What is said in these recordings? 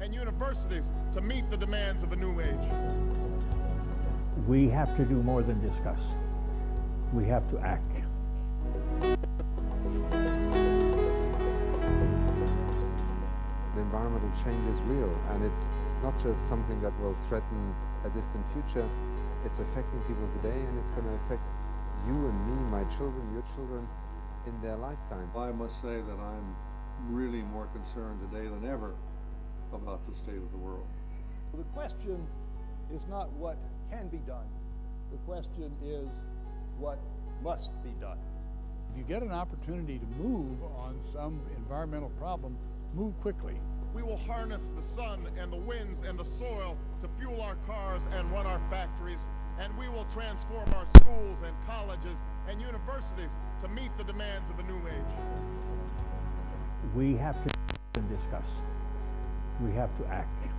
and universities to meet the demands of a new age. We have to do more than discuss. We have to act. The environmental change is real, and it's not just something that will threaten a distant future. It's affecting people today, and it's going to affect you and me, my children, your children, in their lifetime. I must say that I'm really more concerned today than ever about the state of the world. The question is not what can be done. The question is what must be done. If you get an opportunity to move on some environmental problem, move quickly. We will harness the sun and the winds and the soil to fuel our cars and run our factories, and we will transform our schools and colleges and universities to meet the demands of a new age. We have to discuss. We have to act.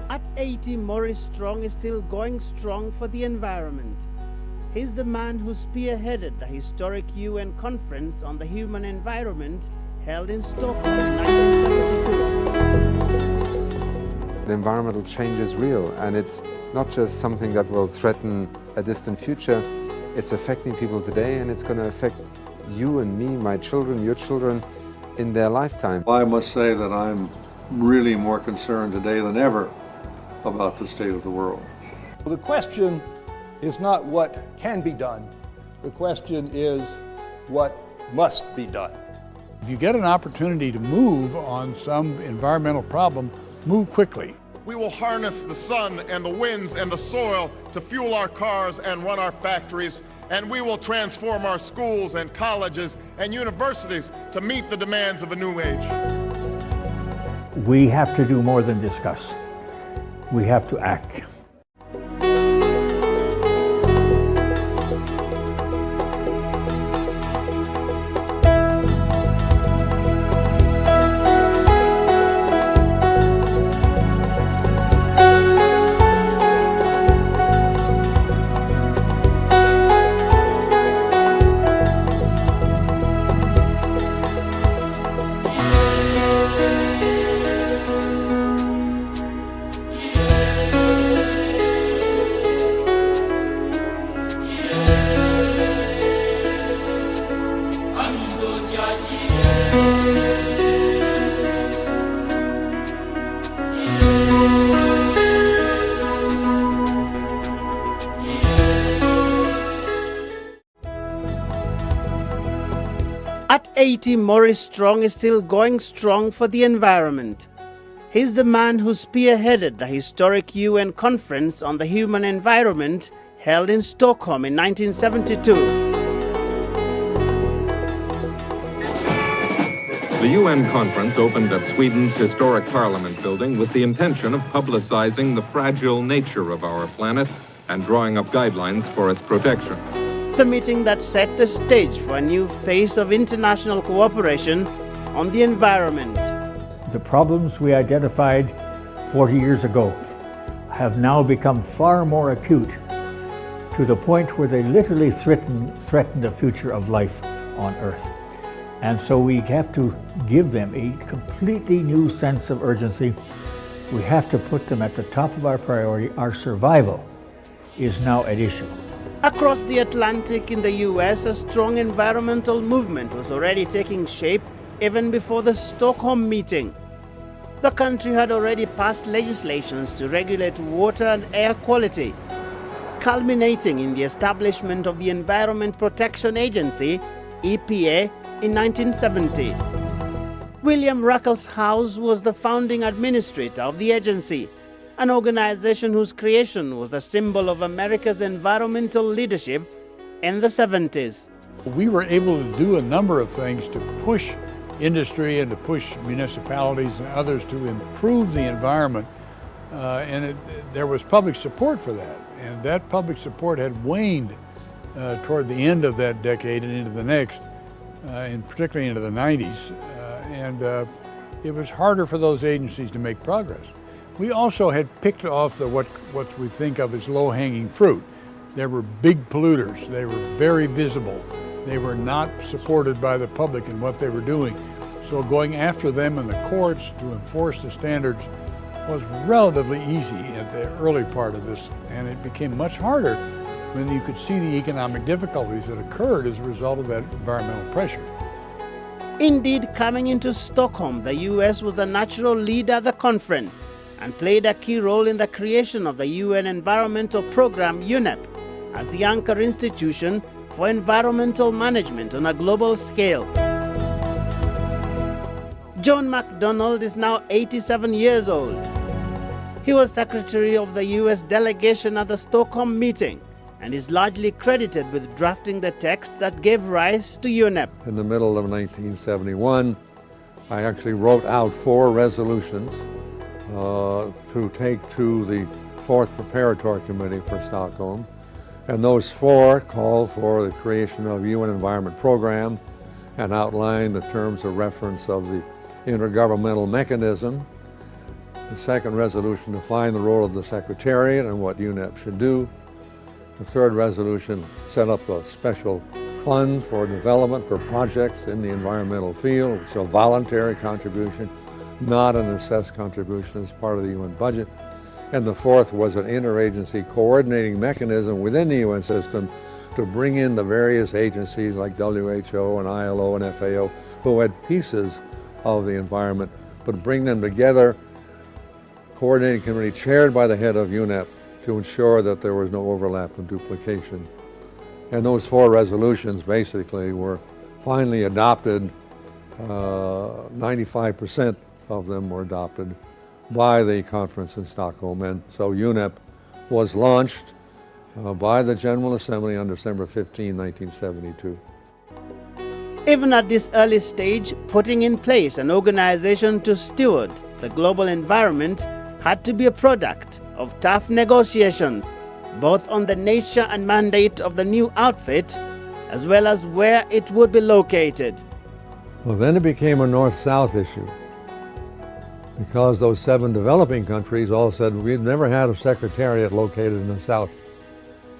At 80, Maurice Strong is still going strong for the environment. He's the man who spearheaded the historic UN Conference on the Human Environment held in Stockholm in 1972. The environmental change is real, and it's not just something that will threaten a distant future. It's affecting people today, and it's going to affect you and me, my children, your children, in their lifetime. I must say that I'm really more concerned today than ever about the state of the world. The question is not what can be done. The question is what must be done. If you get an opportunity to move on some environmental problem, move quickly. We will harness the sun and the winds and the soil to fuel our cars and run our factories, and we will transform our schools and colleges and universities to meet the demands of a new age. We have to do more than discuss. We have to act. At 80, Maurice Strong is still going strong for the environment. He's the man who spearheaded the historic UN Conference on the Human Environment held in Stockholm in 1972. The UN conference opened at Sweden's historic Parliament building with the intention of publicizing the fragile nature of our planet and drawing up guidelines for its protection. The meeting that set the stage for a new phase of international cooperation on the environment. The problems we identified 40 years ago have now become far more acute, to the point where they literally threaten the future of life on Earth. And so we have to give them a completely new sense of urgency. We have to put them at the top of our priority. Our survival is now at issue. Across the Atlantic in the US, a strong environmental movement was already taking shape even before the Stockholm meeting. The country had already passed legislations to regulate water and air quality, culminating in the establishment of the Environment Protection Agency EPA, in 1970. William Ruckelshaus was the founding administrator of the agency, an organization whose creation was the symbol of America's environmental leadership in the 70s. We were able to do a number of things to push industry and to push municipalities and others to improve the environment, there was public support for that, and that public support had waned toward the end of that decade and into the next, and particularly into the 90s, it was harder for those agencies to make progress. We also had picked off what we think of as low-hanging fruit. There were big polluters, they were very visible, they were not supported by the public in what they were doing. So going after them in the courts to enforce the standards was relatively easy at the early part of this, and it became much harder when you could see the economic difficulties that occurred as a result of that environmental pressure. Indeed, coming into Stockholm, the US was a natural leader at the conference and played a key role in the creation of the UN Environmental Program, UNEP, as the anchor institution for environmental management on a global scale. John MacDonald is now 87 years old. He was secretary of the US delegation at the Stockholm meeting and is largely credited with drafting the text that gave rise to UNEP. In the middle of 1971, I actually wrote out 4 resolutions to take to the 4th Preparatory Committee for Stockholm. And those 4 called for the creation of UN Environment Program and outlined the terms of reference of the intergovernmental mechanism. The 2nd resolution defined the role of the Secretariat and what UNEP should do. The 3rd resolution set up a special fund for development for projects in the environmental field, which is a voluntary contribution, not an assessed contribution as part of the UN budget. And the 4th was an interagency coordinating mechanism within the UN system to bring in the various agencies like WHO and ILO and FAO who had pieces of the environment, but bring them together, coordinating committee chaired by the head of UNEP to ensure that there was no overlap and duplication. And those 4 resolutions basically were finally adopted. 95% of them were adopted by the conference in Stockholm, and so UNEP was launched by the General Assembly on December 15, 1972. Even at this early stage, putting in place an organization to steward the global environment had to be a product of tough negotiations, both on the nature and mandate of the new outfit, as well as where it would be located. Well, then it became a North-South issue, because those 7 developing countries all said, we've never had a secretariat located in the South,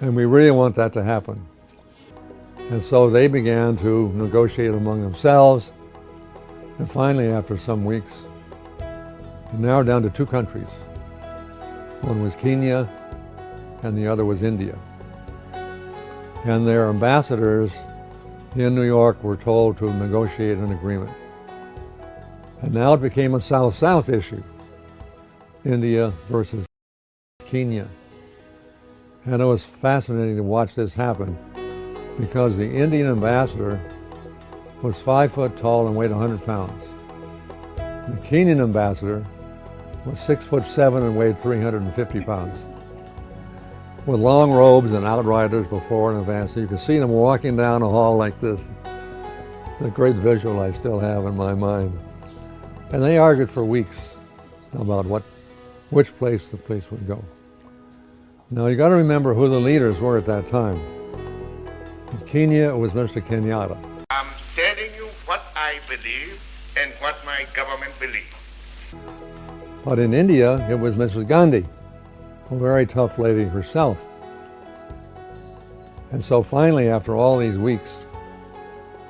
and we really want that to happen. And so they began to negotiate among themselves, and finally, after some weeks, it narrowed down to 2 countries. One was Kenya, and the other was India. And their ambassadors in New York were told to negotiate an agreement. And now it became a South-South issue, India versus Kenya. And it was fascinating to watch this happen, because the Indian ambassador was 5 foot tall and weighed 100 pounds. The Kenyan ambassador was 6'7" and weighed 350 pounds. With long robes and outriders before and advance. So you could see them walking down a hall like this. It's a great visual I still have in my mind. And they argued for weeks about which place the place would go. Now you got to remember who the leaders were at that time. In Kenya, it was Mr. Kenyatta. I'm telling you what I believe and what my government believes. But in India, it was Mrs. Gandhi, a very tough lady herself. And so finally, after all these weeks,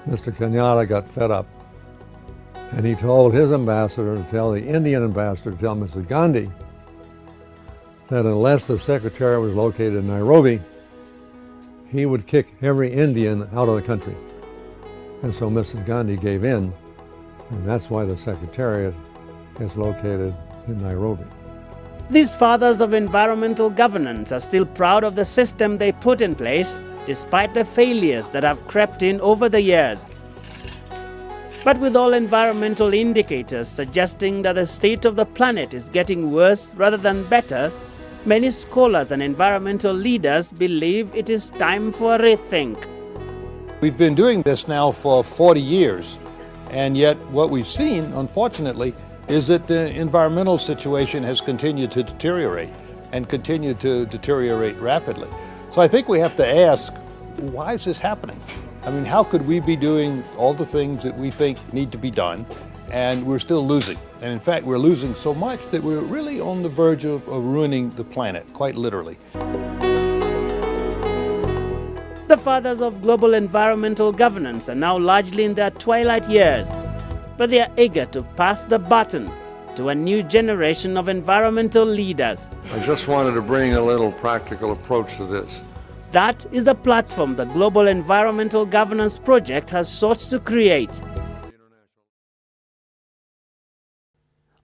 Mr. Kenyatta got fed up. And he told his ambassador to tell the Indian ambassador to tell Mrs. Gandhi that unless the secretariat was located in Nairobi, he would kick every Indian out of the country. And so Mrs. Gandhi gave in, and that's why the secretariat is located in Nairobi. These fathers of environmental governance are still proud of the system they put in place despite the failures that have crept in over the years. But with all environmental indicators suggesting that the state of the planet is getting worse rather than better, many scholars and environmental leaders believe it is time for a rethink. We've been doing this now for 40 years, and yet what we've seen, unfortunately, is that the environmental situation has continued to deteriorate and continued to deteriorate rapidly. So I think we have to ask, why is this happening? I mean, how could we be doing all the things that we think need to be done and we're still losing? And in fact, we're losing so much that we're really on the verge of ruining the planet, quite literally. The fathers of global environmental governance are now largely in their twilight years, but they are eager to pass the baton to a new generation of environmental leaders. I just wanted to bring a little practical approach to this. That is the platform the Global Environmental Governance Project has sought to create.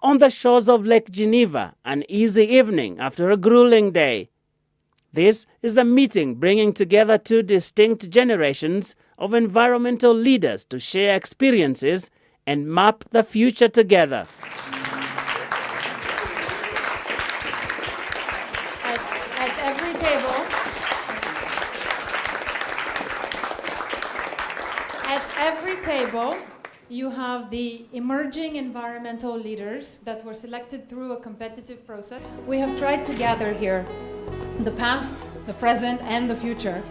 On the shores of Lake Geneva, an easy evening after a grueling day. This is a meeting bringing together two distinct generations of environmental leaders to share experiences and map the future together. At every table, you have the emerging environmental leaders that were selected through a competitive process. We have tried to gather here the past, the present, and the future.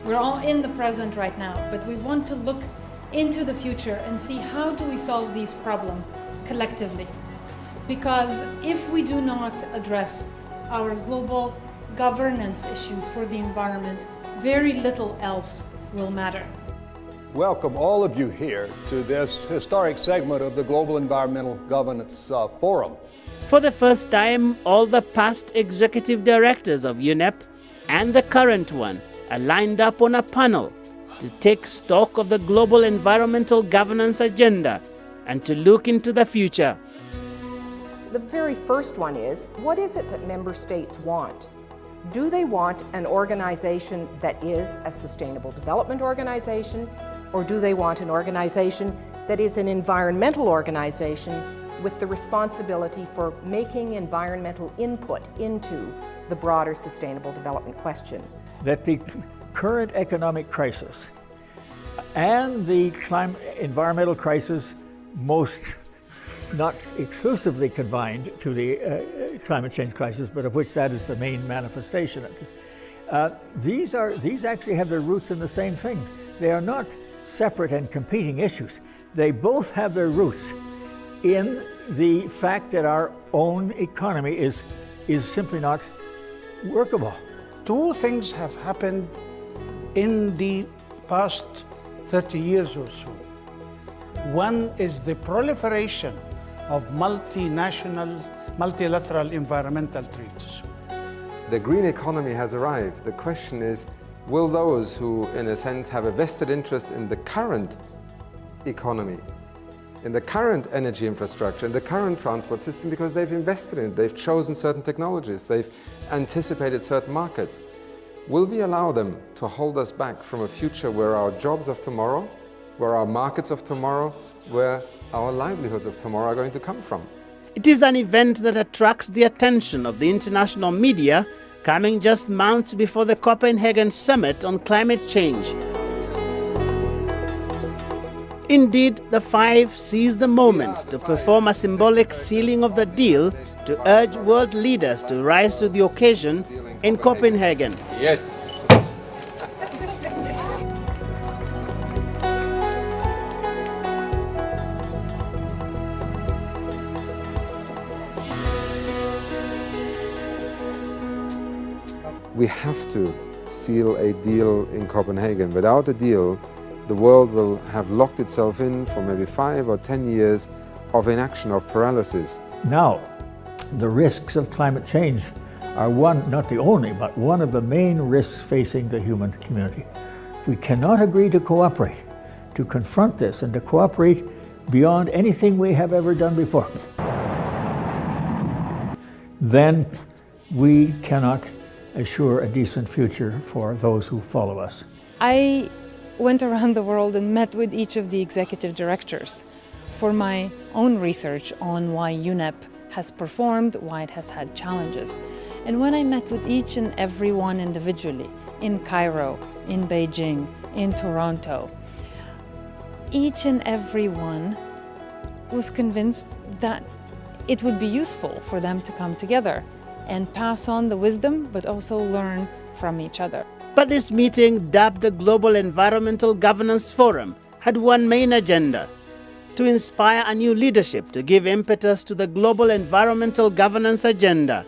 We're all in the present right now, but we want to look into the future and see how do we solve these problems collectively. Because if we do not address our global governance issues for the environment, very little else will matter. Welcome all of you here to this historic segment of the Global Environmental Governance Forum. For the first time, all the past executive directors of UNEP and the current one are lined up on a panel to take stock of the global environmental governance agenda and to look into the future. The very first one is, what is it that member states want? Do they want an organization that is a sustainable development organization, or do they want an organization that is an environmental organization with the responsibility for making environmental input into the broader sustainable development question? That the current economic crisis and the environmental crisis, most not exclusively confined to the climate change crisis, but of which that is the main manifestation. These actually have their roots in the same thing. They are not separate and competing issues. They both have their roots in the fact that our own economy is simply not workable. Two things have happened in the past 30 years or so. One is the proliferation of multinational, multilateral environmental treaties. The green economy has arrived. The question is, will those who, in a sense, have a vested interest in the current economy, in the current energy infrastructure, in the current transport system, because they've invested in it, they've chosen certain technologies, they've anticipated certain markets, will we allow them to hold us back from a future where our jobs of tomorrow, where our markets of tomorrow, where our livelihoods of tomorrow are going to come from? It is an event that attracts the attention of the international media, coming just months before the Copenhagen Summit on Climate Change. Indeed, the five seize the moment to perform a symbolic sealing of the deal to urge world leaders to rise to the occasion in Copenhagen. Yes. We have to seal a deal in Copenhagen. Without a deal, the world will have locked itself in for maybe 5 or 10 years of inaction, of paralysis. Now, the risks of climate change are one, not the only, but one of the main risks facing the human community. We cannot agree to cooperate, to confront this and to cooperate beyond anything we have ever done before. Then we cannot assure a decent future for those who follow us. I went around the world and met with each of the executive directors for my own research on why UNEP has performed, why it has had challenges. And when I met with each and every one individually, in Cairo, in Beijing, in Toronto, each and every one was convinced that it would be useful for them to come together and pass on the wisdom, but also learn from each other. But this meeting, dubbed the Global Environmental Governance Forum, had one main agenda: to inspire a new leadership to give impetus to the global environmental governance agenda.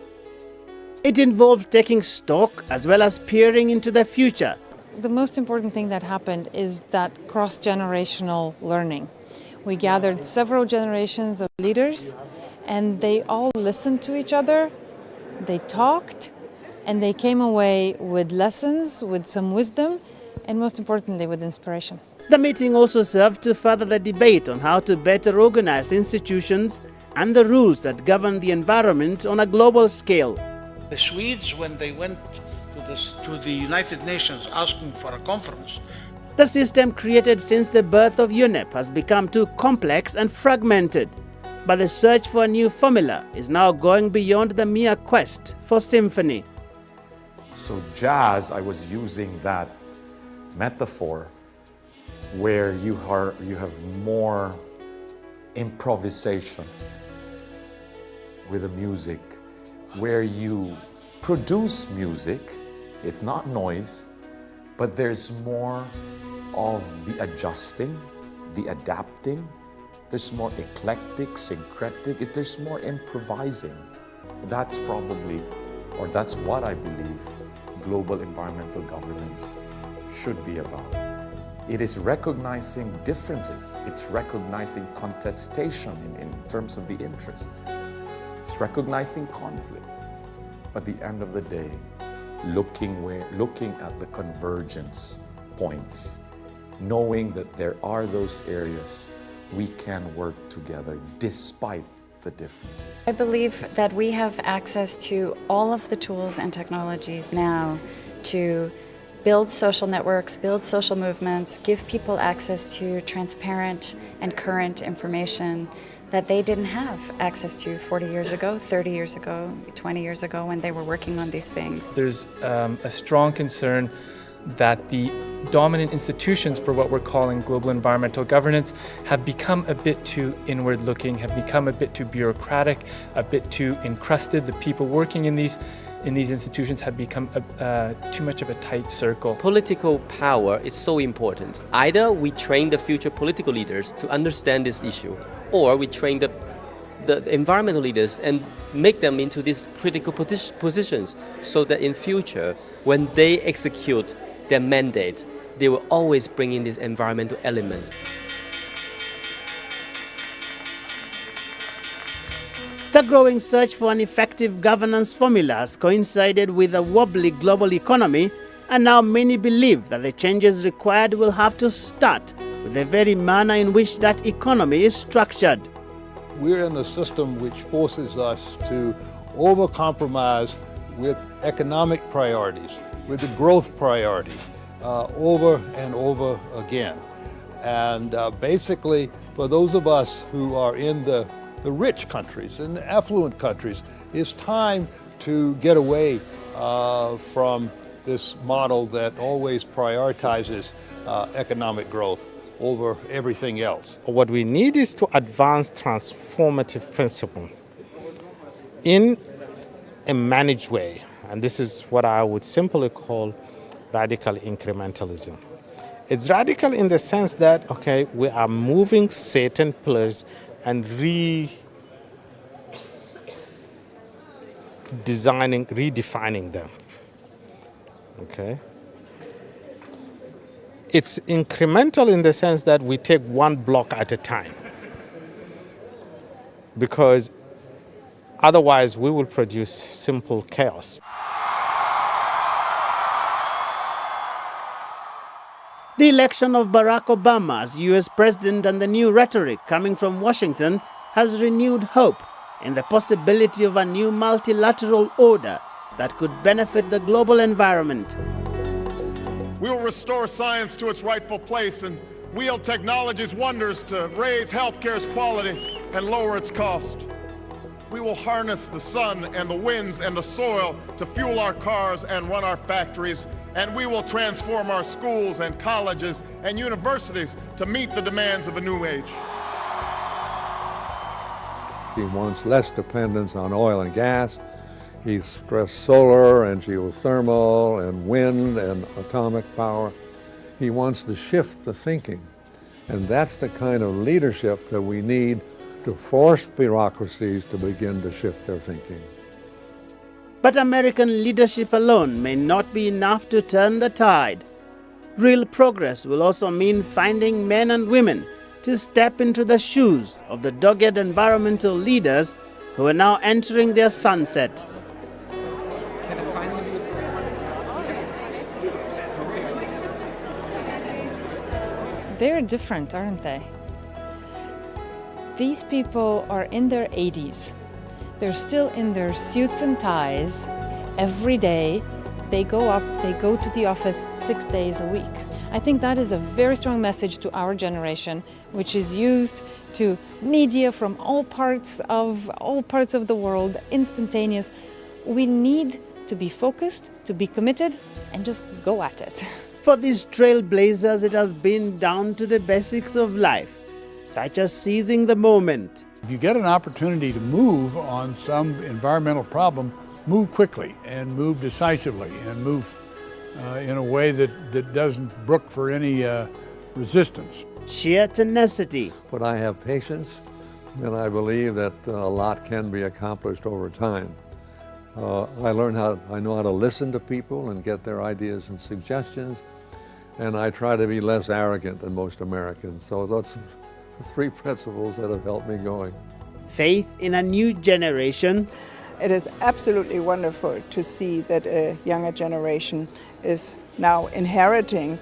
It involved taking stock as well as peering into the future. The most important thing that happened is that cross-generational learning. We gathered several generations of leaders, and they all listened to each other, they talked, and they came away with lessons, with some wisdom, and most importantly, with inspiration. The meeting also served to further the debate on how to better organize institutions and the rules that govern the environment on a global scale. The Swedes, when they went to the United Nations asking for a conference, The system created since the birth of UNEP has become too complex and fragmented, but the search for a new formula is now going beyond the mere quest for symphony. So jazz, I was using that metaphor where you have more improvisation with the music, where you produce music, it's not noise, but there's more of the adjusting, the adapting, there's more eclectic, syncretic, there's more improvising. That's probably, or that's what I believe global environmental governance should be about. It is recognizing differences. It's recognizing contestation in terms of the interests. It's recognizing conflict. But at the end of the day, looking at the convergence points, knowing that there are those areas we can work together despite the differences. I believe that we have access to all of the tools and technologies now to build social networks, build social movements, give people access to transparent and current information that they didn't have access to 40 years ago, 30 years ago, 20 years ago when they were working on these things. There's a strong concern that the dominant institutions for what we're calling global environmental governance have become a bit too inward-looking, have become a bit too bureaucratic, a bit too encrusted. The people working in these institutions have become too much of a tight circle. Political power is so important. Either we train the future political leaders to understand this issue, or we train the environmental leaders and make them into these critical positions so that in future, when they execute their mandate, they will always bring in these environmental elements. The growing search for an effective governance formula has coincided with a wobbly global economy, and now many believe that the changes required will have to start with the very manner in which that economy is structured. We're in a system which forces us to overcompromise with economic priorities, with the growth priority, over and over again. And basically, for those of us who are in the rich countries and the affluent countries, it's time to get away from this model that always prioritizes economic growth over everything else. What we need is to advance transformative principle in a managed way. And this is what I would simply call radical incrementalism. It's radical in the sense that, okay, we are moving certain pillars and redefining them. Okay? It's incremental in the sense that we take one block at a time, because otherwise we will produce simple chaos. The election of Barack Obama as US President and the new rhetoric coming from Washington has renewed hope in the possibility of a new multilateral order that could benefit the global environment. We will restore science to its rightful place and wield technology's wonders to raise healthcare's quality and lower its cost. We will harness the sun and the winds and the soil to fuel our cars and run our factories, and we will transform our schools and colleges and universities to meet the demands of a new age. He wants less dependence on oil and gas. He's stressed solar and geothermal and wind and atomic power. He wants to shift the thinking, and that's the kind of leadership that we need to force bureaucracies to begin to shift their thinking. But American leadership alone may not be enough to turn the tide. Real progress will also mean finding men and women to step into the shoes of the dogged environmental leaders who are now entering their sunset. They're different, aren't they? These people are in their 80s. They're still in their suits and ties every day. They go to the office 6 days a week. I think that is a very strong message to our generation, which is used to media from all parts of the world, instantaneous. We need to be focused, to be committed, and just go at it. For these trailblazers, it has been down to the basics of life, such as seizing the moment. If you get an opportunity to move on some environmental problem, move quickly and move decisively and move in a way that doesn't brook for any resistance. Sheer tenacity. But I have patience, and I believe that a lot can be accomplished over time. I know how to listen to people and get their ideas and suggestions, and I try to be less arrogant than most Americans. So those are three principles that have helped me going. Faith in a new generation. It is absolutely wonderful to see that a younger generation is now inheriting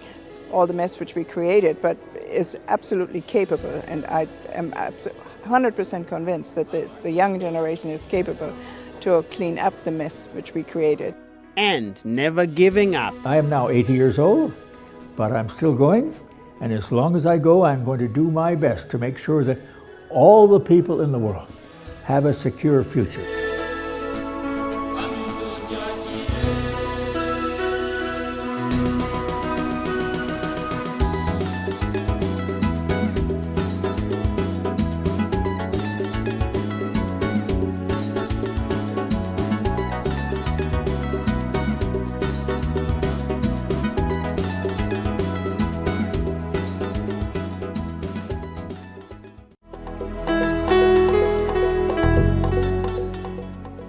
all the mess which we created, but is absolutely capable, and I am 100% convinced that the young generation is capable to clean up the mess which we created. And never giving up. I am now 80 years old, but I'm still going, and as long as I go, I'm going to do my best to make sure that all the people in the world have a secure future.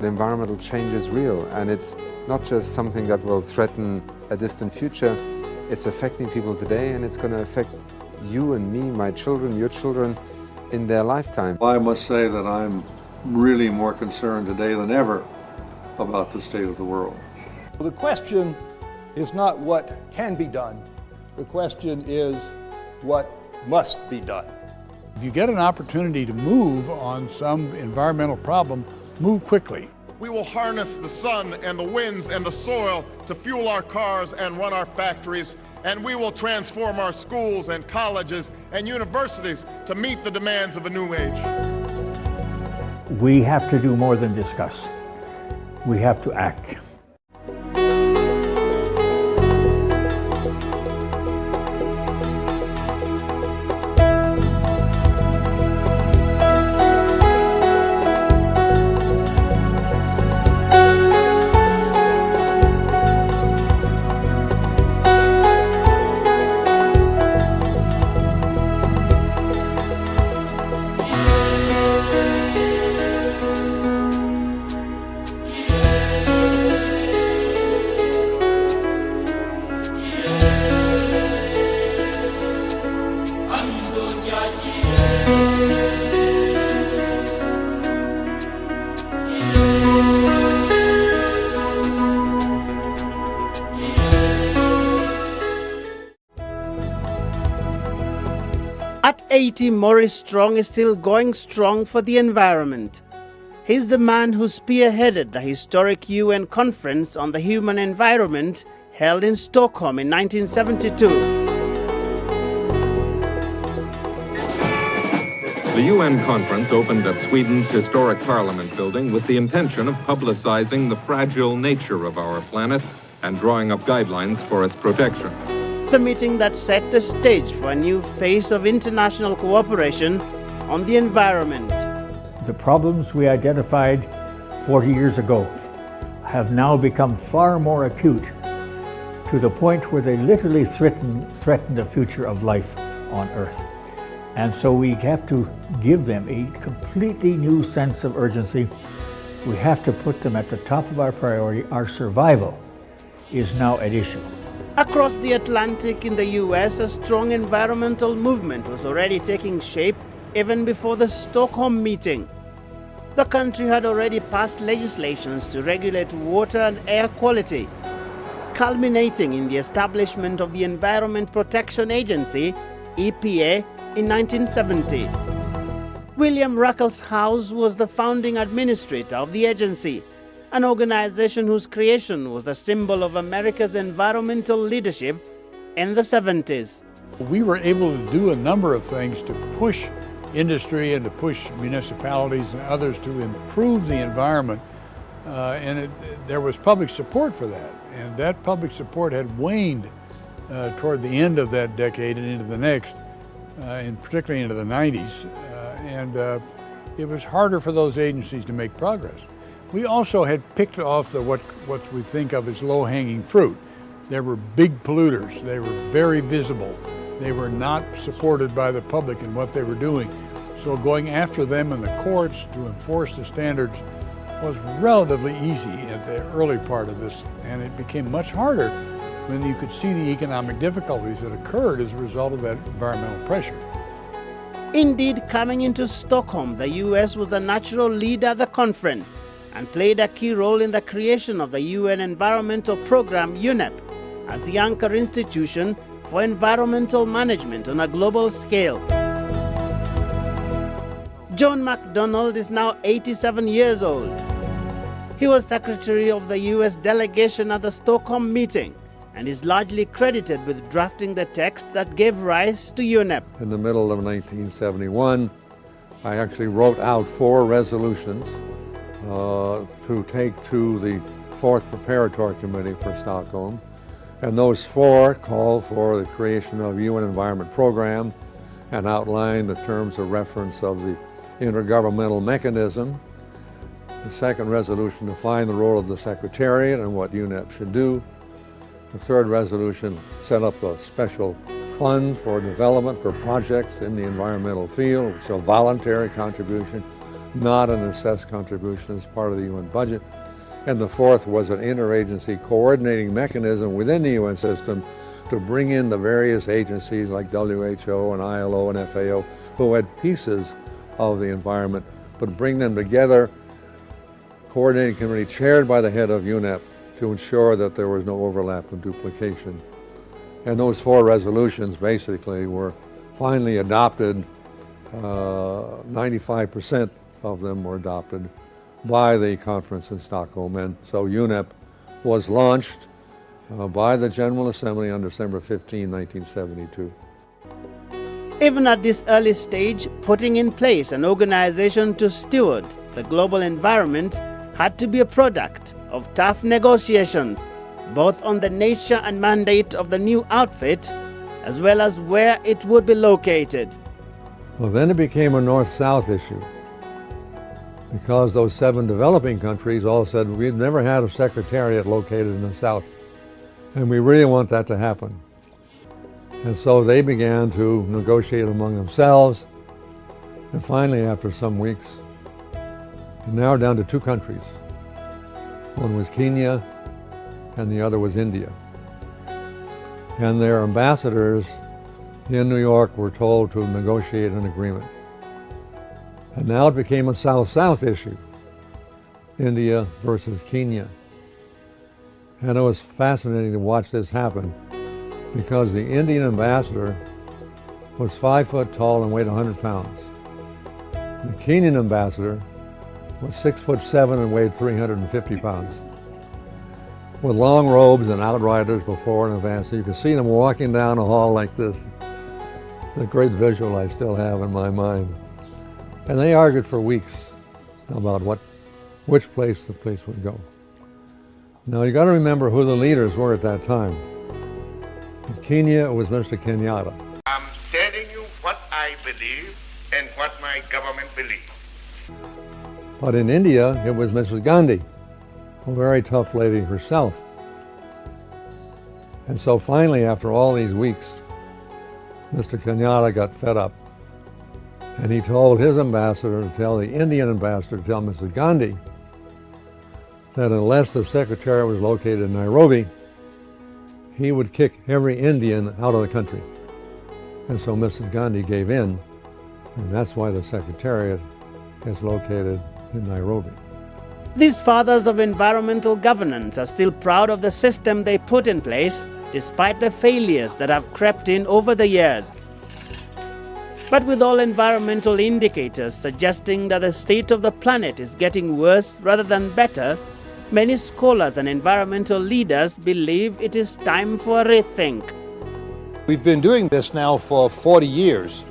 The environmental change is real, and it's not just something that will threaten a distant future. It's affecting people today, and it's going to affect you and me, my children, your children, in their lifetime. I must say that I'm really more concerned today than ever about the state of the world. The question is not what can be done. The question is what must be done. If you get an opportunity to move on some environmental problem, move quickly. We will harness the sun and the winds and the soil to fuel our cars and run our factories, and we will transform our schools and colleges and universities to meet the demands of a new age. We have to do more than discuss. We have to act. At 80, Maurice Strong is still going strong for the environment. He's the man who spearheaded the historic UN Conference on the Human Environment held in Stockholm in 1972. The UN conference opened at Sweden's historic Parliament building with the intention of publicizing the fragile nature of our planet and drawing up guidelines for its protection. The meeting that set the stage for a new phase of international cooperation on the environment. The problems we identified 40 years ago have now become far more acute, to the point where they literally threaten the future of life on Earth. And so we have to give them a completely new sense of urgency. We have to put them at the top of our priority. Our survival is now at issue. Across the Atlantic in the US, a strong environmental movement was already taking shape even before the Stockholm meeting. The country had already passed legislations to regulate water and air quality, culminating in the establishment of the Environment Protection Agency, EPA, in 1970. William Ruckelshaus was the founding administrator of the agency, an organization whose creation was the symbol of America's environmental leadership in the 70s. We were able to do a number of things to push industry and to push municipalities and others to improve the environment, there was public support for that, and that public support had waned toward the end of that decade and into the next, and particularly into the 90s, it was harder for those agencies to make progress. We also had picked off what we think of as low-hanging fruit. There were big polluters, they were very visible, they were not supported by the public in what they were doing. So going after them in the courts to enforce the standards was relatively easy at the early part of this, and it became much harder when you could see the economic difficulties that occurred as a result of that environmental pressure. Indeed, coming into Stockholm, the US was a natural leader at the conference and played a key role in the creation of the UN Environmental Program, UNEP, as the anchor institution for environmental management on a global scale. John MacDonald is now 87 years old. He was secretary of the US delegation at the Stockholm meeting and is largely credited with drafting the text that gave rise to UNEP. In the middle of 1971, I actually wrote out 4 resolutions to take to the 4th Preparatory Committee for Stockholm. And those 4 called for the creation of UN Environment Program and outlined the terms of reference of the intergovernmental mechanism. The 2nd resolution defined the role of the Secretariat and what UNEP should do. The 3rd resolution set up a special fund for development for projects in the environmental field, which is a voluntary contribution, not an assessed contribution as part of the UN budget. And the 4th was an interagency coordinating mechanism within the UN system to bring in the various agencies like WHO and ILO and FAO who had pieces of the environment, but bring them together, coordinating committee chaired by the head of UNEP to ensure that there was no overlap and duplication. And those 4 resolutions basically were finally adopted. 95% of them were adopted by the conference in Stockholm, and so UNEP was launched by the General Assembly on December 15, 1972. Even at this early stage, putting in place an organization to steward the global environment had to be a product of tough negotiations, both on the nature and mandate of the new outfit, as well as where it would be located. Well, then it became a North-South issue, because those 7 developing countries all said, we've never had a secretariat located in the South, and we really want that to happen. And so they began to negotiate among themselves, and finally, after some weeks, it narrowed down to 2 countries. One was Kenya, and the other was India. And their ambassadors in New York were told to negotiate an agreement. And now it became a South-South issue, India versus Kenya. And it was fascinating to watch this happen, because the Indian ambassador was 5 foot tall and weighed 100 pounds. The Kenyan ambassador was 6'7" and weighed 350 pounds. with long robes and outriders before and advance. So you could see them walking down a hall like this. The great visual I still have in my mind. And they argued for weeks about which place the place would go. Now you got to remember who the leaders were at that time. In Kenya, it was Mr. Kenyatta. I'm telling you what I believe and what my government believes. But in India, it was Mrs. Gandhi, a very tough lady herself. And so finally, after all these weeks, Mr. Kenyatta got fed up. And he told his ambassador to tell the Indian ambassador to tell Mrs. Gandhi that unless the secretariat was located in Nairobi, he would kick every Indian out of the country. And so Mrs. Gandhi gave in, and that's why the secretariat is located in Nairobi. These fathers of environmental governance are still proud of the system they put in place, despite the failures that have crept in over the years. But with all environmental indicators suggesting that the state of the planet is getting worse rather than better, many scholars and environmental leaders believe it is time for a rethink. We've been doing this now for 40 years,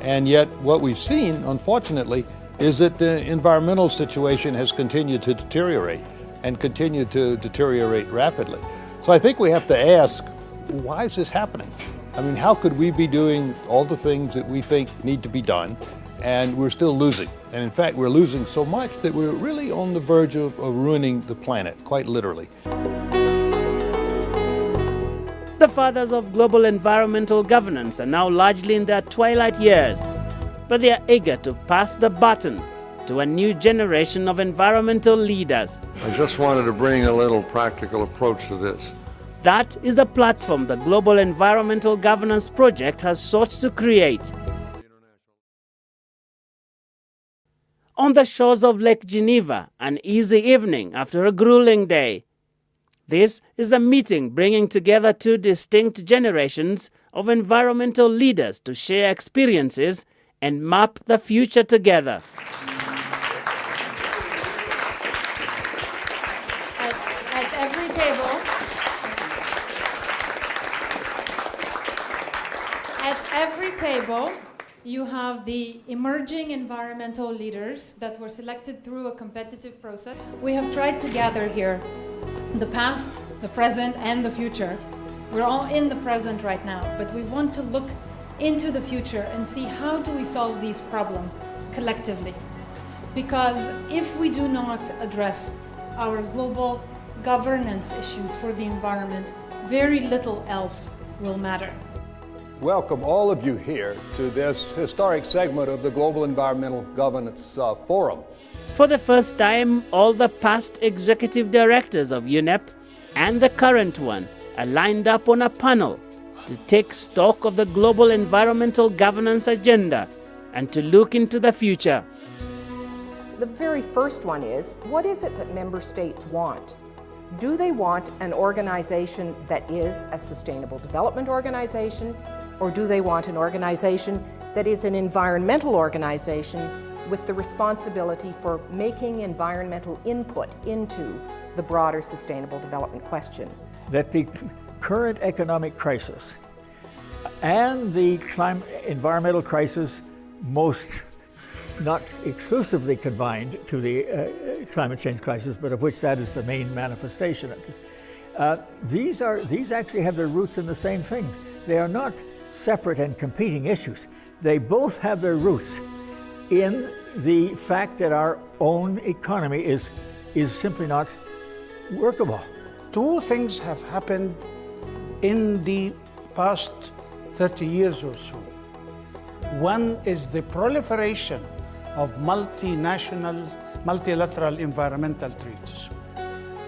and yet what we've seen, unfortunately, is that the environmental situation has continued to deteriorate and continued to deteriorate rapidly. So I think we have to ask, why is this happening? I mean, how could we be doing all the things that we think need to be done and we're still losing? And in fact, we're losing so much that we're really on the verge of ruining the planet, quite literally. The fathers of global environmental governance are now largely in their twilight years, but they are eager to pass the baton to a new generation of environmental leaders. I just wanted to bring a little practical approach to this. That is the platform the Global Environmental Governance Project has sought to create. On the shores of Lake Geneva, an easy evening after a grueling day. This is a meeting bringing together two distinct generations of environmental leaders to share experiences and map the future together. At every table, you have the emerging environmental leaders that were selected through a competitive process. We have tried to gather here the past, the present, and the future. We're all in the present right now, but we want to look into the future and see how do we solve these problems collectively. Because if we do not address our global governance issues for the environment, very little else will matter. Welcome all of you here to this historic segment of the Global Environmental Governance Forum. For the first time, all the past executive directors of UNEP and the current one are lined up on a panel to take stock of the global environmental governance agenda and to look into the future. The very first one is, what is it that member states want? Do they want an organization that is a sustainable development organization, or do they want an organization that is an environmental organization with the responsibility for making environmental input into the broader sustainable development question? That the current economic crisis and the environmental crisis, most not exclusively confined to the climate change crisis, but of which that is the main manifestation. These actually have their roots in the same thing. They are not separate and competing issues. They both have their roots in the fact that our own economy is simply not workable. Two things have happened in the past 30 years or so. One is the proliferation of multinational, multilateral environmental treaties.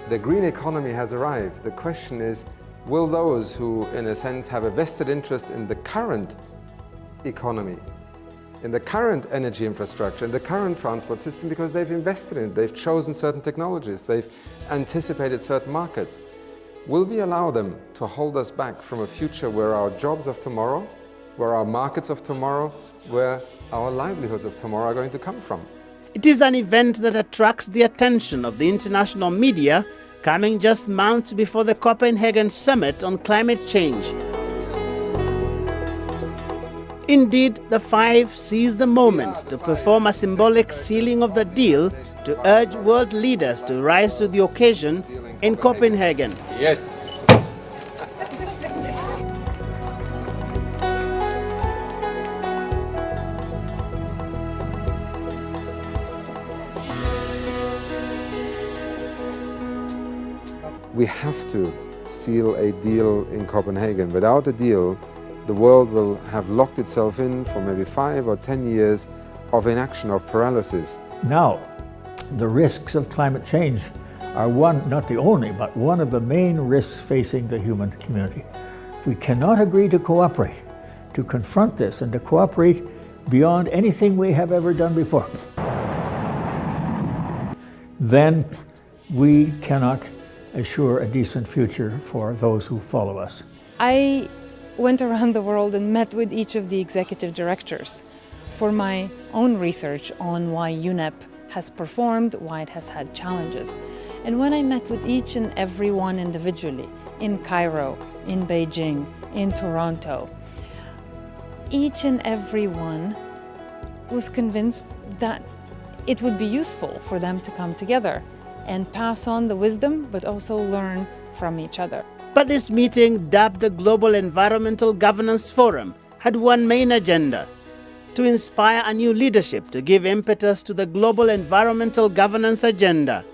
The green economy has arrived. The question is, will those who, in a sense, have a vested interest in the current economy, in the current energy infrastructure, in the current transport system, because they've invested in it, they've chosen certain technologies, they've anticipated certain markets, will we allow them to hold us back from a future where our jobs of tomorrow, where our markets of tomorrow, where our livelihoods of tomorrow are going to come from? It is an event that attracts the attention of the international media coming just months before the Copenhagen Summit on Climate Change. Indeed, the five seized the moment to perform a symbolic sealing of the deal to urge world leaders to rise to the occasion in Copenhagen. Yes. We have to seal a deal in Copenhagen. Without a deal, the world will have locked itself in for maybe 5 or 10 years of inaction, of paralysis. Now, the risks of climate change are one, not the only, but one of the main risks facing the human community. If we cannot agree to cooperate, to confront this and to cooperate beyond anything we have ever done before, then we cannot assure a decent future for those who follow us. I went around the world and met with each of the executive directors for my own research on why UNEP has performed, why it has had challenges. And when I met with each and every one individually, in Cairo, in Beijing, in Toronto, each and every one was convinced that it would be useful for them to come together and pass on the wisdom, but also learn from each other. But this meeting, dubbed the Global Environmental Governance Forum, had one main agenda: to inspire a new leadership to give impetus to the global environmental governance agenda.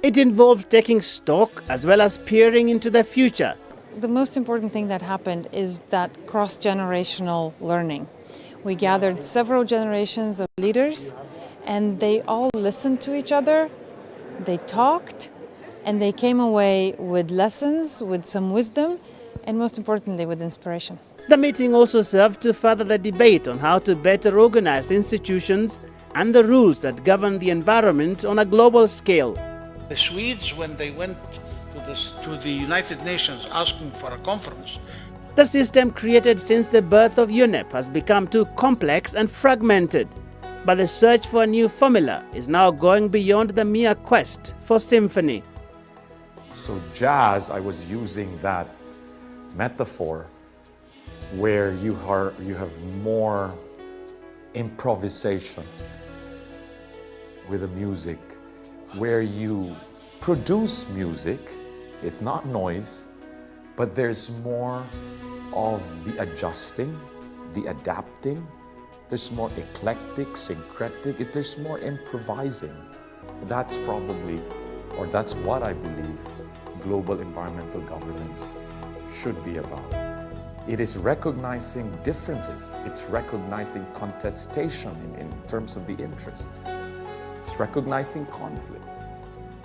It involved taking stock as well as peering into the future. The most important thing that happened is that cross-generational learning. We gathered several generations of leaders, and they all listened to each other, they talked, and they came away with lessons, with some wisdom, and most importantly, with inspiration. The meeting also served to further the debate on how to better organize institutions and the rules that govern the environment on a global scale. The Swedes, when they went to the United Nations asking for a conference, the system created since the birth of UNEP has become too complex and fragmented. But the search for a new formula is now going beyond the mere quest for symphony. So jazz, I was using that metaphor where you have more improvisation with the music, where you produce music, it's not noise, but there's more of the adjusting, the adapting, there's more eclectic, syncretic, there's more improvising. That's probably, or that's what I believe global environmental governance should be about. It is recognizing differences. It's recognizing contestation in terms of the interests. It's recognizing conflict.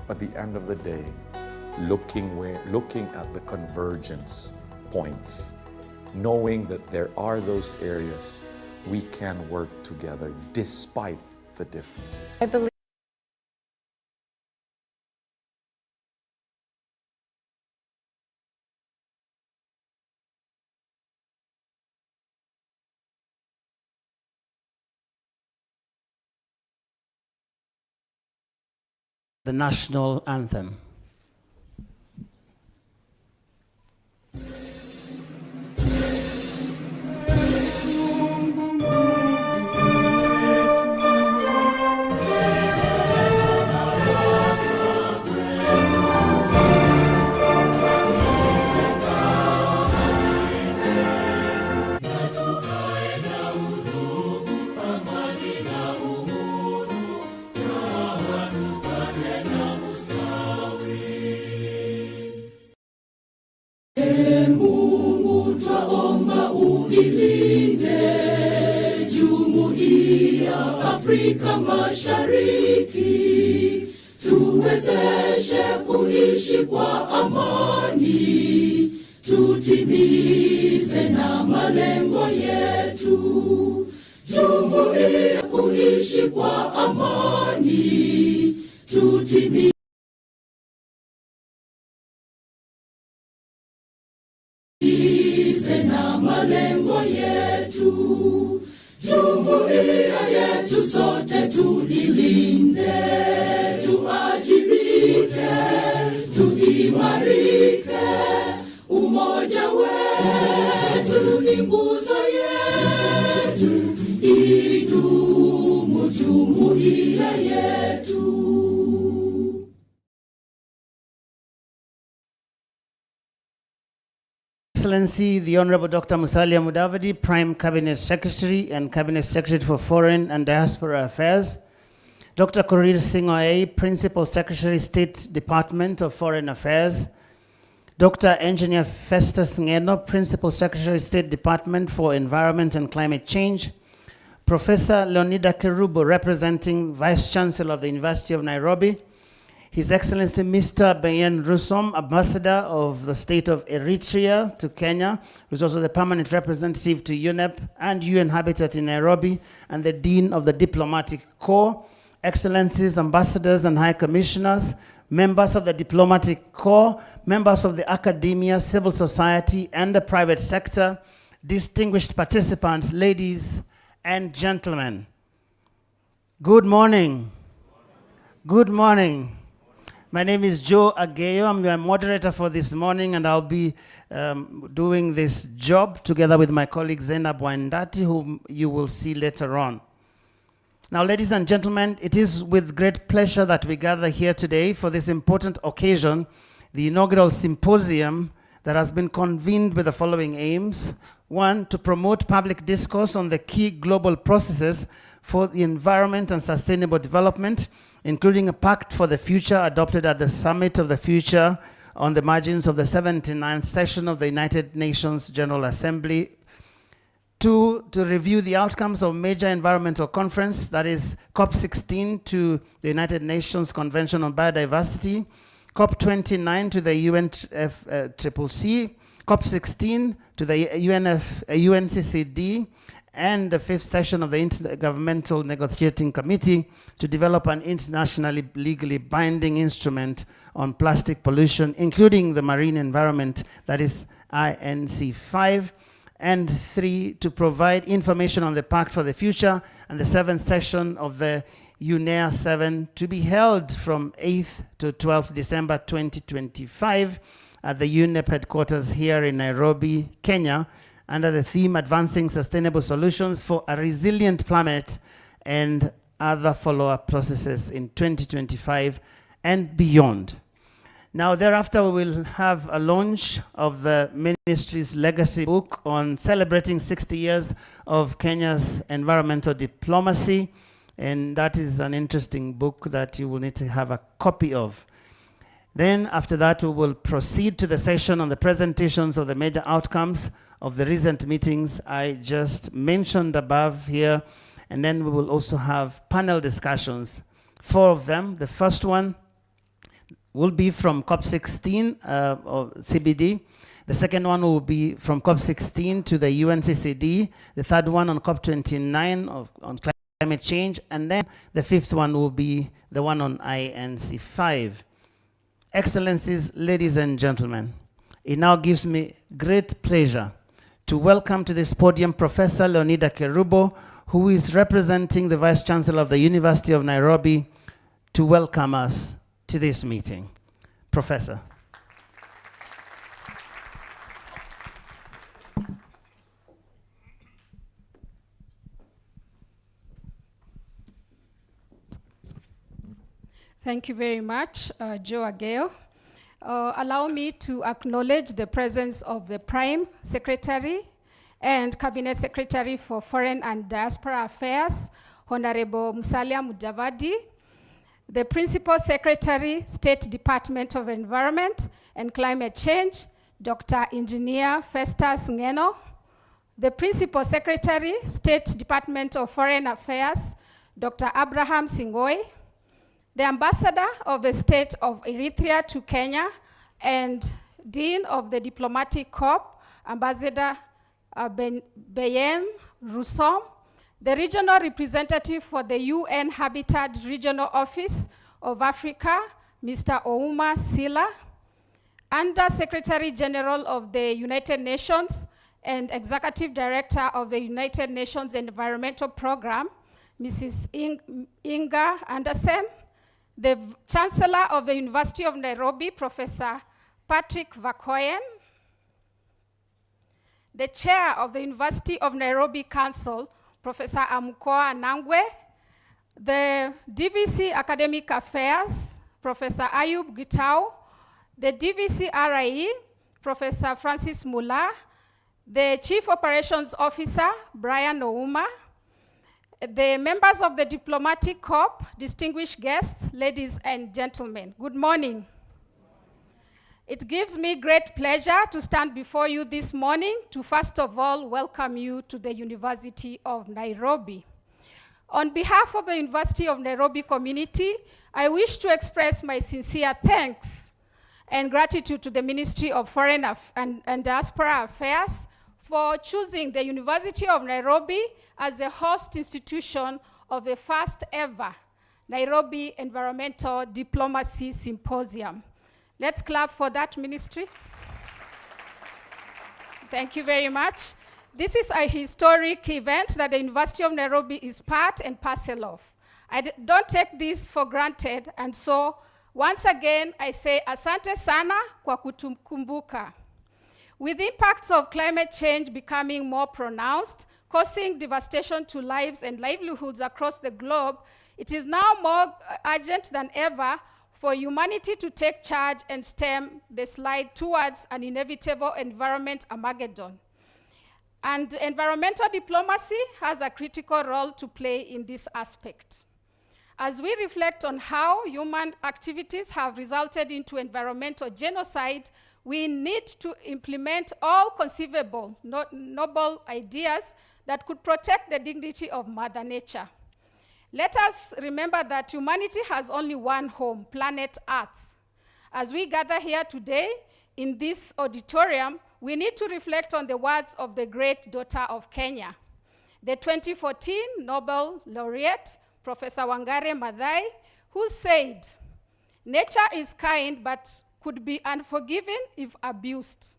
But at the end of the day, looking at the convergence points, knowing that there are those areas we can work together despite the differences. I believe the national anthem. Afrika Mashariki, tuwezeshe kuishi kwa amani, tutimize na malengo yetu. Jumuiya kuishi kwa amani, tutimize na malengo yetu. Jumuiya yetu sote tuilinde, tuajibike, ni nguzo yetu, idumu jumuiya yetu. Excellency, the Honorable Dr. Musalia Mudavadi, Prime Cabinet Secretary and Cabinet Secretary for Foreign and Diaspora Affairs. Dr. Korir Singh Oye, Principal Secretary, State Department of Foreign Affairs. Dr. Engineer Festus Ngeno, Principal Secretary, State Department for Environment and Climate Change. Professor Leonida Kerubo, representing Vice Chancellor of the University of Nairobi. His Excellency Mr. Bayen Rusom, Ambassador of the State of Eritrea to Kenya, who is also the Permanent Representative to UNEP and UN Habitat in Nairobi, and the Dean of the Diplomatic Corps. Excellencies, Ambassadors and High Commissioners, members of the Diplomatic Corps, members of the academia, civil society, and the private sector, distinguished participants, ladies and gentlemen. Good morning. Good morning. My name is Joe Ageyo. I'm your moderator for this morning, and I'll be doing this job together with my colleague Zainab Wandati, whom you will see later on. Now, ladies and gentlemen, it is with great pleasure that we gather here today for this important occasion, the inaugural symposium that has been convened with the following aims. One, to promote public discourse on the key global processes for the environment and sustainable development, including a pact for the future adopted at the Summit of the Future on the margins of the 79th session of the United Nations General Assembly. Two, to review the outcomes of major environmental conference, that is COP16 to the United Nations Convention on Biodiversity, COP29 to the UNFCCC, COP16 to the UNCCD, and the 5th session of the Intergovernmental Negotiating Committee to develop an internationally legally binding instrument on plastic pollution, including the marine environment, that is INC5. And 3, to provide information on the Pact for the Future and the 7th session of the UNEA 7 to be held from 8th to 12th December 2025 at the UNEP headquarters here in Nairobi, Kenya, under the theme Advancing Sustainable Solutions for a Resilient Planet and other follow-up processes in 2025 and beyond. Now, thereafter, we will have a launch of the Ministry's legacy book on celebrating 60 years of Kenya's environmental diplomacy, and that is an interesting book that you will need to have a copy of. Then, after that, we will proceed to the session on the presentations of the major outcomes of the recent meetings I just mentioned above here, and then we will also have panel discussions, 4 of them. The first one will be from COP16 or CBD. The second one will be from COP16 to the UNCCD. The third one on COP29 on climate change. And then the 5th one will be the one on INC5. Excellencies, ladies and gentlemen, it now gives me great pleasure to welcome to this podium Professor Leonida Kerubo, who is representing the Vice Chancellor of the University of Nairobi, to welcome us to this meeting. Professor. Thank you very much, Joe Ageyo. Allow me to acknowledge the presence of the Prime Secretary and Cabinet Secretary for Foreign and Diaspora Affairs, Honorable Musalia Mudavadi, the Principal Secretary, State Department of Environment and Climate Change, Dr. Engineer Festus Ngeno, the Principal Secretary, State Department of Foreign Affairs, Dr. Abraham Singoi, the Ambassador of the State of Eritrea to Kenya, and Dean of the Diplomatic Corps, Ambassador Bayen Rusom, the regional representative for the UN Habitat Regional Office of Africa, Mr. Ouma Sila, Under Secretary General of the United Nations and Executive Director of the United Nations Environmental Program, Mrs. Inga Andersen, the Chancellor of the University of Nairobi, Professor Patrick Vakoyen, the chair of the University of Nairobi Council, Professor Amukoa Nangwe, the DVC Academic Affairs, Professor Ayub Gitau, the DVC RIE, Professor Francis Mula, the Chief Operations Officer, Brian Ouma, the members of the Diplomatic Corps, distinguished guests, ladies and gentlemen, good morning. It gives me great pleasure to stand before you this morning to first of all welcome you to the University of Nairobi. On behalf of the University of Nairobi community, I wish to express my sincere thanks and gratitude to the Ministry of Foreign and Diaspora Affairs for choosing the University of Nairobi as the host institution of the first ever Nairobi Environmental Diplomacy Symposium. Let's clap for that, Ministry. Thank you very much. This is a historic event that the University of Nairobi is part and parcel of. I don't take this for granted, and so once again, I say asante sana kwa kutukumbuka. With the impacts of climate change becoming more pronounced, causing devastation to lives and livelihoods across the globe, it is now more urgent than ever for humanity to take charge and stem the slide towards an inevitable environment Armageddon. And environmental diplomacy has a critical role to play in this aspect. As we reflect on how human activities have resulted into environmental genocide, we need to implement all conceivable noble ideas that could protect the dignity of Mother Nature. Let us remember that humanity has only one home, planet Earth. As we gather here today in this auditorium, we need to reflect on the words of the great daughter of Kenya, the 2014 Nobel laureate, Professor Wangari Maathai, who said, "Nature is kind, but could be unforgiving if abused."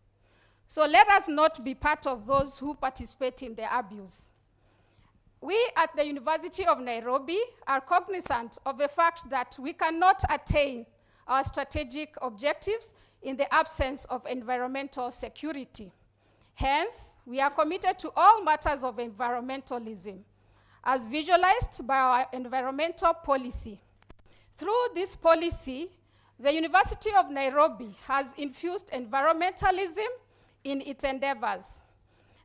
So let us not be part of those who participate in the abuse. We at the University of Nairobi are cognizant of the fact that we cannot attain our strategic objectives in the absence of environmental security. Hence, we are committed to all matters of environmentalism, as visualized by our environmental policy. Through this policy, the University of Nairobi has infused environmentalism in its endeavors.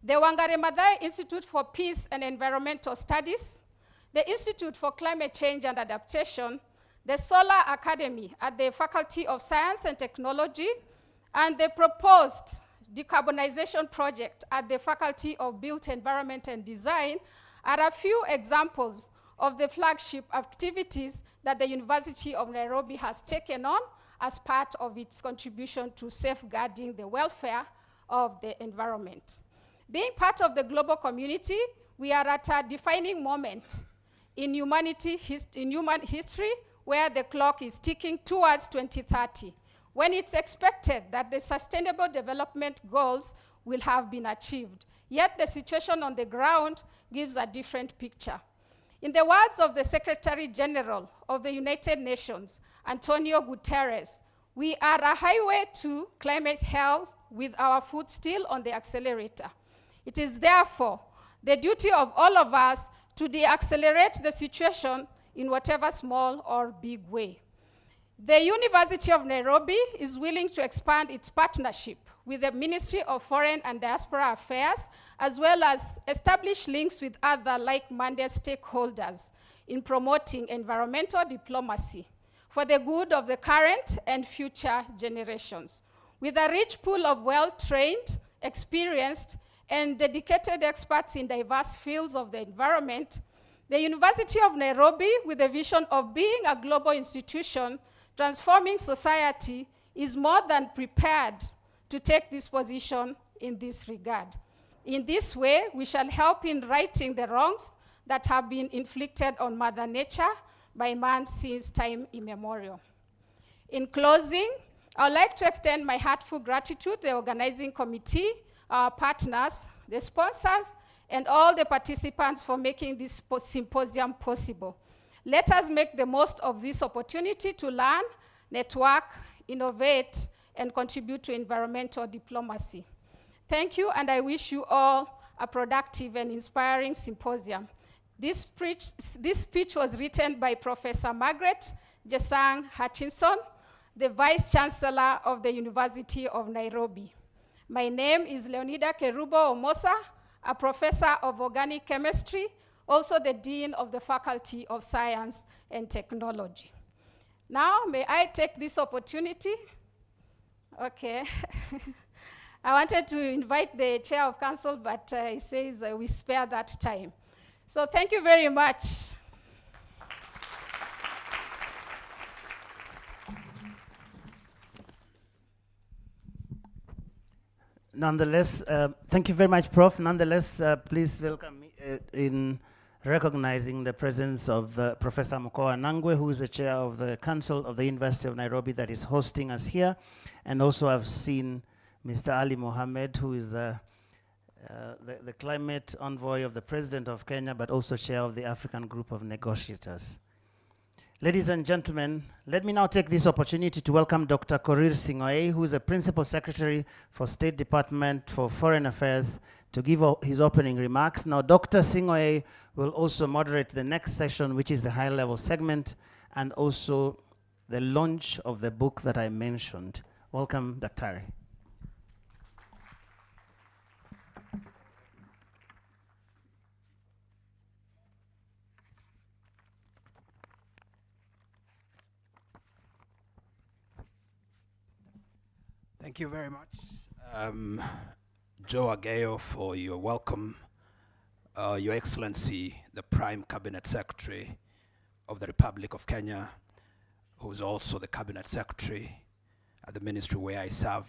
The Wangari Maathai Institute for Peace and Environmental Studies, the Institute for Climate Change and Adaptation, the Solar Academy at the Faculty of Science and Technology, and the proposed decarbonization project at the Faculty of Built Environment and Design are a few examples of the flagship activities that the University of Nairobi has taken on as part of its contribution to safeguarding the welfare of the environment. Being part of the global community, we are at a defining moment in human history where the clock is ticking towards 2030, when it's expected that the Sustainable Development Goals will have been achieved. Yet the situation on the ground gives a different picture. In the words of the Secretary General of the United Nations, Antonio Guterres, we are a highway to climate hell with our foot still on the accelerator. It is therefore the duty of all of us to de-accelerate the situation in whatever small or big way. The University of Nairobi is willing to expand its partnership with the Ministry of Foreign and Diaspora Affairs, as well as establish links with other like-minded stakeholders in promoting environmental diplomacy for the good of the current and future generations. With a rich pool of well-trained, experienced, and dedicated experts in diverse fields of the environment, the University of Nairobi, with a vision of being a global institution transforming society, is more than prepared to take this position in this regard. In this way, we shall help in righting the wrongs that have been inflicted on Mother Nature by man since time immemorial. In closing, I would like to extend my heartful gratitude to the organizing committee, our partners, the sponsors, and all the participants for making this symposium possible. Let us make the most of this opportunity to learn, network, innovate, and contribute to environmental diplomacy. Thank you, and I wish you all a productive and inspiring symposium. This speech was written by Professor Margaret Jesang Hutchinson, the Vice Chancellor of the University of Nairobi. My name is Leonida Kerubo Omosa, a professor of organic chemistry, also the Dean of the Faculty of Science and Technology. Now, may I take this opportunity? Okay. I wanted to invite the Chair of Council, but he says we spare that time. So thank you very much. Nonetheless, thank you very much, Prof. Nonetheless, please welcome me in recognizing the presence of Professor Mukoa Nangwe, who is the chair of the Council of the University of Nairobi that is hosting us here. And also I've seen Mr. Ali Mohammed, who is the climate envoy of the President of Kenya, but also chair of the African Group of Negotiators. Ladies and gentlemen, let me now take this opportunity to welcome Dr. Korir Sing'oei, who is the Principal Secretary for State Department for Foreign Affairs, to give his opening remarks. Now, Dr. Sing'oei will also moderate the next session, which is a high-level segment, and also the launch of the book that I mentioned. Welcome, Dr. Thank you very much, Joe Ageo, for your welcome. Your Excellency, the Prime Cabinet Secretary of the Republic of Kenya, who is also the Cabinet Secretary at the ministry where I serve,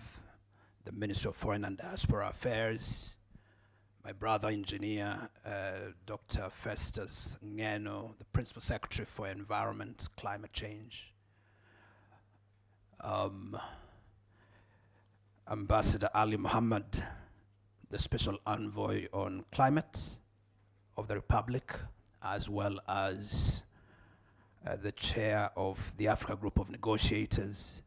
the Ministry of Foreign and Diaspora Affairs, my brother engineer, Dr. Festus Ngeno, the Principal Secretary for Environment, Climate Change, Ambassador Ali Mohammed, the Special Envoy on Climate of the Republic, as well as the Chair of the Africa Group of Negotiators,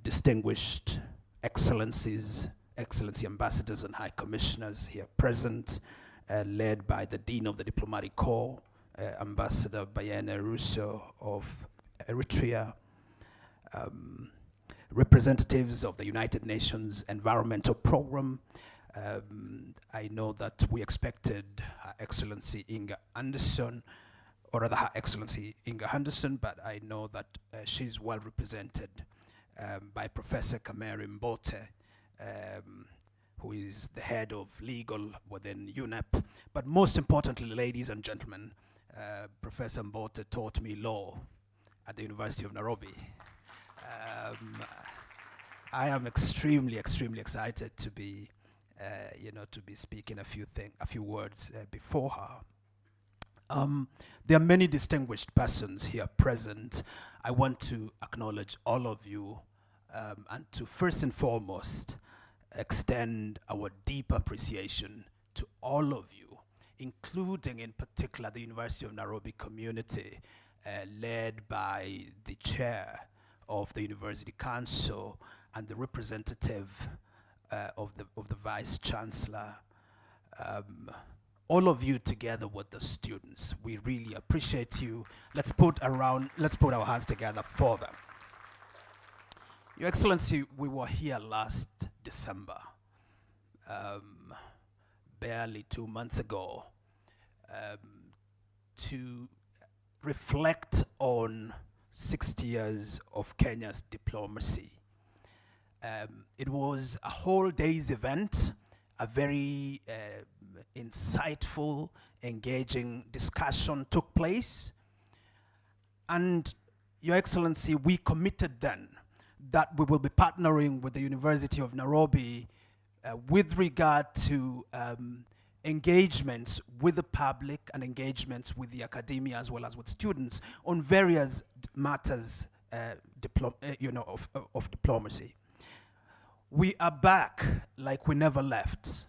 distinguished excellencies, excellency ambassadors and high commissioners here present, led by the Dean of the Diplomatic Corps, Ambassador Bayene Russo of Eritrea, representatives of the United Nations Environmental Program. I know that we expected Her Excellency Inga Anderson, or rather Her Excellency Inga Anderson, but I know that she's well represented by Professor Kameri Mbote, who is the head of legal within UNEP. But most importantly, ladies and gentlemen, Professor Mbote taught me law at the University of Nairobi. I am extremely excited to be, to be speaking a few words before her. There are many distinguished persons here present. I want to acknowledge all of you and to first and foremost extend our deep appreciation to all of you, including in particular the University of Nairobi community, led by the chair of the University Council and the representative of the Vice Chancellor. All of you together with the students, we really appreciate you. Let's put our hands together for them. Your Excellency, we were here last December, barely 2 months ago, to reflect on 60 years of Kenya's diplomacy. It was a whole day's event, a very insightful, engaging discussion took place. And Your Excellency, we committed then that we will be partnering with the University of Nairobi with regard to engagements with the public and engagements with the academia as well as with students on various matters of diplomacy. We are back like we never left.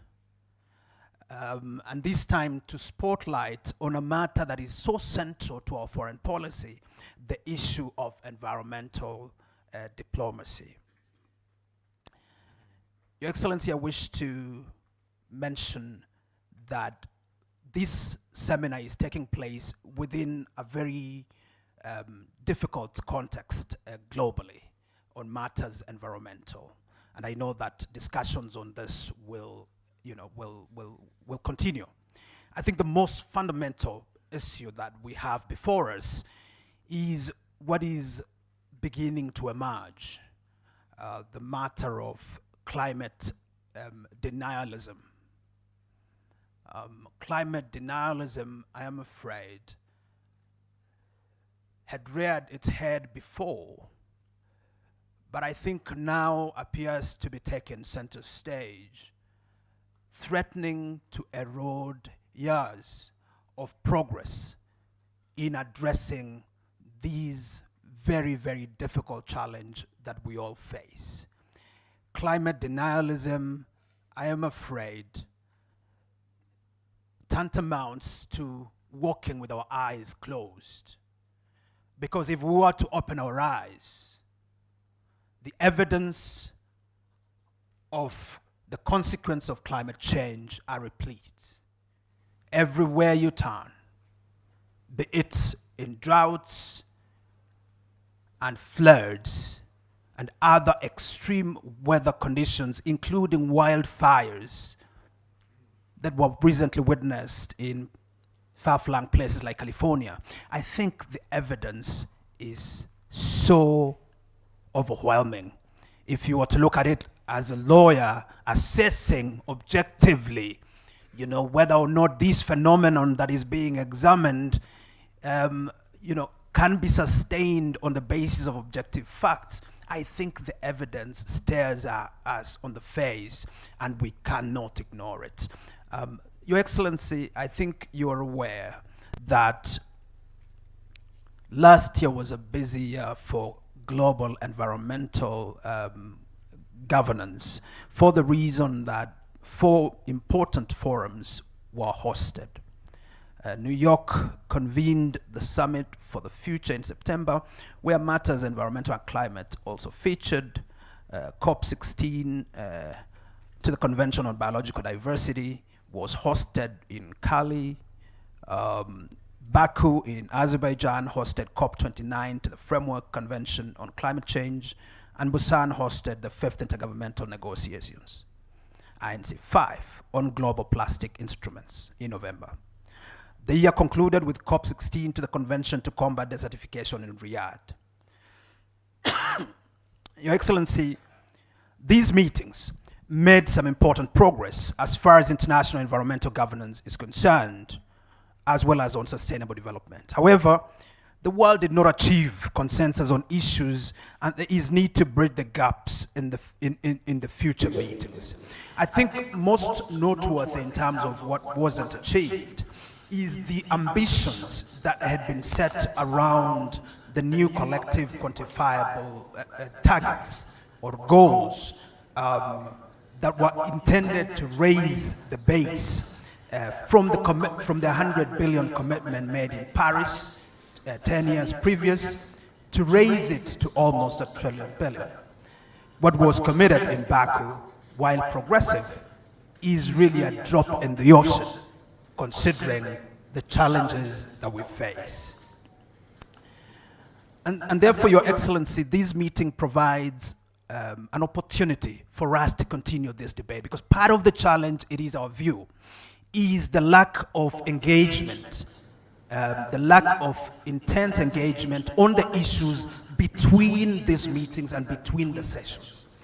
And this time to spotlight on a matter that is so central to our foreign policy, the issue of environmental diplomacy. Your Excellency, I wish to mention that this seminar is taking place within a very difficult context globally on matters environmental. And I know that discussions on this will continue. I think the most fundamental issue that we have before us is what is beginning to emerge, the matter of climate denialism. Climate denialism, I am afraid, had reared its head before, but I think now appears to be taking center stage, threatening to erode years of progress in addressing these very, very difficult challenges that we all face. Climate denialism, I am afraid, tantamounts to walking with our eyes closed. Because if we were to open our eyes, the evidence of the consequence of climate change are replete. Everywhere you turn, be it in droughts and floods and other extreme weather conditions, including wildfires that were recently witnessed in far-flung places like California, I think the evidence is so overwhelming. If you were to look at it as a lawyer assessing objectively, whether or not this phenomenon that is being examined, can be sustained on the basis of objective facts, I think the evidence stares at us on the face and we cannot ignore it. Your Excellency, I think you are aware that last year was a busy year for global environmental governance for the reason that 4 important forums were hosted. New York convened the Summit for the Future in September, where matters environmental and climate also featured. COP16 to the Convention on Biological Diversity was hosted in Cali. Baku in Azerbaijan hosted COP29 to the Framework Convention on Climate Change, and Busan hosted the 5th Intergovernmental Negotiations, INC 5, on global plastic instruments in November. The year concluded with COP16 to the Convention to Combat Desertification in Riyadh. Your Excellency, these meetings made some important progress as far as international environmental governance is concerned, as well as on sustainable development. However, the world did not achieve consensus on issues, and there is need to bridge the gaps in the future meetings. I think most noteworthy in terms of what wasn't achieved is the ambitions that had been set around the new collective quantifiable targets or goals that were intended to raise the base from the 100 billion commitment made in Paris 10 years previous to raise it to almost $1 trillion. What was committed in Baku, while progressive, is really a drop in the ocean, considering the challenges that we face. And therefore, Your Excellency, this meeting provides an opportunity for us to continue this debate, because part of the challenge, it is our view, is the lack of engagement, the lack of intense engagement on the issues between these meetings and between the sessions.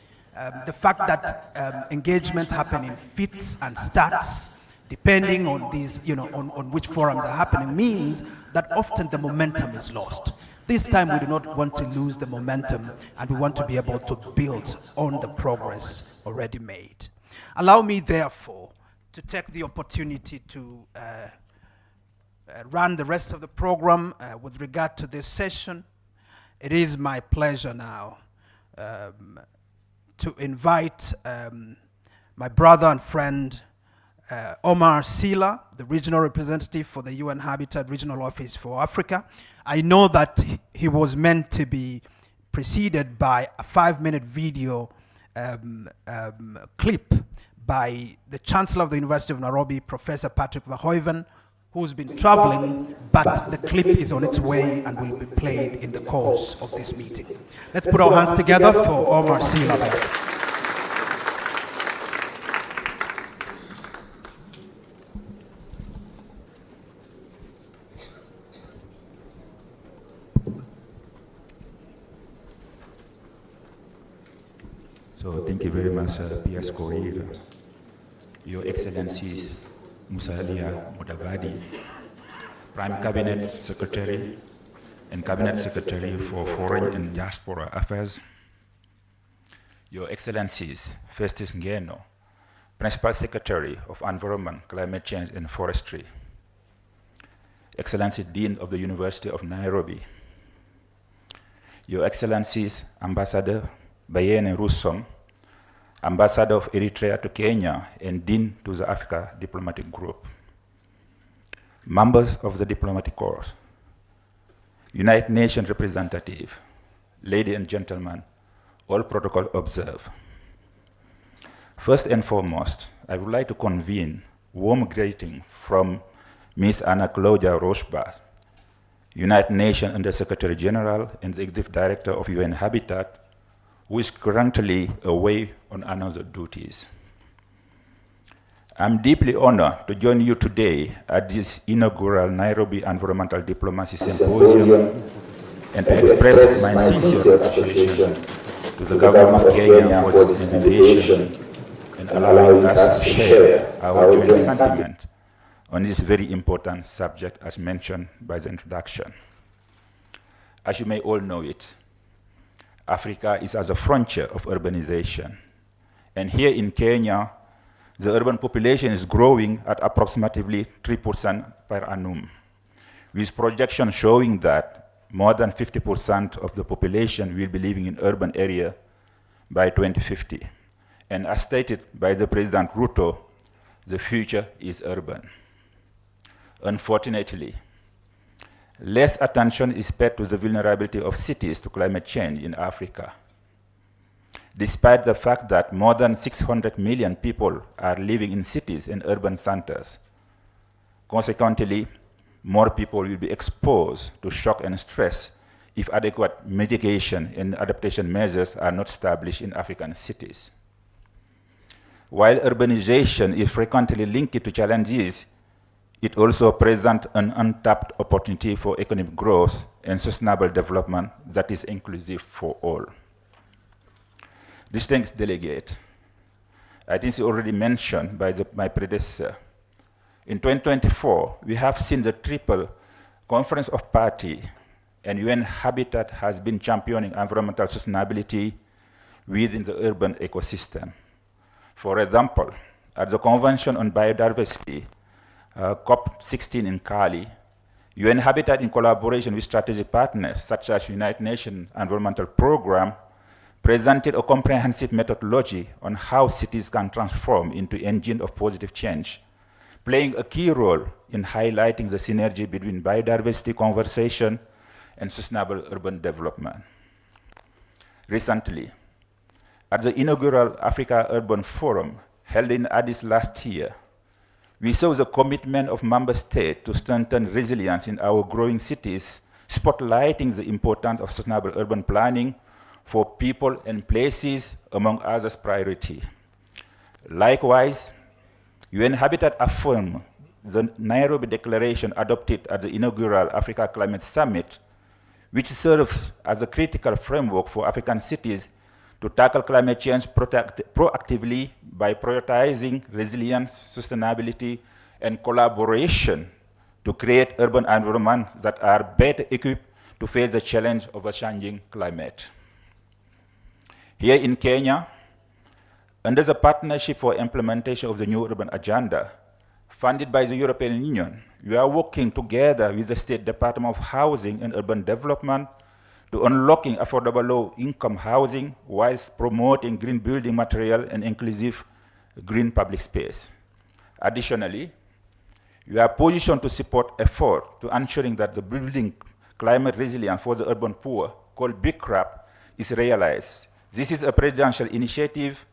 The fact that engagements happen in fits and starts, depending on these, on which forums are happening, means that often the momentum is lost. This time we do not want to lose the momentum, and we want to be able to build on the progress already made. Allow me, therefore, to take the opportunity to run the rest of the program with regard to this session. It is my pleasure now to invite my brother and friend, Omar Sila, the regional representative for the UN Habitat Regional Office for Africa. I know that he was meant to be preceded by a 5-minute video clip by the Chancellor of the University of Nairobi, Professor Patrick Verhoeven, who's been traveling, but the clip is on its way and will be played in the course of this meeting. Let's put our hands together for Omar C. Labay. So thank you very much, P.S. Korir, Your Excellencies Musalia Mudavadi, Prime Cabinet Secretary and Cabinet Secretary for Foreign and Diaspora Affairs, Your Excellencies Festus Ngeno, Principal Secretary of Environment, Climate Change and Forestry, Excellency Dean of the University of Nairobi, Your Excellencies Ambassador Bayene Russom, Ambassador of Eritrea to Kenya and Dean to the Africa Diplomatic Group, members of the Diplomatic Corps, United Nations representative, ladies and gentlemen, all protocol observed. First and foremost, I would like to convene warm greeting from Ms. Anna Claudia Rochbach, United Nations Under Secretary General and the Executive Director of UN Habitat, who is currently away on another duties. I'm deeply honored to join you today at this inaugural Nairobi Environmental Diplomacy Symposium and to express my sincere appreciation to the government of Kenya for this invitation and allowing us to share our joint sentiment on this very important subject as mentioned by the introduction. As you may all know it, Africa is at the frontier of urbanization. And here in Kenya, the urban population is growing at approximately 3% per annum, with projections showing that more than 50% of the population will be living in urban area by 2050. And as stated by the President Ruto, the future is urban. Unfortunately, less attention is paid to the vulnerability of cities to climate change in Africa, despite the fact that more than 600 million people are living in cities and urban centers. Consequently, more people will be exposed to shock and stress if adequate mitigation and adaptation measures are not established in African cities. While urbanization is frequently linked to challenges, it also presents an untapped opportunity for economic growth and sustainable development that is inclusive for all. Distinguished delegate, I think it's already mentioned by my predecessor. In 2024, we have seen the triple Conference of Parties and UN Habitat has been championing environmental sustainability within the urban ecosystem. For example, at the Convention on Biodiversity, COP16 in Cali, UN Habitat in collaboration with strategic partners such as United Nations Environmental Programme presented a comprehensive methodology on how cities can transform into engine of positive change, playing a key role in highlighting the synergy between biodiversity conservation and sustainable urban development. Recently, at the inaugural Africa Urban Forum held in Addis last year, we saw the commitment of member states to strengthen resilience in our growing cities, spotlighting the importance of sustainable urban planning for people and places, among others, priority. Likewise, UN Habitat affirmed the Nairobi Declaration adopted at the inaugural Africa Climate Summit, which serves as a critical framework for African cities to tackle climate change proactively by prioritizing resilience, sustainability, and collaboration to create urban environments that are better equipped to face the challenge of a changing climate. Here in Kenya, under the Partnership for Implementation of the New Urban Agenda, funded by the European Union, we are working together with the State Department of Housing and Urban Development to unlocking affordable low-income housing whilst promoting green building material and inclusive green public space. Additionally, we are positioned to support effort to ensuring that the building climate resilience for the urban poor, called BICRAP, is realized This is a presidential initiative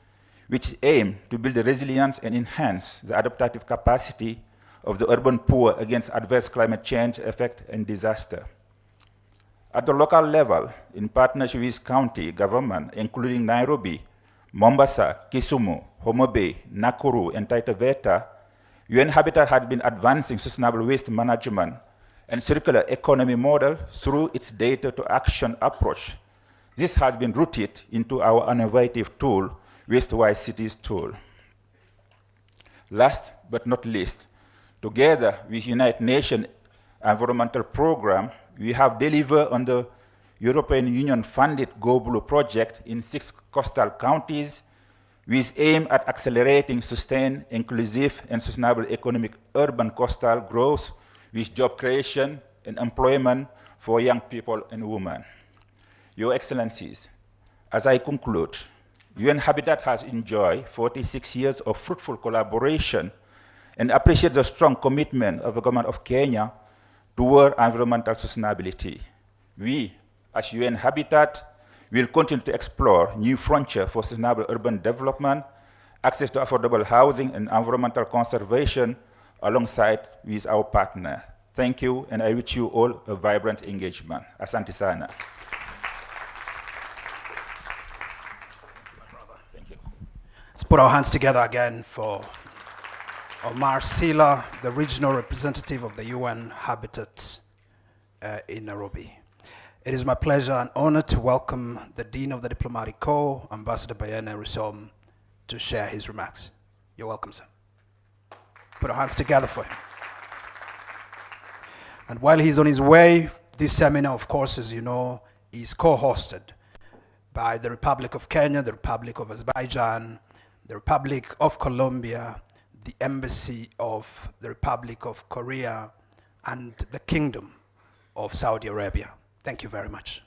which aims to build the resilience and enhance the adaptive capacity of the urban poor against adverse climate change effect and disaster. At the local level, in partnership with county government, including Nairobi, Mombasa, Kisumu, Homa Bay, Nakuru, and Taita Taveta, UN Habitat has been advancing sustainable waste management and circular economy model through its data to action approach. This has been rooted into our innovative tool, Waste-Wise Cities tool. Last but not least, together with United Nations Environmental Program, we have delivered on the European Union-funded Go Blue project in 6 coastal counties with aim at accelerating sustained, inclusive, and sustainable economic urban coastal growth with job creation and employment for young people and women. Your Excellencies, as I conclude, UN Habitat has enjoyed 46 years of fruitful collaboration and appreciates the strong commitment of the government of Kenya toward environmental sustainability. We, as UN Habitat, will continue to explore new frontiers for sustainable urban development, access to affordable housing, and environmental conservation alongside with our partner. Thank you, and I wish you all a vibrant engagement. Asante sana. Thank you. Let's put our hands together again for Omar Sila, the regional representative of the UN Habitat in Nairobi. It is my pleasure and honor to welcome the Dean of the Diplomatic Corps, Ambassador Bayene Risom, to share his remarks. You're welcome, sir. Put our hands together for him. And while he's on his way, this seminar, of course, as you know, is co-hosted by the Republic of Kenya, the Republic of Azerbaijan, the Republic of Colombia, the Embassy of the Republic of Korea, and the Kingdom of Saudi Arabia. Thank you very much.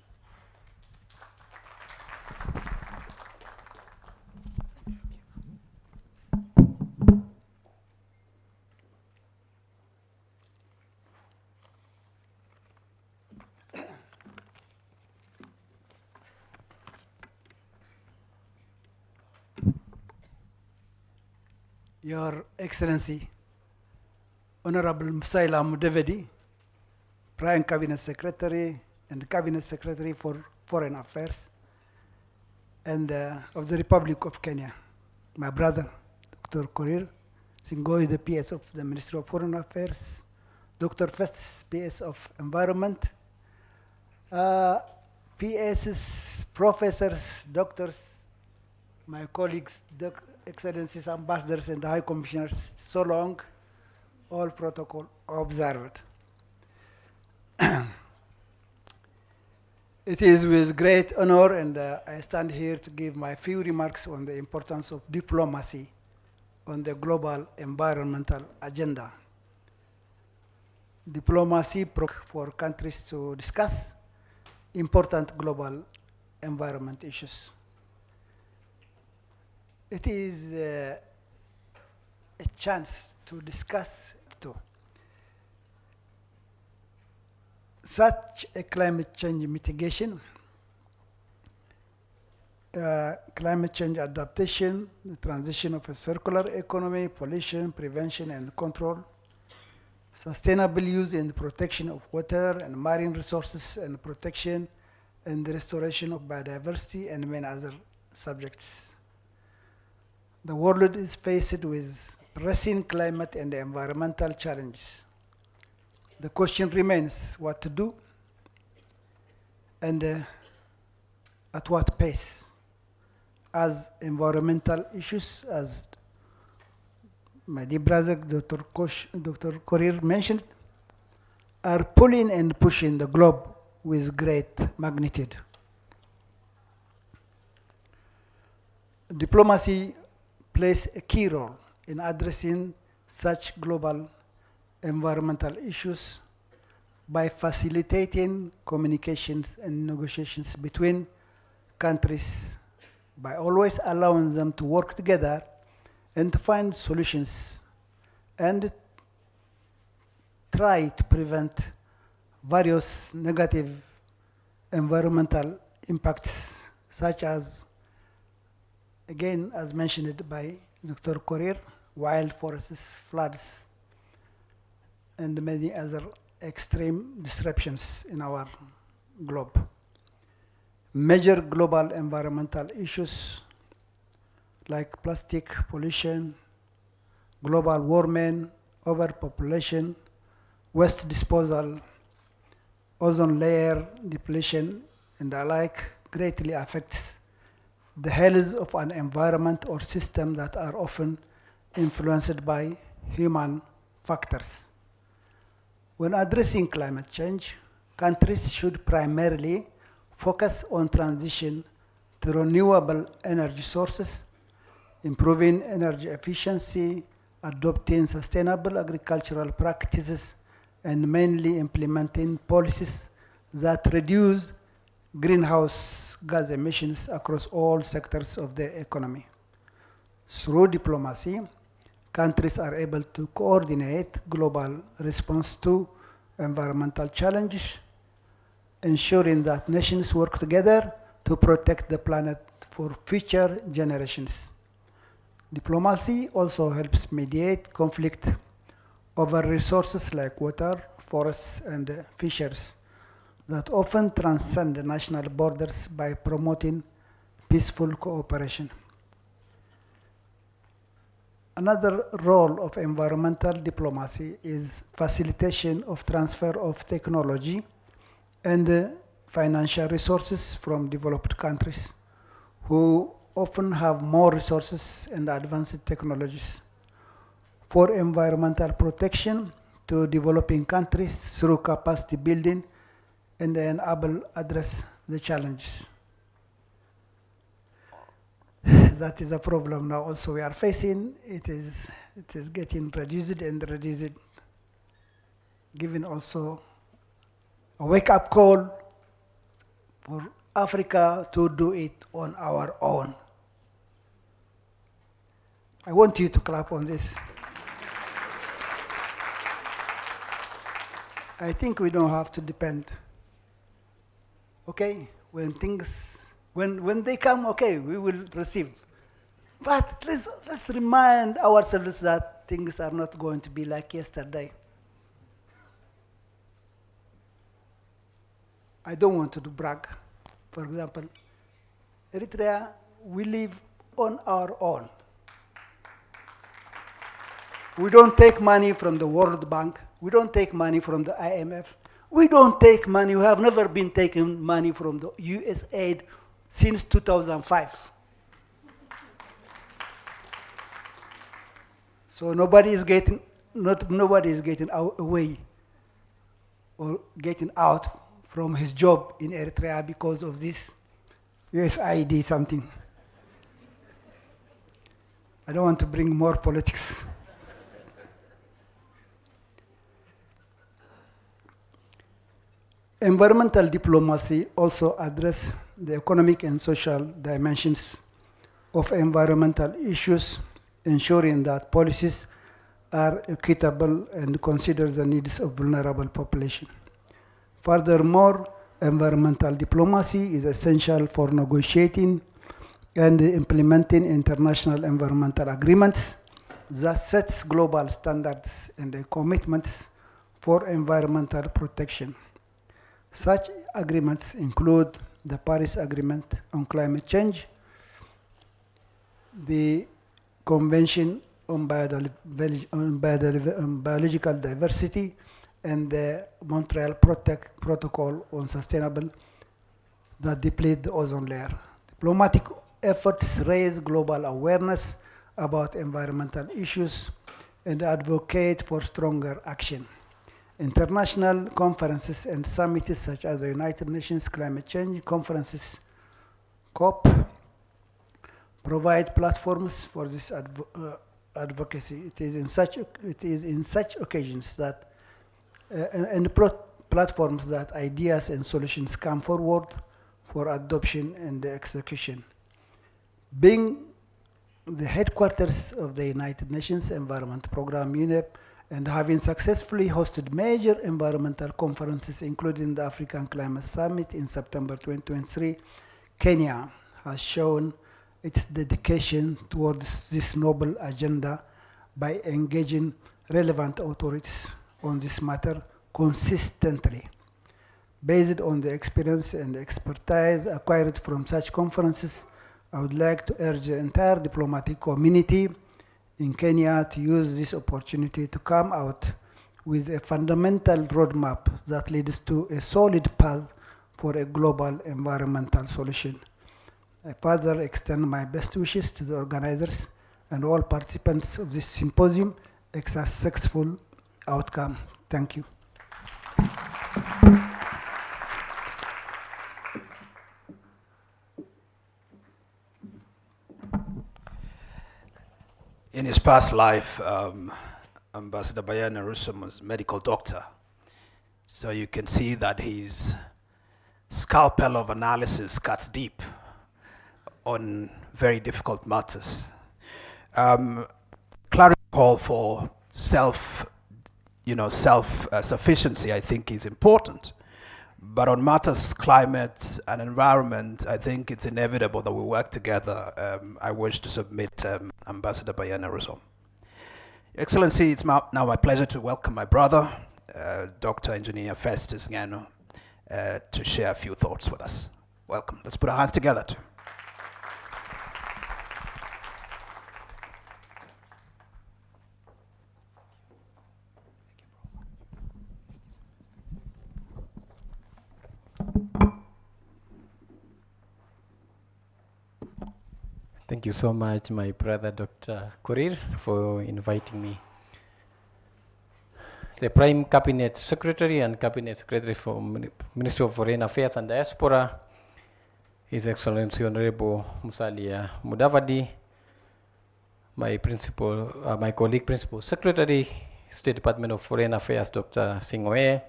Your Excellency, Honorable Musaila Mudavadi, Prime Cabinet Secretary and Cabinet Secretary for Foreign Affairs and of the Republic of Kenya, my brother, Dr. Korir Singoi, the PS of the Ministry of Foreign Affairs, Dr. Festus, PS of Environment, PSs, professors, doctors, my colleagues, Excellencies, ambassadors, and high commissioners, so long, all protocol observed. It is with great honor, and I stand here to give my few remarks on the importance of diplomacy on the global environmental agenda. Diplomacy for countries to discuss important global environment issues. It is a chance to discuss such a climate change mitigation, climate change adaptation, the transition of a circular economy, pollution, prevention and control, sustainable use and protection of water and marine resources and protection and the restoration of biodiversity and many other subjects. The world is faced with pressing climate and environmental challenges. The question remains what to do and at what pace, as environmental issues, as my dear brother Dr. Korir mentioned, are pulling and pushing the globe with great magnitude. Diplomacy plays a key role in addressing such global environmental issues by facilitating communications and negotiations between countries, by always allowing them to work together and to find solutions and try to prevent various negative environmental impacts such as again, as mentioned by Dr. Korir, wild forests, floods, and many other extreme disruptions in our globe. Major global environmental issues like plastic pollution, global warming, overpopulation, waste disposal, ozone layer depletion, and the like greatly affects the health of an environment or system that are often influenced by human factors. When addressing climate change, countries should primarily focus on transition to renewable energy sources, improving energy efficiency, adopting sustainable agricultural practices, and mainly implementing policies that reduce greenhouse gas emissions across all sectors of the economy. Through diplomacy, countries are able to coordinate global response to environmental challenges, ensuring that nations work together to protect the planet for future generations. Diplomacy also helps mediate conflict over resources like water, forests, and fisheries that often transcend national borders by promoting peaceful cooperation. Another role of environmental diplomacy is facilitation of transfer of technology and financial resources from developed countries who often have more resources and advanced technologies for environmental protection to developing countries through capacity building and enable address the challenges. That is a problem now also we are facing. It is getting reduced and reduced, giving also a wake-up call for Africa to do it on our own. I want you to clap on this. I think we don't have to depend. Okay, when they come, okay, we will receive. But let's remind ourselves that things are not going to be like yesterday. I don't want to brag. For example, Eritrea, we live on our own. We don't take money from the World Bank. We don't take money from the IMF. We don't take money. We have never been taking money from the USAID since 2005. So nobody is getting away or getting out from his job in Eritrea because of this USAID something. I don't want to bring more politics. Environmental diplomacy also addresses the economic and social dimensions of environmental issues, ensuring that policies are equitable and consider the needs of vulnerable population. Furthermore, environmental diplomacy is essential for negotiating and implementing international environmental agreements that sets global standards and commitments for environmental protection. Such agreements include the Paris Agreement on Climate Change, the Convention on Biological Diversity, and the Montreal Protocol on Sustainable that deplete the ozone layer. Diplomatic efforts raise global awareness about environmental issues and advocate for stronger action. International conferences and summits such as the United Nations Climate Change Conferences, COP, provide platforms for this advocacy. It is in such occasions that platforms that ideas and solutions come forward for adoption and execution. Being the headquarters of the United Nations Environment Programme, UNEP, and having successfully hosted major environmental conferences, including the African Climate Summit in September 2023, Kenya has shown its dedication towards this noble agenda by engaging relevant authorities on this matter consistently. Based on the experience and expertise acquired from such conferences, I would like to urge the entire diplomatic community in Kenya to use this opportunity to come out with a fundamental roadmap that leads to a solid path for a global environmental solution. I further extend my best wishes to the organizers and all participants of this symposium a successful outcome. Thank you. In his past life, Ambassador Bayana Rusum was a medical doctor. So you can see that his scalpel of analysis cuts deep on very difficult matters. Clarity call for self-sufficiency, I think, is important. But on matters climate and environment, I think it's inevitable that we work together. I wish to submit Ambassador Bayana Rusum. Excellency, it's now my pleasure to welcome my brother, Dr. Engineer Festus Ngano, to share a few thoughts with us. Welcome. Let's put our hands together. Thank you so much, my brother Dr. Korir, for inviting me. The Prime Cabinet Secretary and Cabinet Secretary for Ministry of Foreign Affairs and Diaspora, His Excellency Honorable Musalia Mudavadi, my colleague Principal Secretary, State Department of Foreign Affairs, Dr. Singoe,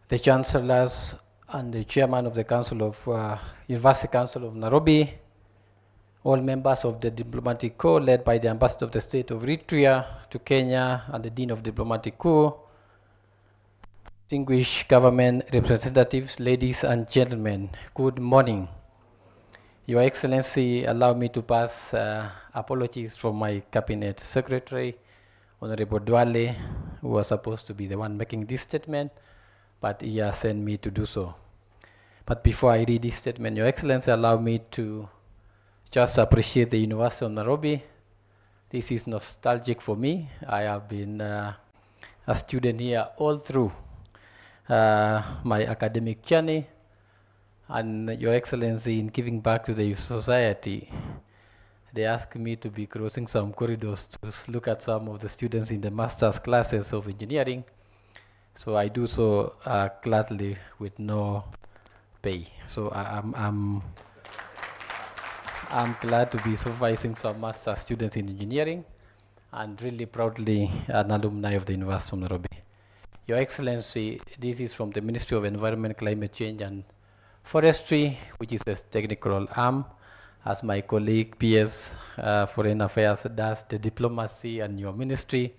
the Chancellors and the Chairman of the University Council of Nairobi, all members of the Diplomatic Corps led by the Ambassador of the State of Eritrea to Kenya and the Dean of Diplomatic Corps, distinguished government representatives, ladies and gentlemen, good morning. Your Excellency, allow me to pass apologies from my Cabinet Secretary, Honorable Duale, who was supposed to be the one making this statement, but he has sent me to do so. But before I read this statement, Your Excellency, allow me to just appreciate the University of Nairobi. This is nostalgic for me. I have been a student here all through my academic journey. And Your Excellency, in giving back to the society, they asked me to be crossing some corridors to look at some of the students in the master's classes of engineering. So I do so gladly with no pay. So I'm glad to be supervising some master students in engineering and really proudly an alumni of the University of Nairobi. Your Excellency, this is from the Ministry of Environment, Climate Change and Forestry, which is a technical arm, as my colleague PS Foreign Affairs does the diplomacy and your ministry.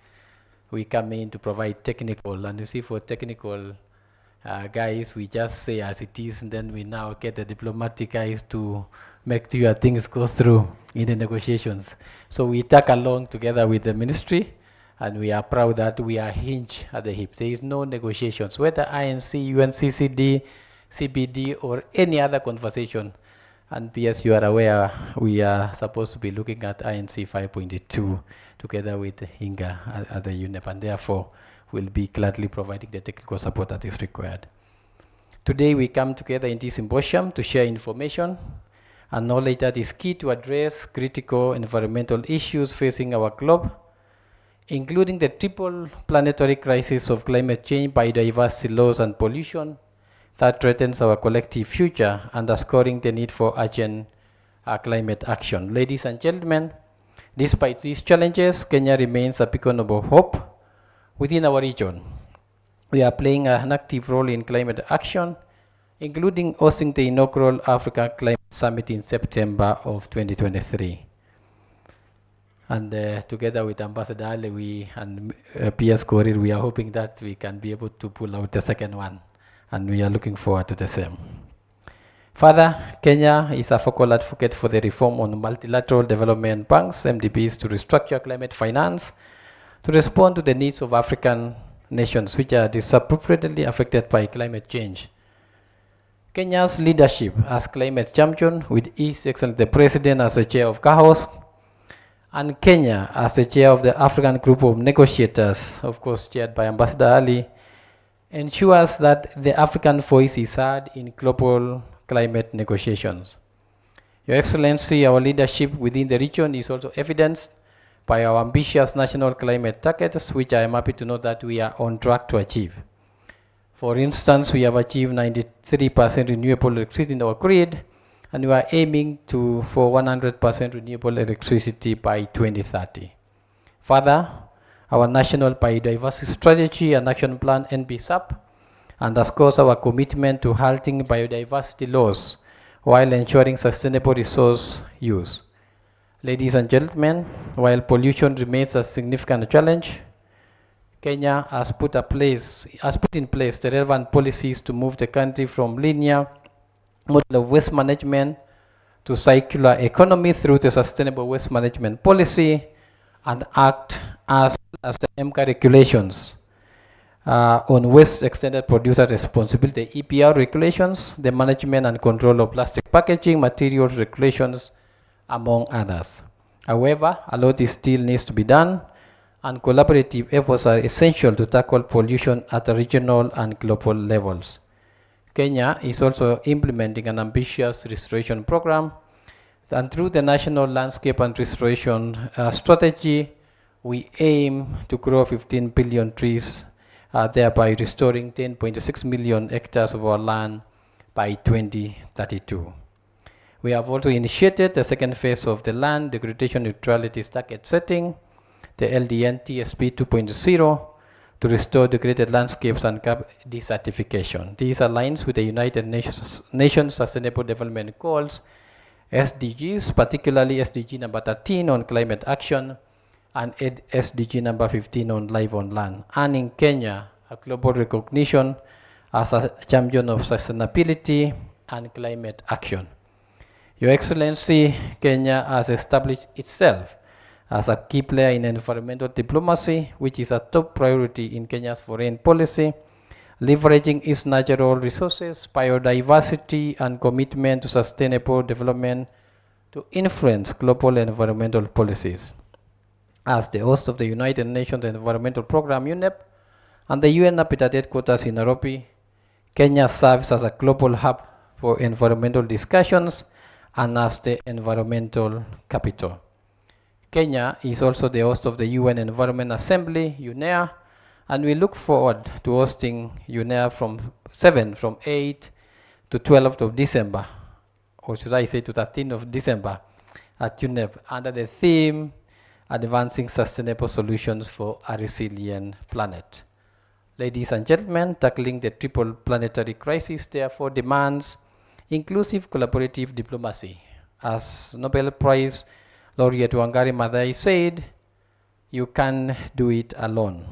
We come in to provide technical, and you see for technical guys, we just say as it is, and then we now get the diplomatic guys to make sure things go through in the negotiations. So we tag along together with the ministry, and we are proud that we are hinged at the hip. There is no negotiations, whether INC, UNCCD, CBD, or any other conversation. And PS, you are aware, we are supposed to be looking at INC 5.2 together with Inga at the UNEP, and therefore will be gladly providing the technical support that is required. Today we come together in this symposium to share information and knowledge that is key to address critical environmental issues facing our globe, including the triple planetary crisis of climate change, biodiversity loss, and pollution that threatens our collective future, underscoring the need for urgent climate action. Ladies and gentlemen, despite these challenges, Kenya remains a beacon of hope within our region. We are playing an active role in climate action, including hosting the inaugural Africa Climate Summit in September of 2023. And together with Ambassador Ali and PS Korir, we are hoping that we can be able to pull out the second one. And we are looking forward to the same. Further, Kenya is a focal advocate for the reform on multilateral development banks, MDBs, to restructure climate finance, to respond to the needs of African nations which are disproportionately affected by climate change. Kenya's leadership as climate champion, with His Excellency the President as the chair of CAHOS, and Kenya as the chair of the African Group of Negotiators, of course chaired by Ambassador Ali, ensures that the African voice is heard in global climate negotiations. Your Excellency, our leadership within the region is also evidenced by our ambitious national climate targets, which I am happy to know that we are on track to achieve. For instance, we have achieved 93% renewable electricity in our grid, and we are aiming for 100% renewable electricity by 2030. Further, our National Biodiversity Strategy and Action Plan NBSAP underscores our commitment to halting biodiversity loss while ensuring sustainable resource use. Ladies and gentlemen, while pollution remains a significant challenge, Kenya has put in place the relevant policies to move the country from linear model of waste management to circular economy through the Sustainable Waste Management Policy and act as the MCA regulations on waste extended producer responsibility, EPR regulations, the management and control of plastic packaging, materials regulations, among others. However, a lot still needs to be done, and collaborative efforts are essential to tackle pollution at the regional and global levels. Kenya is also implementing an ambitious restoration program, and through the National Landscape and Restoration Strategy, we aim to grow 15 billion trees, thereby restoring 10.6 million hectares of our land by 2032. We have also initiated the second phase of the land degradation neutrality target setting, the LDN TSP 2.0, to restore degraded landscapes and cap desertification. These aligns with the United Nations Sustainable Development Goals, SDGs, particularly SDG number 13 on climate action and SDG number 15 on life on land, earning Kenya a global recognition as a champion of sustainability and climate action. Your Excellency, Kenya has established itself as a key player in environmental diplomacy, which is a top priority in Kenya's foreign policy, leveraging its natural resources, biodiversity, and commitment to sustainable development to influence global environmental policies. As the host of the United Nations Environmental Programme, UNEP, and the UN Habitat Headquarters in Nairobi, Kenya serves as a global hub for environmental discussions and as the environmental capital. Kenya is also the host of the UN Environment Assembly, UNEA, and we look forward to hosting UNEA from 8 to 12th of December, or should I say to 13th of December at UNEP, under the theme, Advancing Sustainable Solutions for a Resilient Planet. Ladies and gentlemen, tackling the triple planetary crisis therefore demands inclusive collaborative diplomacy. As Nobel Prize laureate Wangari Maathai said, you can do it alone.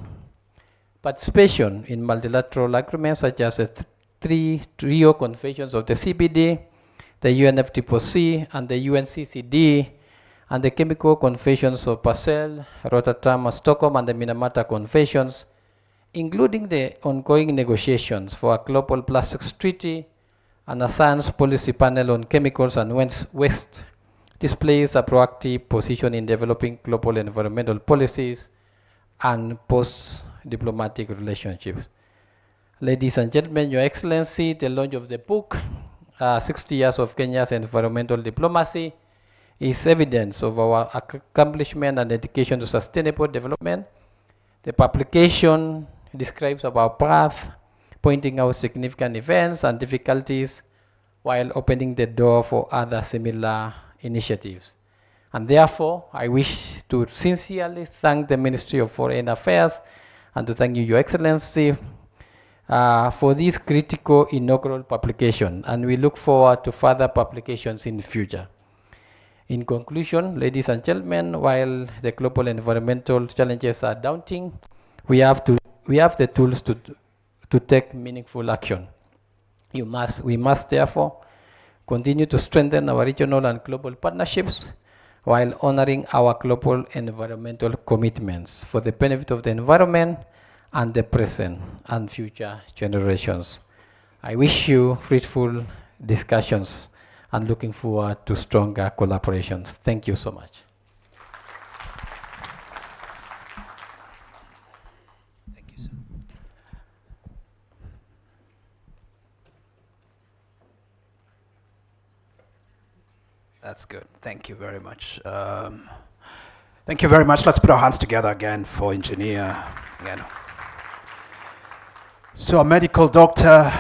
Participation in multilateral agreements such as the three Rio Conventions of the CBD, the UNFCCC, and the UNCCD, and the Chemical Conventions of Basel, Rotterdam, Stockholm, and the Minamata Conventions, including the ongoing negotiations for a global plastics treaty and a science policy panel on chemicals and waste, displays a proactive position in developing global environmental policies and post-diplomatic relationships. Ladies and gentlemen, Your Excellency, the launch of the book, 60 Years of Kenya's Environmental Diplomacy, is evidence of our accomplishment and dedication to sustainable development. The publication describes our path, pointing out significant events and difficulties while opening the door for other similar initiatives. And therefore, I wish to sincerely thank the Ministry of Foreign Affairs and to thank you, Your Excellency, for this critical inaugural publication, and we look forward to further publications in the future. In conclusion, ladies and gentlemen, while the global environmental challenges are daunting, we have the tools to take meaningful action. We must therefore continue to strengthen our regional and global partnerships while honoring our global environmental commitments for the benefit of the environment and the present and future generations. I wish you fruitful discussions and looking forward to stronger collaborations. Thank you so much. Thank you, sir. That's good. Thank you very much. Thank you very much. Let's put our hands together again for engineer. Again. So a medical doctor,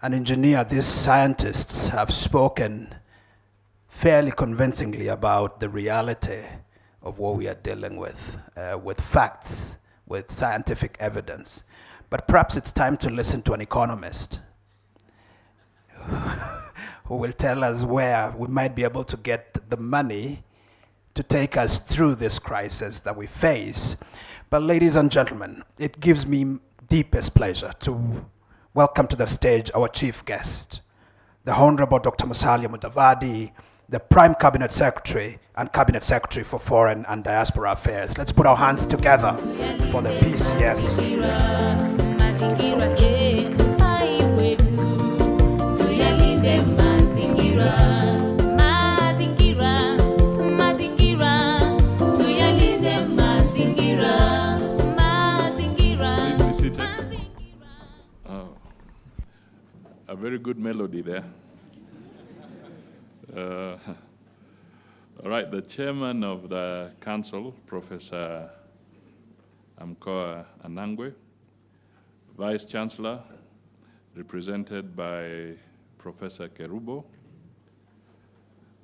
an engineer, these scientists have spoken fairly convincingly about the reality of what we are dealing with facts, with scientific evidence. But perhaps it's time to listen to an economist who will tell us where we might be able to get the money to take us through this crisis that we face. But ladies and gentlemen, it gives me deepest pleasure to welcome to the stage our chief guest, the Honorable Dr. Musalia Mudavadi, the Prime Cabinet Secretary and Cabinet Secretary for Foreign and Diaspora Affairs. Let's put our hands together for the PCS. Thank you so much. A very good melody there. All right, the chairman of the council, Professor Amkoa Anangwe, Vice Chancellor, represented by Professor Kerubo,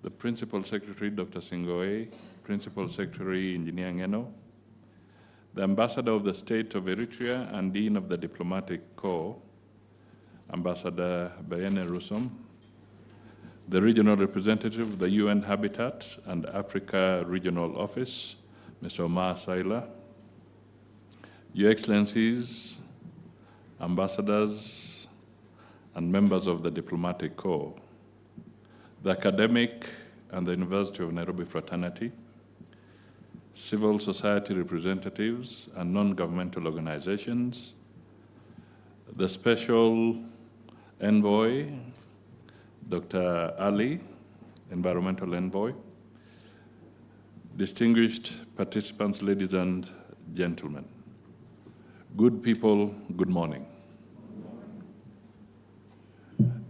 the Principal Secretary, Dr. Singoe, Principal Secretary, Engineer Ngeno, the Ambassador of the State of Eritrea and Dean of the Diplomatic Corps, Ambassador Bayene Rusum, the Regional Representative of the UN Habitat and Africa Regional Office, Mr. Omar Saila, Your Excellencies, Ambassadors, and members of the Diplomatic Corps, the academic and the University of Nairobi fraternity, civil society representatives and non-governmental organizations, the Special Envoy, Dr. Ali, Environmental Envoy, distinguished participants, ladies and gentlemen, good people, good morning.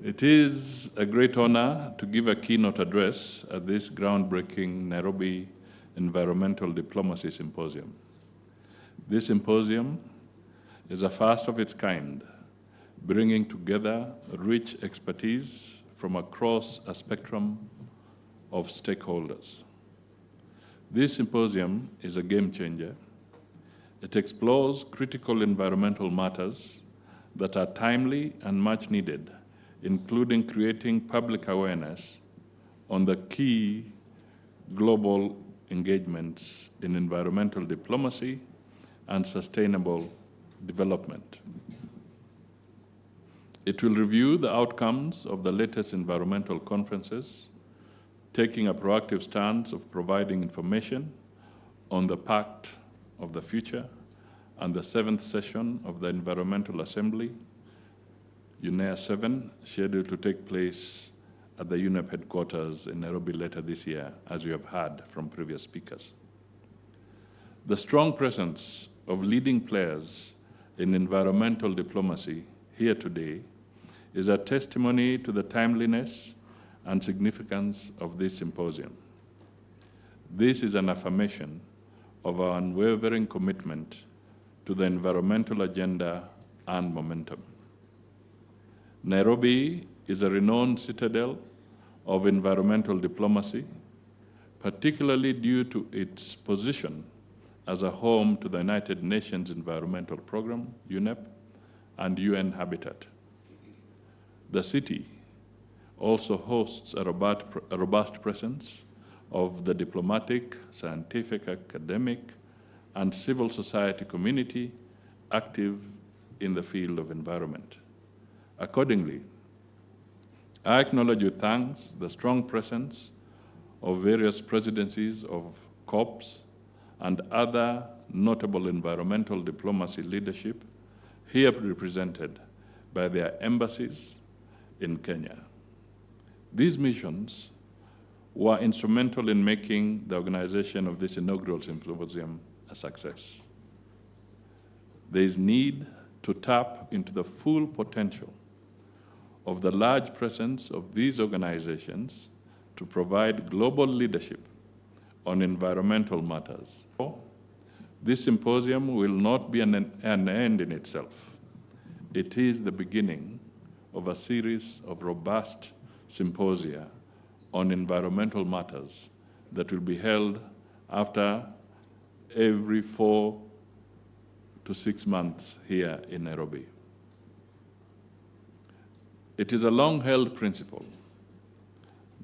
It is a great honor to give a keynote address at this groundbreaking Nairobi Environmental Diplomacy Symposium. This symposium is a first of its kind, bringing together rich expertise from across a spectrum of stakeholders. This symposium is a game changer. It explores critical environmental matters that are timely and much needed, including creating public awareness on the key global engagements in environmental diplomacy and sustainable development. It will review the outcomes of the latest environmental conferences, taking a proactive stance of providing information on the Pact of the Future and the 7th session of the Environmental Assembly, UNEA 7, scheduled to take place at the UNEP headquarters in Nairobi later this year, as you have heard from previous speakers. The strong presence of leading players in environmental diplomacy here today is a testimony to the timeliness and significance of this symposium. This is an affirmation of our unwavering commitment to the environmental agenda and momentum. Nairobi is a renowned citadel of environmental diplomacy, particularly due to its position as a home to the United Nations Environmental Programme, UNEP, and UN Habitat. The city also hosts a robust presence of the diplomatic, scientific, academic, and civil society community active in the field of environment. Accordingly, I acknowledge with thanks the strong presence of various presidencies of COPs and other notable environmental diplomacy leadership here represented by their embassies in Kenya. These missions were instrumental in making the organization of this inaugural symposium a success. There is need to tap into the full potential of the large presence of these organizations to provide global leadership on environmental matters. This symposium will not be an end in itself. It is the beginning of a series of robust symposia on environmental matters that will be held after every 4 to 6 months here in Nairobi. It is a long-held principle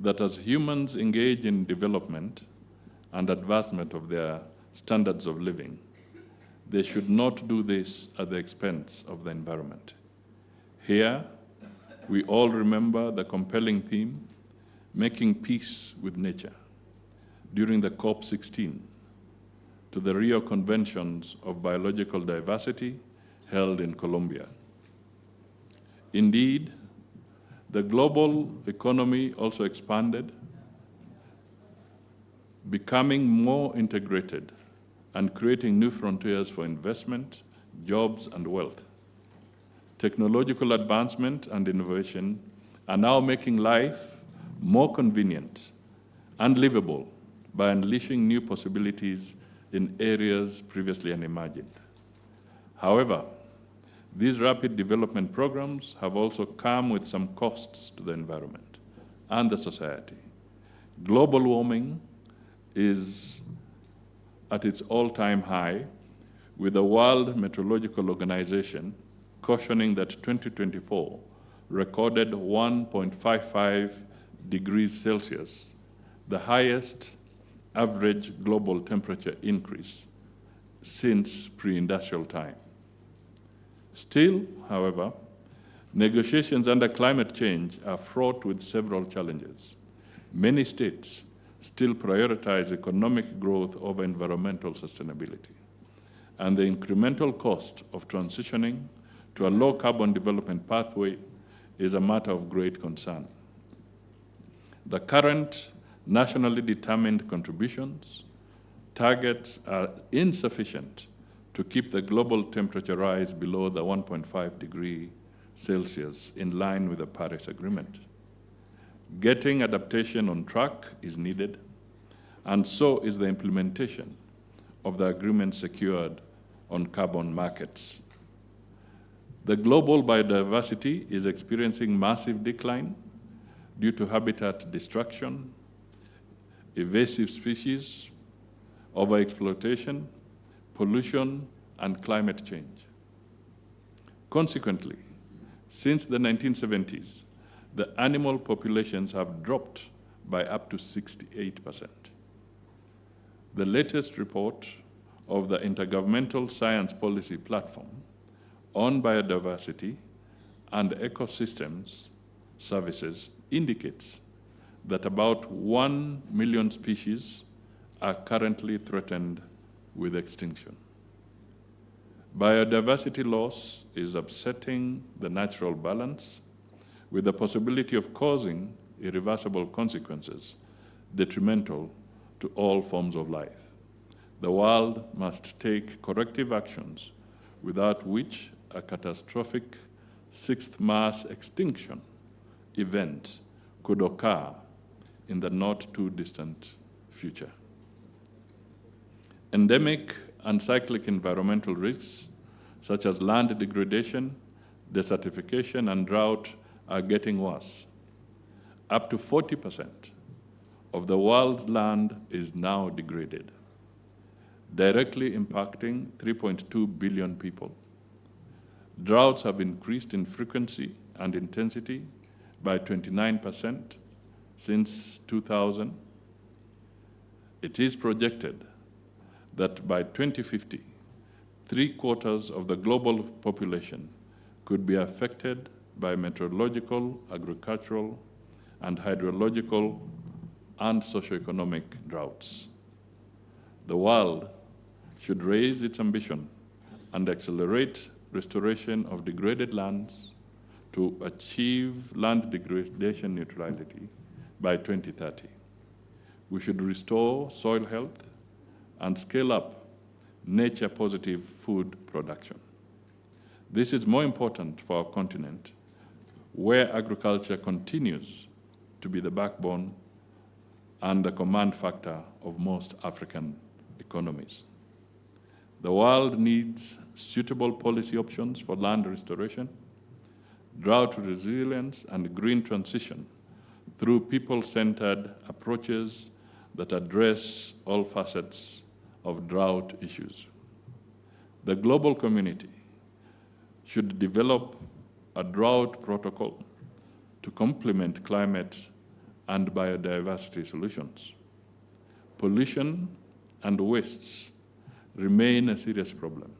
that as humans engage in development and advancement of their standards of living, they should not do this at the expense of the environment. Here, we all remember the compelling theme, making peace with nature, during the COP16, to the Rio Conventions of Biological Diversity held in Colombia. Indeed, the global economy also expanded, becoming more integrated and creating new frontiers for investment, jobs, and wealth. Technological advancement and innovation are now making life more convenient and livable by unleashing new possibilities in areas previously unimagined. However, these rapid development programs have also come with some costs to the environment and the society. Global warming is at its all-time high, with the World Meteorological Organization cautioning that 2024 recorded 1.55 degrees Celsius, the highest average global temperature increase since pre-industrial time. Still, however, negotiations under climate change are fraught with several challenges. Many states still prioritize economic growth over environmental sustainability, and the incremental cost of transitioning to a low-carbon development pathway is a matter of great concern. The current nationally determined contributions targets are insufficient to keep the global temperature rise below the 1.5 degree Celsius in line with the Paris Agreement. Getting adaptation on track is needed, and so is the implementation of the agreement secured on carbon markets. The global biodiversity is experiencing massive decline due to habitat destruction, invasive species, overexploitation, pollution, and climate change. Consequently, since the 1970s, the animal populations have dropped by up to 68%. The latest report of the Intergovernmental Science Policy Platform on Biodiversity and Ecosystems Services indicates that about 1 million species are currently threatened with extinction. Biodiversity loss is upsetting the natural balance, with the possibility of causing irreversible consequences detrimental to all forms of life. The world must take corrective actions, without which a catastrophic sixth mass extinction event could occur in the not too distant future. Endemic and cyclic environmental risks, such as land degradation, desertification, and drought, are getting worse. Up to 40% of the world's land is now degraded, directly impacting 3.2 billion people. Droughts have increased in frequency and intensity by 29% since 2000. It is projected that by 2050, 3/4 of the global population could be affected by meteorological, agricultural, and hydrological and socioeconomic droughts. The world should raise its ambition and accelerate restoration of degraded lands to achieve land degradation neutrality by 2030. We should restore soil health and scale up nature-positive food production. This is more important for our continent, where agriculture continues to be the backbone and the command factor of most African economies. The world needs suitable policy options for land restoration, drought resilience, and green transition through people-centered approaches that address all facets of drought issues. The global community should develop a drought protocol to complement climate and biodiversity solutions. Pollution and wastes remain a serious problem.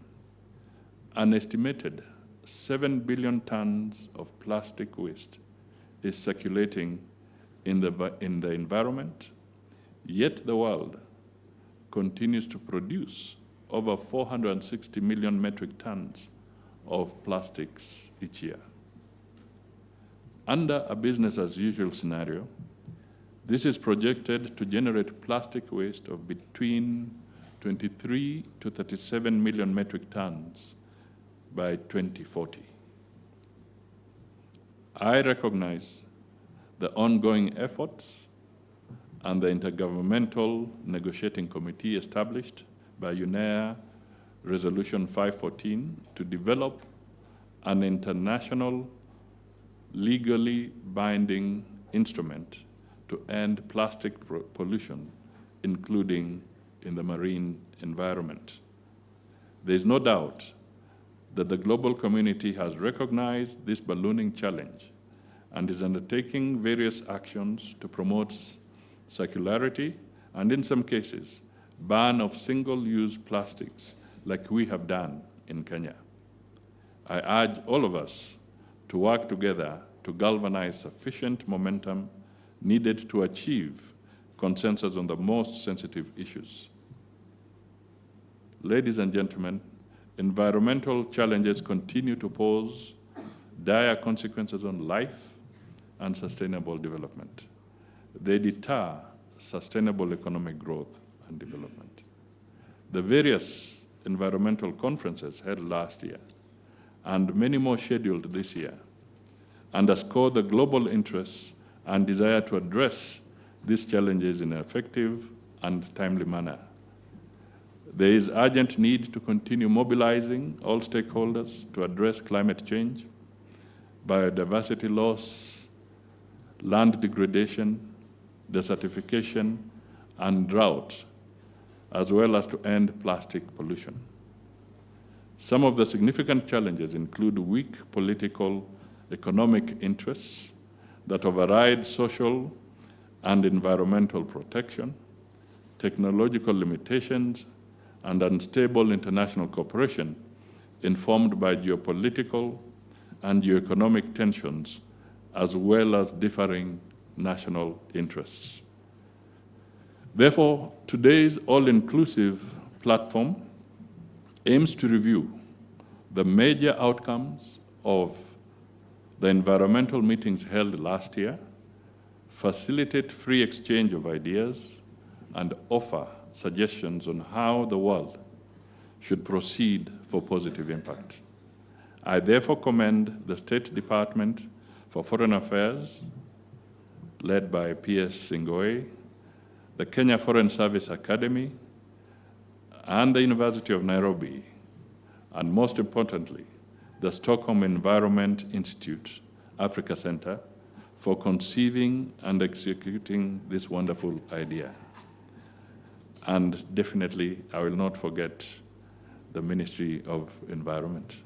An estimated 7 billion tons of plastic waste is circulating in the environment, yet the world continues to produce over 460 million metric tons of plastics each year. Under a business-as-usual scenario, this is projected to generate plastic waste of between 23 to 37 million metric tons by 2040. I recognize the ongoing efforts and the Intergovernmental Negotiating Committee established by UNEA Resolution 514 to develop an international legally binding instrument to end plastic pollution, including in the marine environment. There is no doubt that the global community has recognized this ballooning challenge and is undertaking various actions to promote circularity and, in some cases, ban of single-use plastics like we have done in Kenya. I urge all of us to work together to galvanize sufficient momentum needed to achieve consensus on the most sensitive issues. Ladies and gentlemen, environmental challenges continue to pose dire consequences on life and sustainable development. They deter sustainable economic growth and development. The various environmental conferences held last year and many more scheduled this year underscore the global interests and desire to address these challenges in an effective and timely manner. There is urgent need to continue mobilizing all stakeholders to address climate change, biodiversity loss, land degradation, desertification, and drought, as well as to end plastic pollution. Some of the significant challenges include weak political, economic interests that override social and environmental protection, technological limitations, and unstable international cooperation informed by geopolitical and geoeconomic tensions, as well as differing national interests. Therefore, today's all-inclusive platform aims to review the major outcomes of the environmental meetings held last year, facilitate free exchange of ideas, and offer suggestions on how the world should proceed for positive impact. I therefore commend the State Department for Foreign Affairs, led by P.S. Singoi, the Kenya Foreign Service Academy, and the University of Nairobi, and most importantly, the Stockholm Environment Institute Africa Center for conceiving and executing this wonderful idea. And definitely, I will not forget the Ministry of Environment.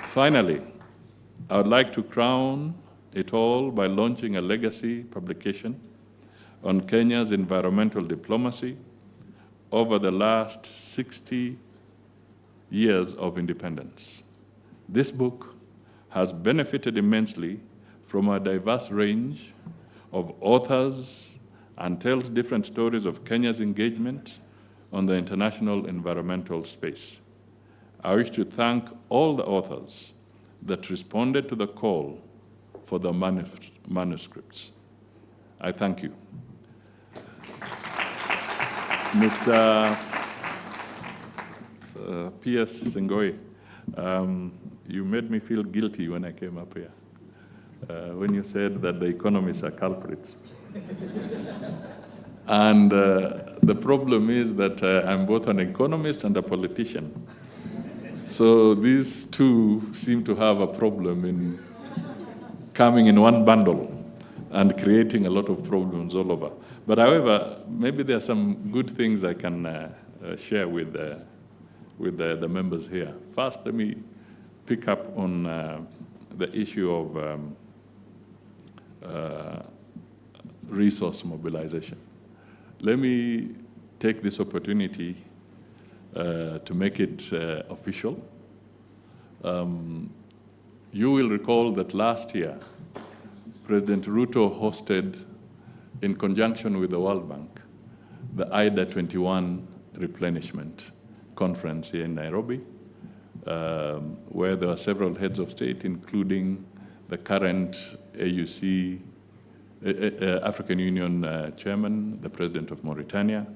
Finally, I would like to crown it all by launching a legacy publication on Kenya's environmental diplomacy over the last 60 years of independence. This book has benefited immensely from a diverse range of authors and tells different stories of Kenya's engagement on the international environmental space. I wish to thank all the authors that responded to the call for the manuscripts. I thank you. Mr. P.S. Sengoi, you made me feel guilty when I came up here, when you said that the economists are culprits. And the problem is that I'm both an economist and a politician. So these two seem to have a problem in coming in one bundle and creating a lot of problems all over. But however, maybe there are some good things I can share with the members here. First, let me pick up on the issue of resource mobilization. Let me take this opportunity to make it official. You will recall that last year, President Ruto hosted, in conjunction with the World Bank, the IDA 21 replenishment conference here in Nairobi, where there were several heads of state, including the current AUC, African Union chairman, the president of Mauritania.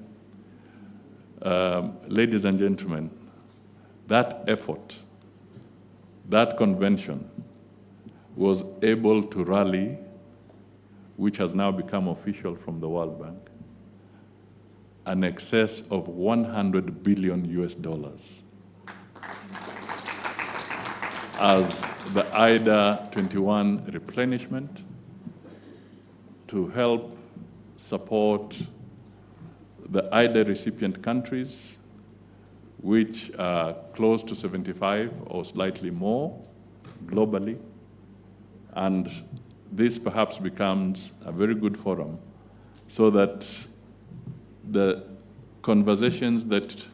Ladies and gentlemen, that effort, that convention was able to rally, which has now become official from the World Bank, an excess of $100 billion as the IDA 21 replenishment to help support the IDA recipient countries, which are close to 75 or slightly more globally. And this perhaps becomes a very good forum so that the conversations that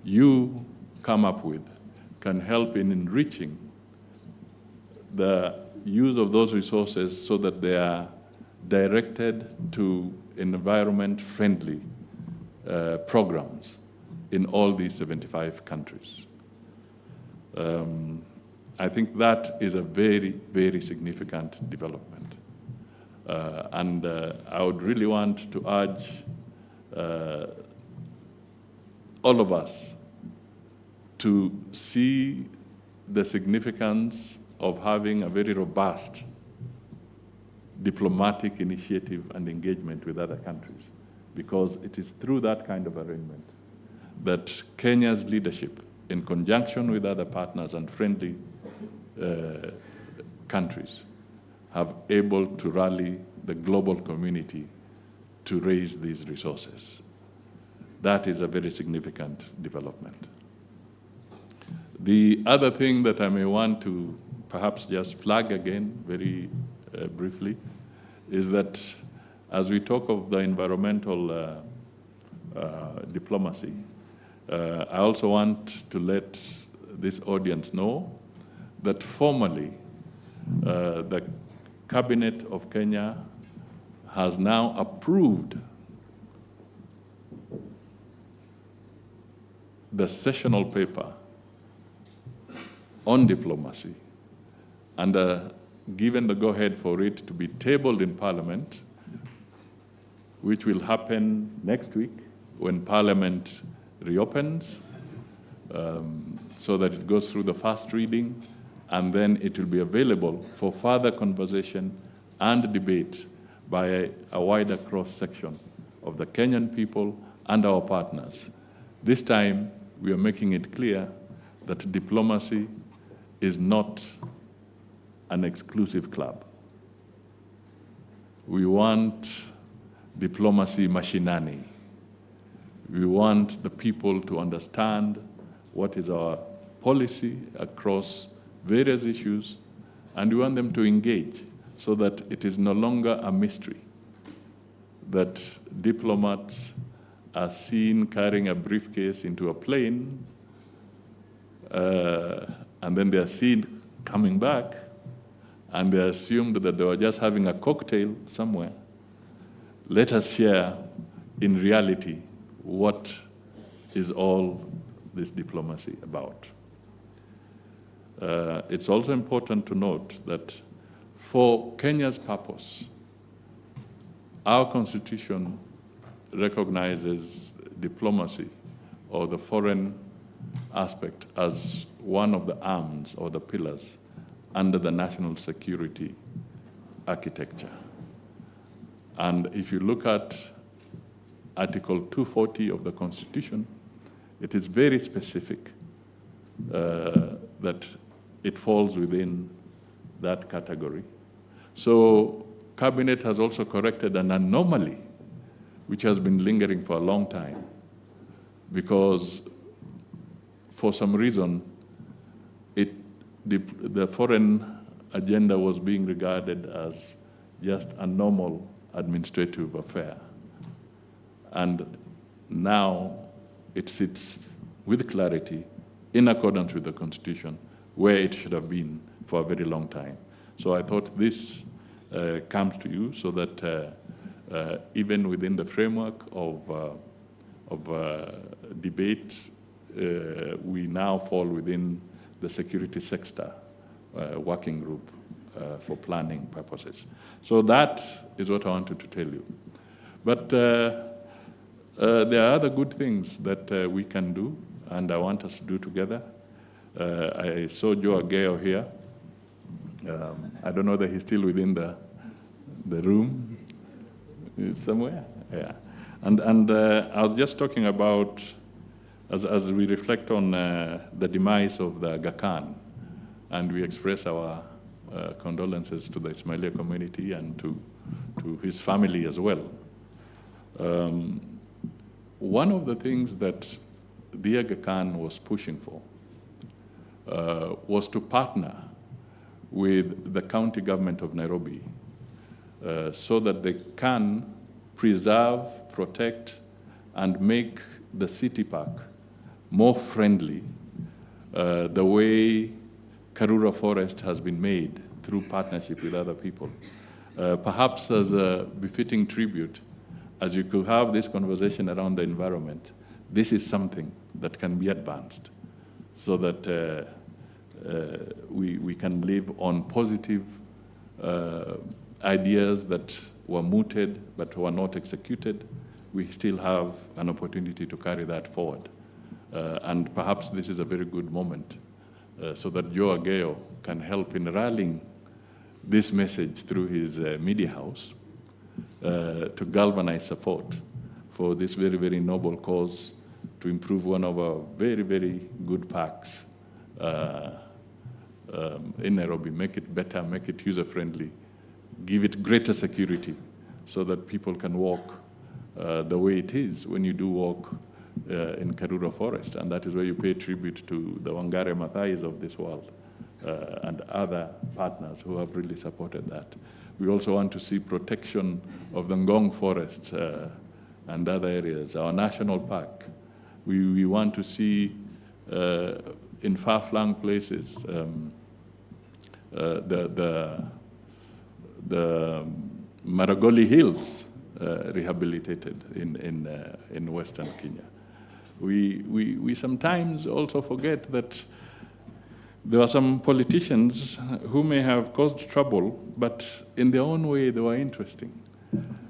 you come up with can help in enriching the use of those resources so that they are directed to environment-friendly programs in all these 75 countries. I think that is a very, very significant development. And I would really want to urge all of us to see the significance of having a very robust diplomatic initiative and engagement with other countries, because it is through that kind of arrangement that Kenya's leadership, in conjunction with other partners and friendly countries, have able to rally the global community to raise these resources. That is a very significant development. The other thing that I may want to perhaps just flag again very briefly is that as we talk of the environmental diplomacy, I also want to let this audience know that formally the Cabinet of Kenya has now approved the sessional paper on diplomacy and given the go-ahead for it to be tabled in Parliament, which will happen next week when Parliament reopens, so that it goes through the first reading, and then it will be available for further conversation and debate by a wider cross-section of the Kenyan people and our partners. This time, we are making it clear that diplomacy is not an exclusive club. We want diplomacy mashinani. We want the people to understand what is our policy across various issues, and we want them to engage so that it is no longer a mystery that diplomats are seen carrying a briefcase into a plane, and then they are seen coming back and they assumed that they were just having a cocktail somewhere. Let us share in reality what is all this diplomacy about. It's also important to note that for Kenya's purpose, our constitution recognizes diplomacy or the foreign aspect as one of the arms or the pillars under the national security architecture. And if you look at Article 240 of the Constitution, it is very specific that it falls within that category. So Cabinet has also corrected an anomaly which has been lingering for a long time, because for some reason the foreign agenda was being regarded as just a normal administrative affair. And now it sits with clarity in accordance with the Constitution where it should have been for a very long time. So I thought this comes to you so that even within the framework of debates, we now fall within the security sector working group for planning purposes. So that is what I wanted to tell you. But there are other good things that we can do, and I want us to do together. I saw Joe Ageo here. I don't know whether he's still within the room somewhere. Yeah, and I was just talking about as we reflect on the demise of the Aga Khan, and we express our condolences to the Ismailia community and to his family as well. One of the things that the Aga Khan was pushing for was to partner with the county government of Nairobi so that they can preserve, protect, and make the city park more friendly the way Karura Forest has been made through partnership with other people. Perhaps as a befitting tribute, as you could have this conversation around the environment, this is something that can be advanced so that we can live on positive ideas that were mooted but were not executed. We still have an opportunity to carry that forward. And perhaps this is a very good moment so that Joe Ageo can help in rallying this message through his media house to galvanize support for this very, very noble cause to improve one of our very, very good parks in Nairobi, make it better, make it user-friendly, give it greater security so that people can walk the way it is when you do walk in Karura Forest. And that is where you pay tribute to the Wangare Maathais of this world and other partners who have really supported that. We also want to see protection of the Ngong forests and other areas, our national park. We want to see in far-flung places the Maragoli Hills rehabilitated in Western Kenya. We sometimes also forget that there are some politicians who may have caused trouble, but in their own way they were interesting.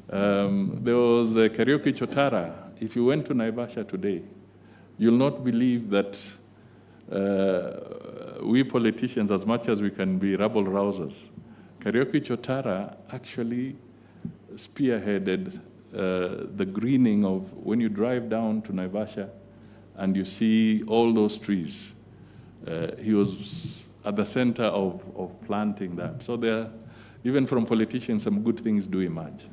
There was Karaoke Chotara. If you went to Naivasha today, you'll not believe that we politicians, as much as we can be rabble-rousers, Karaoke Chotara actually spearheaded the greening of, when you drive down to Naivasha and you see all those trees, he was at the center of planting that. So there, even from politicians, some good things do emerge.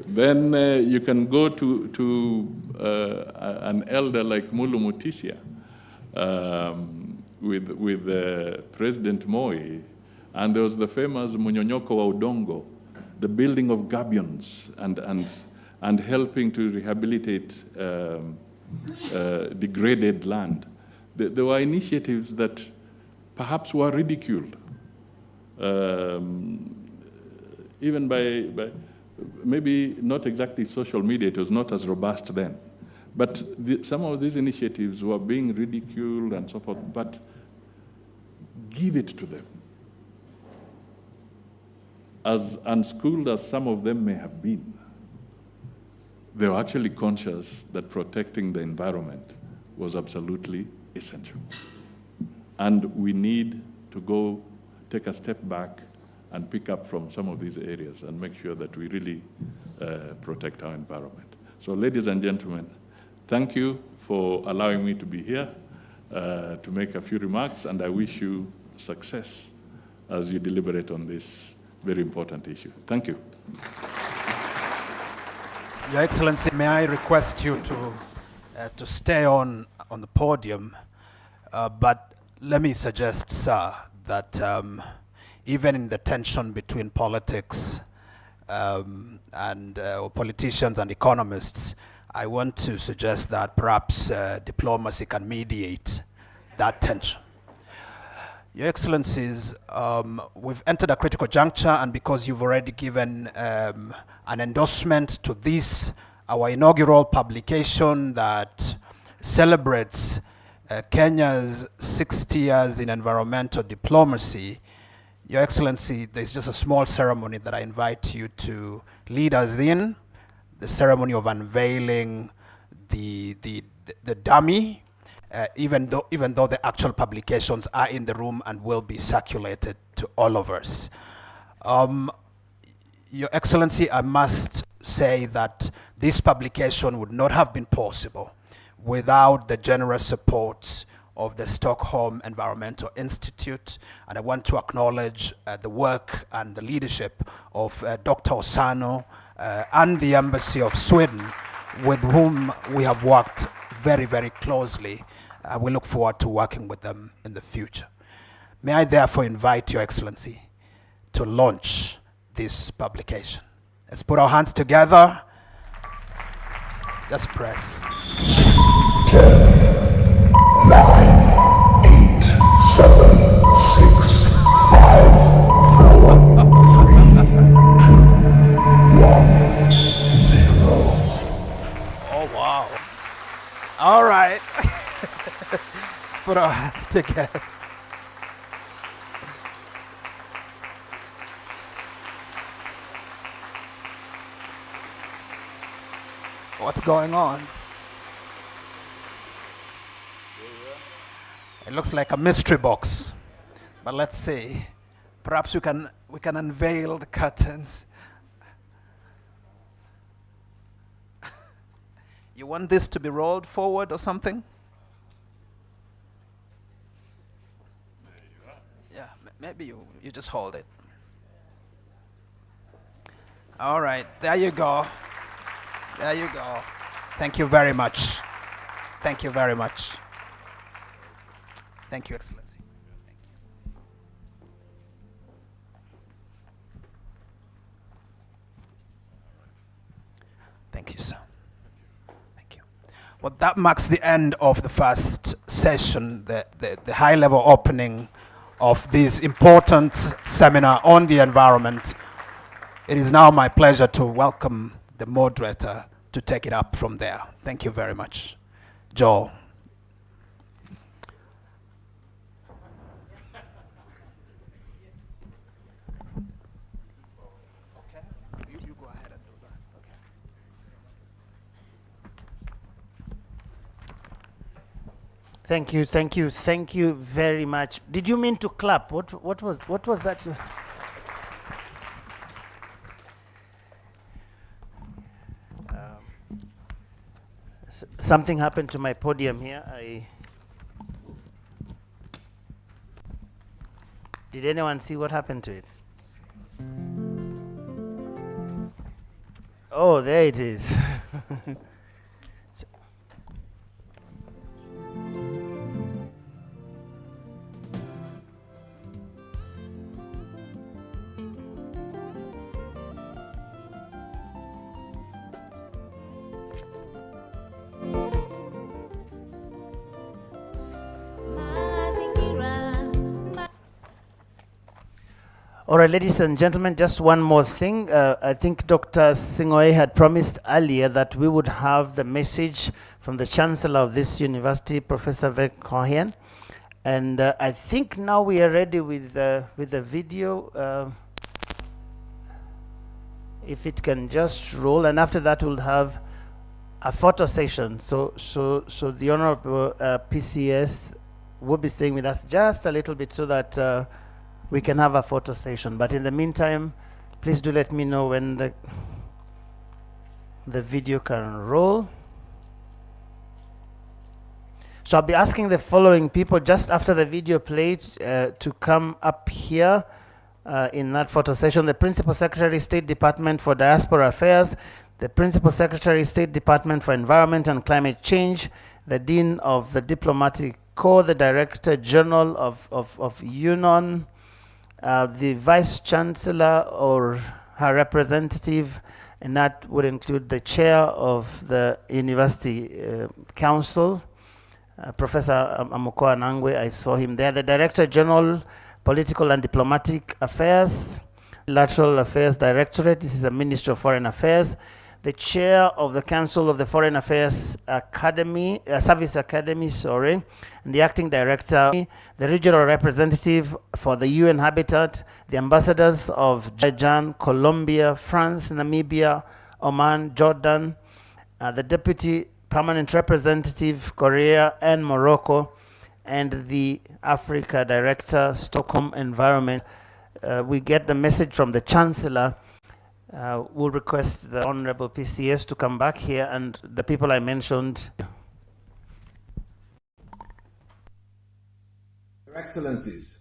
Then you can go to an elder like Mulu Mutisia with President Moi, and there was the famous Munyonyoko wa Udongo, the building of gabions and helping to rehabilitate degraded land. There were initiatives that perhaps were ridiculed, even by maybe not exactly social media. It was not as robust then. But some of these initiatives were being ridiculed and so forth, but give it to them. As unschooled as some of them may have been, they were actually conscious that protecting the environment was absolutely essential. And we need to go take a step back and pick up from some of these areas and make sure that we really protect our environment. So ladies and gentlemen, thank you for allowing me to be here to make a few remarks, and I wish you success as you deliberate on this very important issue. Thank you. Your Excellency, may I request you to stay on the podium, but let me suggest, sir, that even in the tension between politics and politicians and economists, I want to suggest that perhaps diplomacy can mediate that tension. Your Excellencies, we've entered a critical juncture, and because you've already given an endorsement to this, our inaugural publication that celebrates Kenya's 60 years in environmental diplomacy, Your Excellency, there's just a small ceremony that I invite you to lead us in, the ceremony of unveiling the dummy, even though the actual publications are in the room and will be circulated to all of us. Your Excellency, I must say that this publication would not have been possible without the generous support of the Stockholm Environmental Institute, and I want to acknowledge the work and the leadership of Dr. Osano and the Embassy of Sweden, with whom we have worked very, very closely. We look forward to working with them in the future. May I therefore invite Your Excellency to launch this publication. Let's put our hands together. Just press. 10, 9, 8, 7, 6, 5, 4, 3, 2, 1, 0. Oh, wow. All right. Put our hands together. What's going on? It looks like a mystery box, but let's see. Perhaps we can unveil the curtains. You want this to be rolled forward or something? Yeah, maybe you just hold it. All right, there you go. There you go. Thank you very much. Thank you very much. Thank you, Excellency. Thank you, sir. Thank you. Well, that marks the end of the first session, the high-level opening of this important seminar on the environment. It is now my pleasure to welcome the moderator to take it up from there. Thank you very much. Joel. You go ahead and do that. Okay. Thank you very much. Did you mean to clap? What was that? Something happened to my podium here. Did anyone see what happened to it? Oh, there it is. All right, ladies and gentlemen, just one more thing. I think Dr. Singoe had promised earlier that we would have the message from the Chancellor of this university, Professor Verkohen. And I think now we are ready with the video. If it can just roll, and after that we'll have a photo session. So the Honorable PCS will be staying with us just a little bit so that we can have a photo session. But in the meantime, please do let me know when the video can roll. So I'll be asking the following people just after the video plays to come up here in that photo session: the Principal Secretary, State Department for Diaspora Affairs, the Principal Secretary, State Department for Environment and Climate Change, the Dean of the Diplomatic Corps, the Director General of UNON, the Vice Chancellor or her representative, and that would include the Chair of the University Council, Professor Amukoa Nangwe. I saw him there. The Director General, Political and Diplomatic Affairs, Lateral Affairs Directorate. This is a Ministry of Foreign Affairs. The Chair of the Council of the Foreign Affairs Academy, Service Academy, sorry, and the Acting Director, the Regional Representative for the UN Habitat, the Ambassadors of Azerbaijan, Colombia, France, Namibia, Oman, Jordan, the Deputy Permanent Representative, Korea and Morocco, and the Africa Director, Stockholm Environment. We get the message from the Chancellor. We'll request the Honorable PCS to come back here and the people I mentioned. Your Excellencies,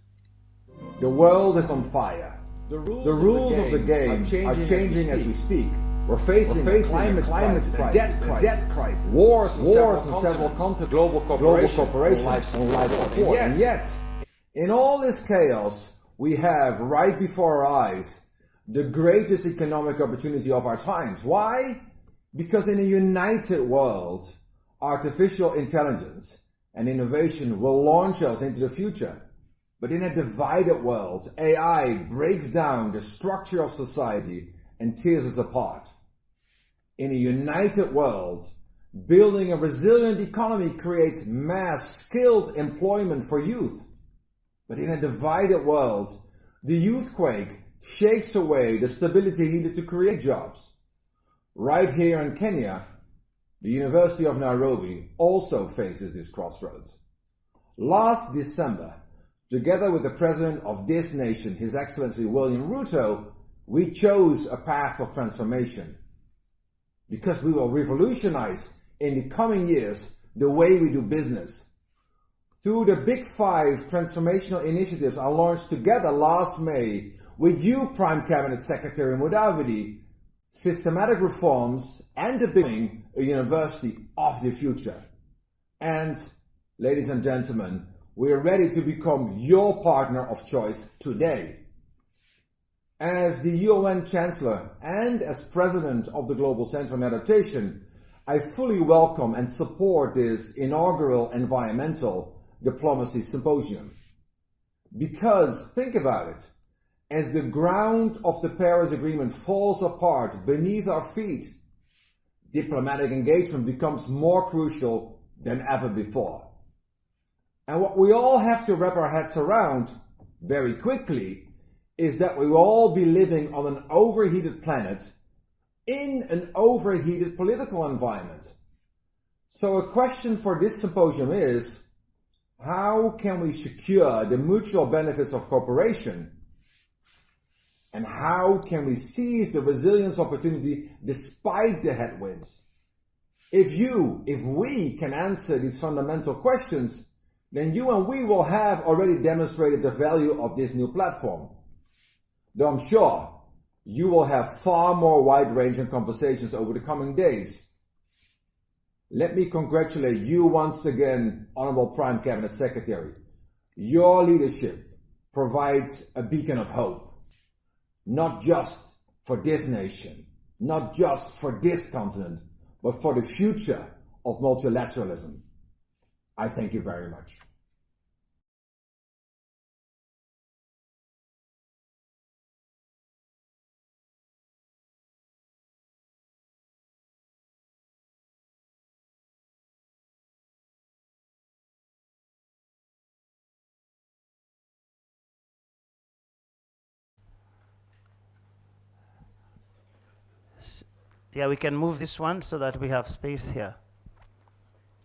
the world is on fire. The rules of the game are changing as we speak. We're facing a climate crisis, a debt crisis, wars in several continents, global cooperation, and life support. And yet, in all this chaos, we have right before our eyes the greatest economic opportunity of our times. Why? Because in a united world, artificial intelligence and innovation will launch us into the future. But in a divided world, AI breaks down the structure of society and tears us apart. In a united world, building a resilient economy creates mass skilled employment for youth. But in a divided world, the youthquake shakes away the stability needed to create jobs. Right here in Kenya, the University of Nairobi also faces this crossroads. Last December, together with the President of this nation, His Excellency William Ruto, we chose a path of transformation. Because we will revolutionize in the coming years the way we do business. Through the Big Five transformational initiatives I launched together last May with you, Prime Cabinet Secretary Mudavadi, systematic reforms and the building a university of the future. And, ladies and gentlemen, we are ready to become your partner of choice today. As the UN Chancellor and as President of the Global Center on Adaptation, I fully welcome and support this inaugural Environmental Diplomacy Symposium. Because, think about it, as the ground of the Paris Agreement falls apart beneath our feet, diplomatic engagement becomes more crucial than ever before. And what we all have to wrap our heads around very quickly is that we will all be living on an overheated planet in an overheated political environment. So a question for this symposium is, how can we secure the mutual benefits of cooperation? And how can we seize the resilience opportunity despite the headwinds? If we can answer these fundamental questions, then you and we will have already demonstrated the value of this new platform. Though I'm sure you will have far more wide-ranging conversations over the coming days. Let me congratulate you once again, Honorable Prime Cabinet Secretary. Your leadership provides a beacon of hope, not just for this nation, not just for this continent, but for the future of multilateralism. I thank you very much. Yeah, we can move this one so that we have space here.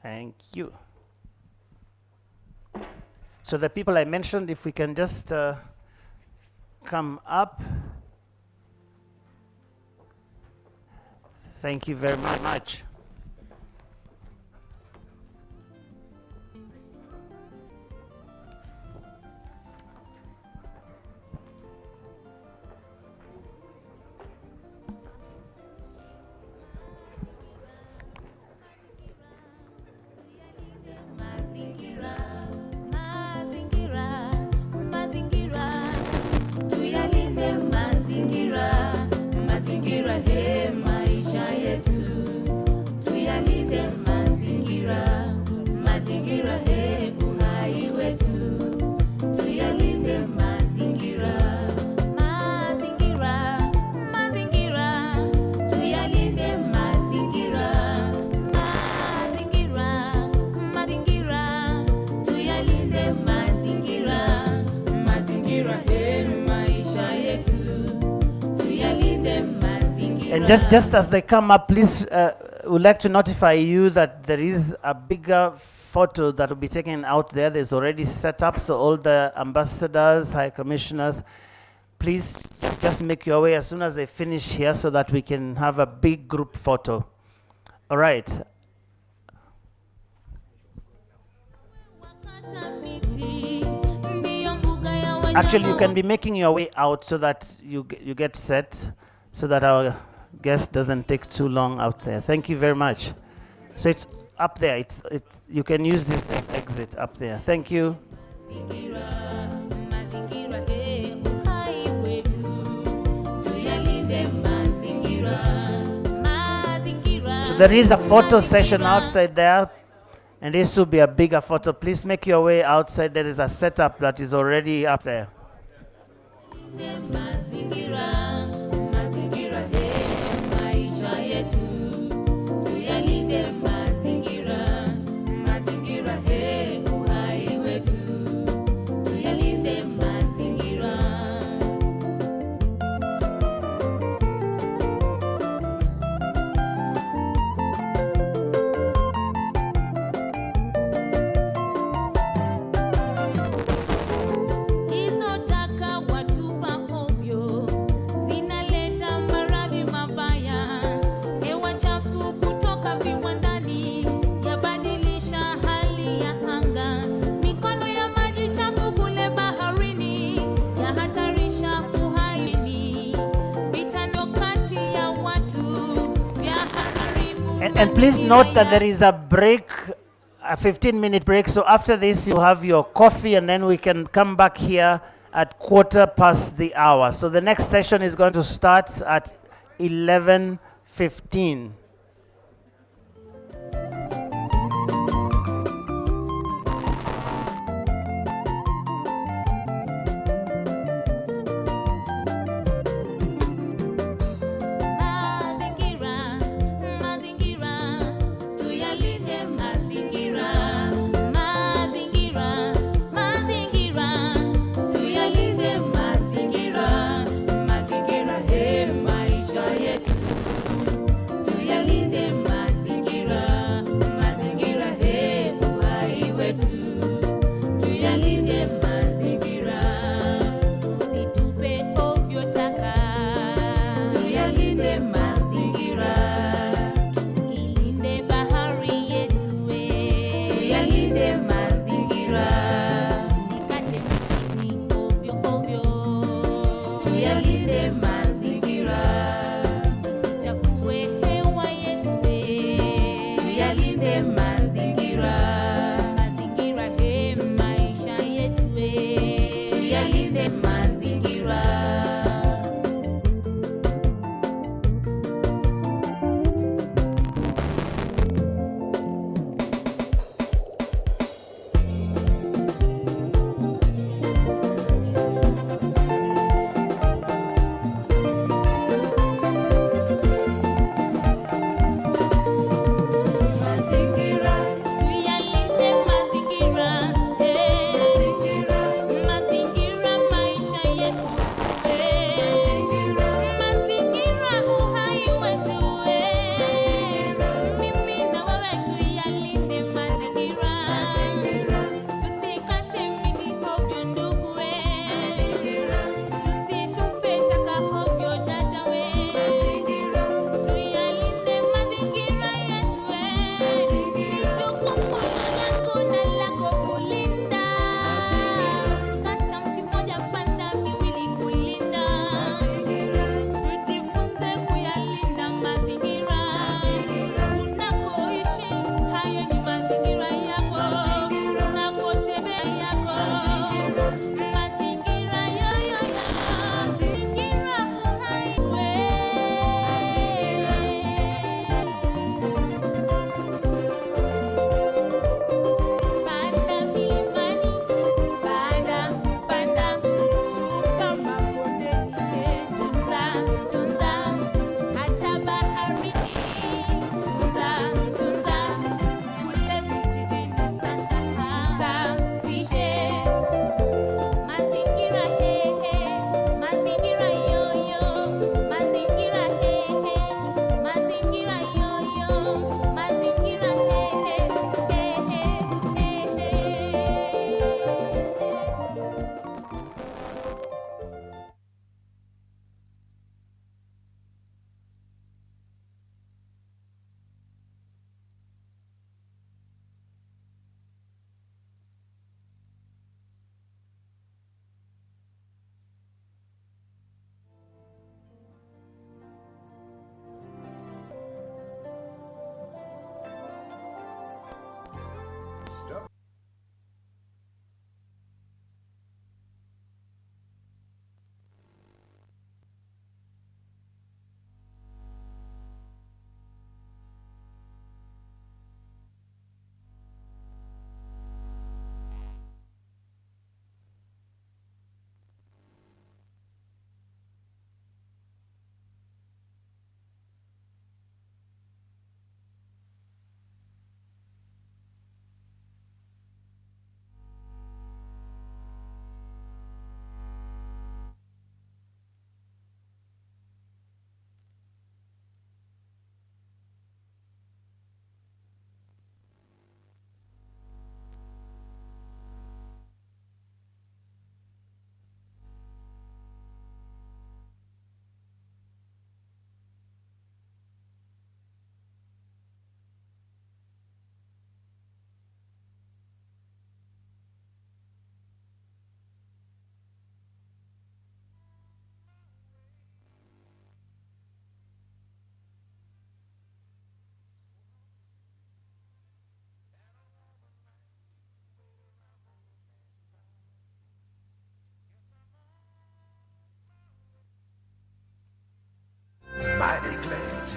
Thank you. So the people I mentioned, if we can just come up. Thank you very much. And just as they come up, please, would like to notify you that there is a bigger photo that will be taken out there. There's already set up, so all the ambassadors, high commissioners, please just make your way as soon as they finish here so that we can have a big group photo. All right. Actually, you can be making your way out so that you get set, so that our guest doesn't take too long out there. Thank you very much. So it's up there. It's you can use this as exit up there. Thank you. So there is a photo session outside there, and this will be a bigger photo. Please make your way outside. There is a setup that is already up there. And please note that there is a break, a 15-minute break. So after this, you have your coffee, and then we can come back here at 1:15. So the next session is going to start at 11:15.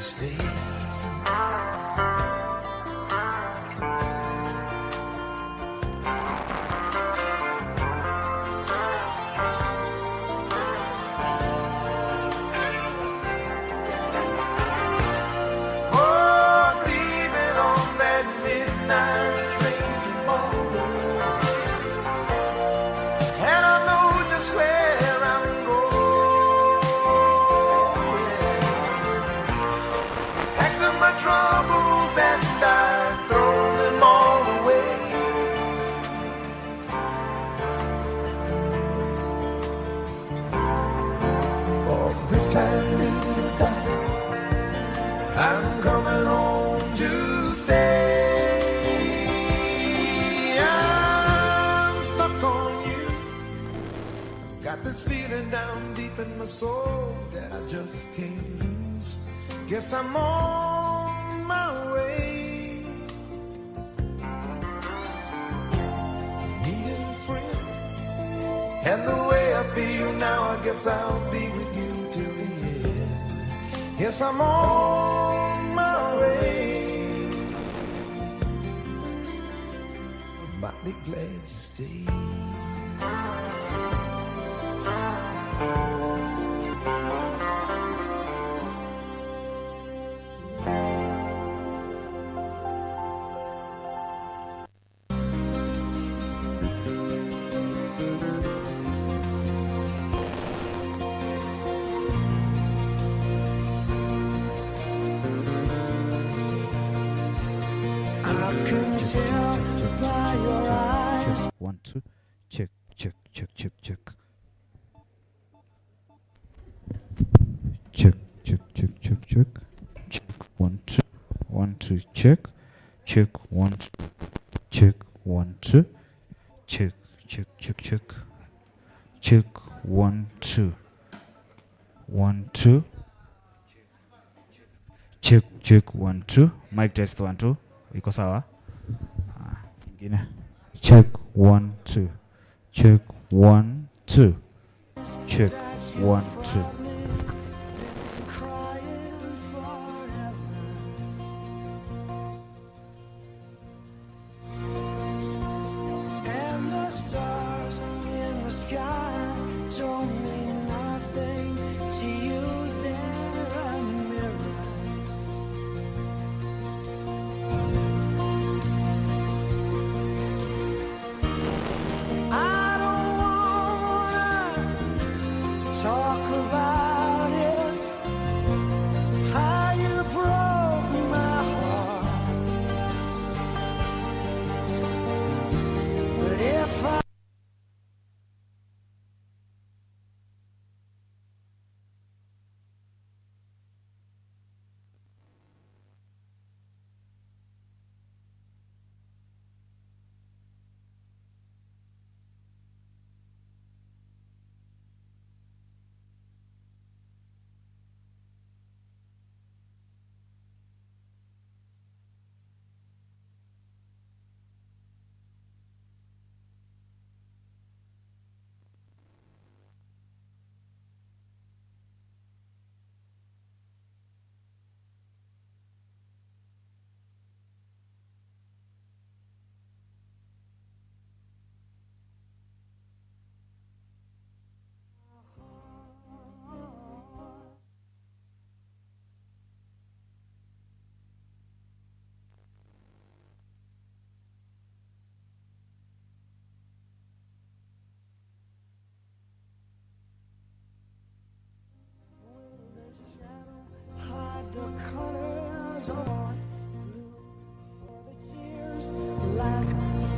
stay. I'm coming home to stay. I'm stuck on you. Got this feeling down deep in my soul that I just can't lose. Guess I'm on my way. Needing a friend. And the way I feel now, I guess I'll be with you till the end. Yes, I'm on my way. Might be glad you stayed. Just 1 2 check check check check check check check check check check check 1 2 1 2 check check 1 2 check 1 2 check check check check check 1 2 1 2 check check 1 2 mic test 1 2 iko sawa ingine check 1 2 check 1 2 check 1 2 And the stars in the sky don't mean nothing to you. They're a mirror. I don't wanna talk about it, how you broke my heart. But if I hide the colors on for the tears, black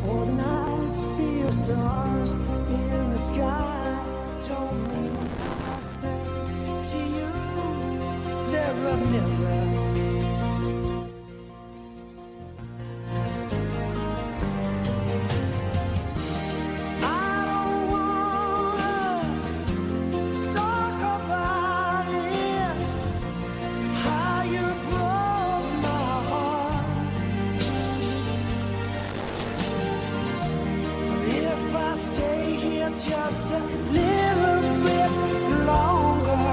for the nights, feel stars in the sky don't mean nothing to you. They're a mirror. I don't wanna talk about it, how you broke my heart. If I stay here just a little bit longer,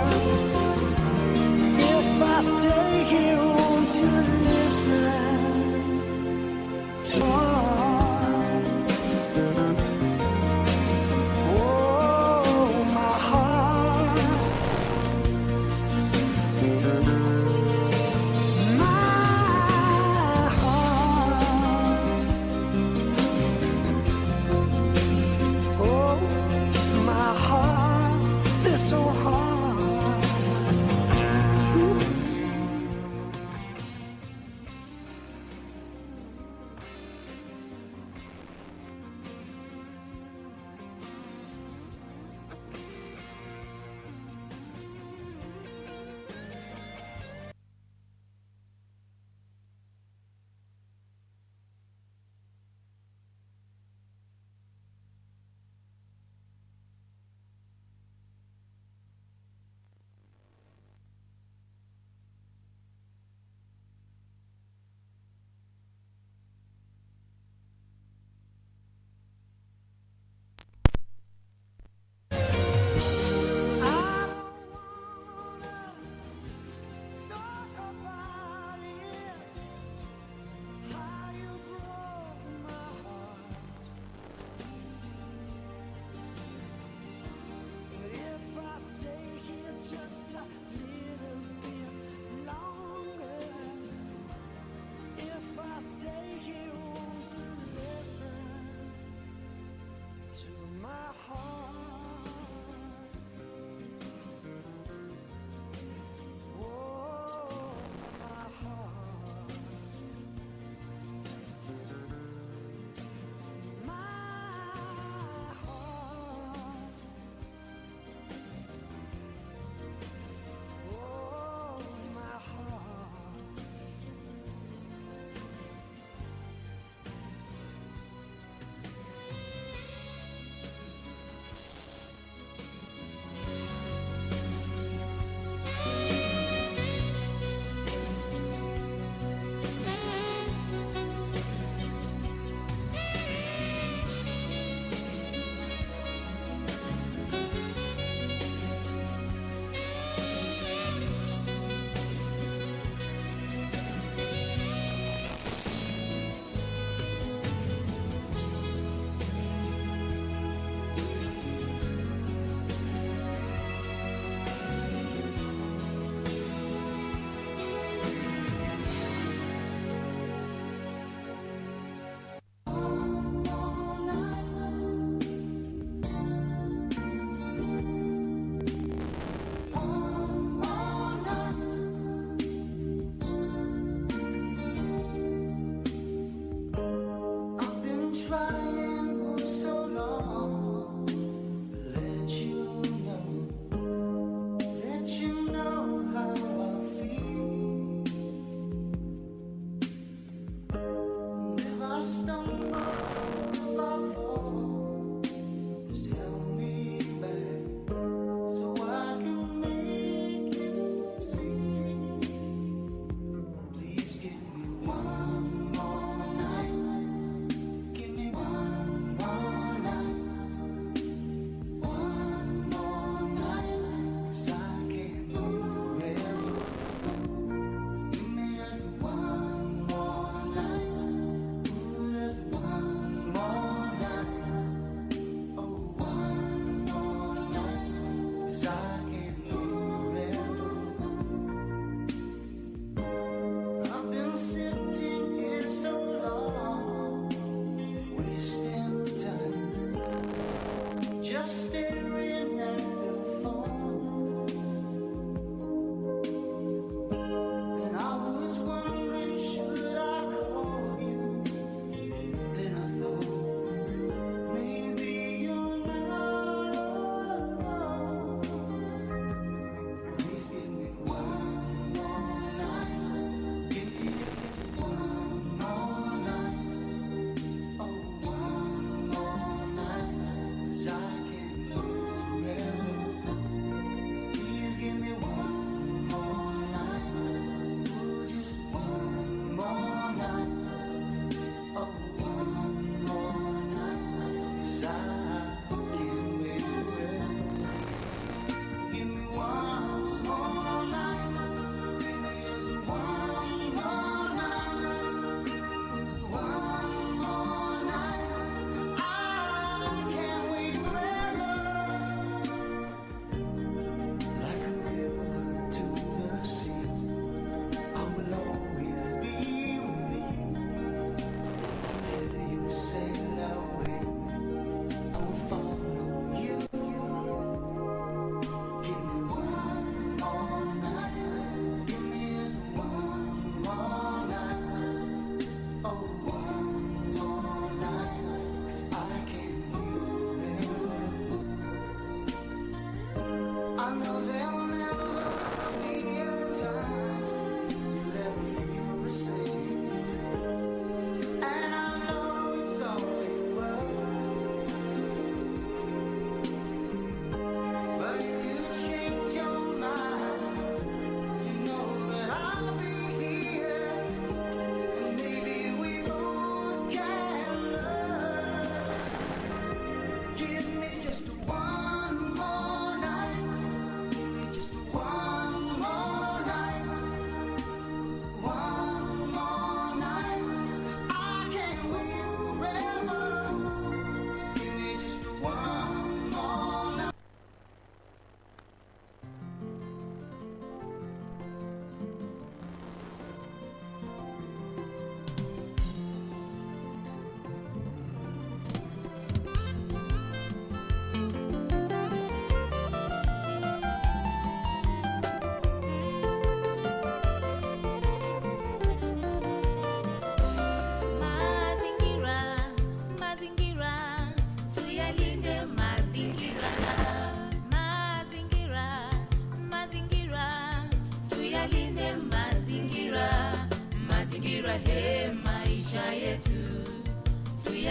if I stay here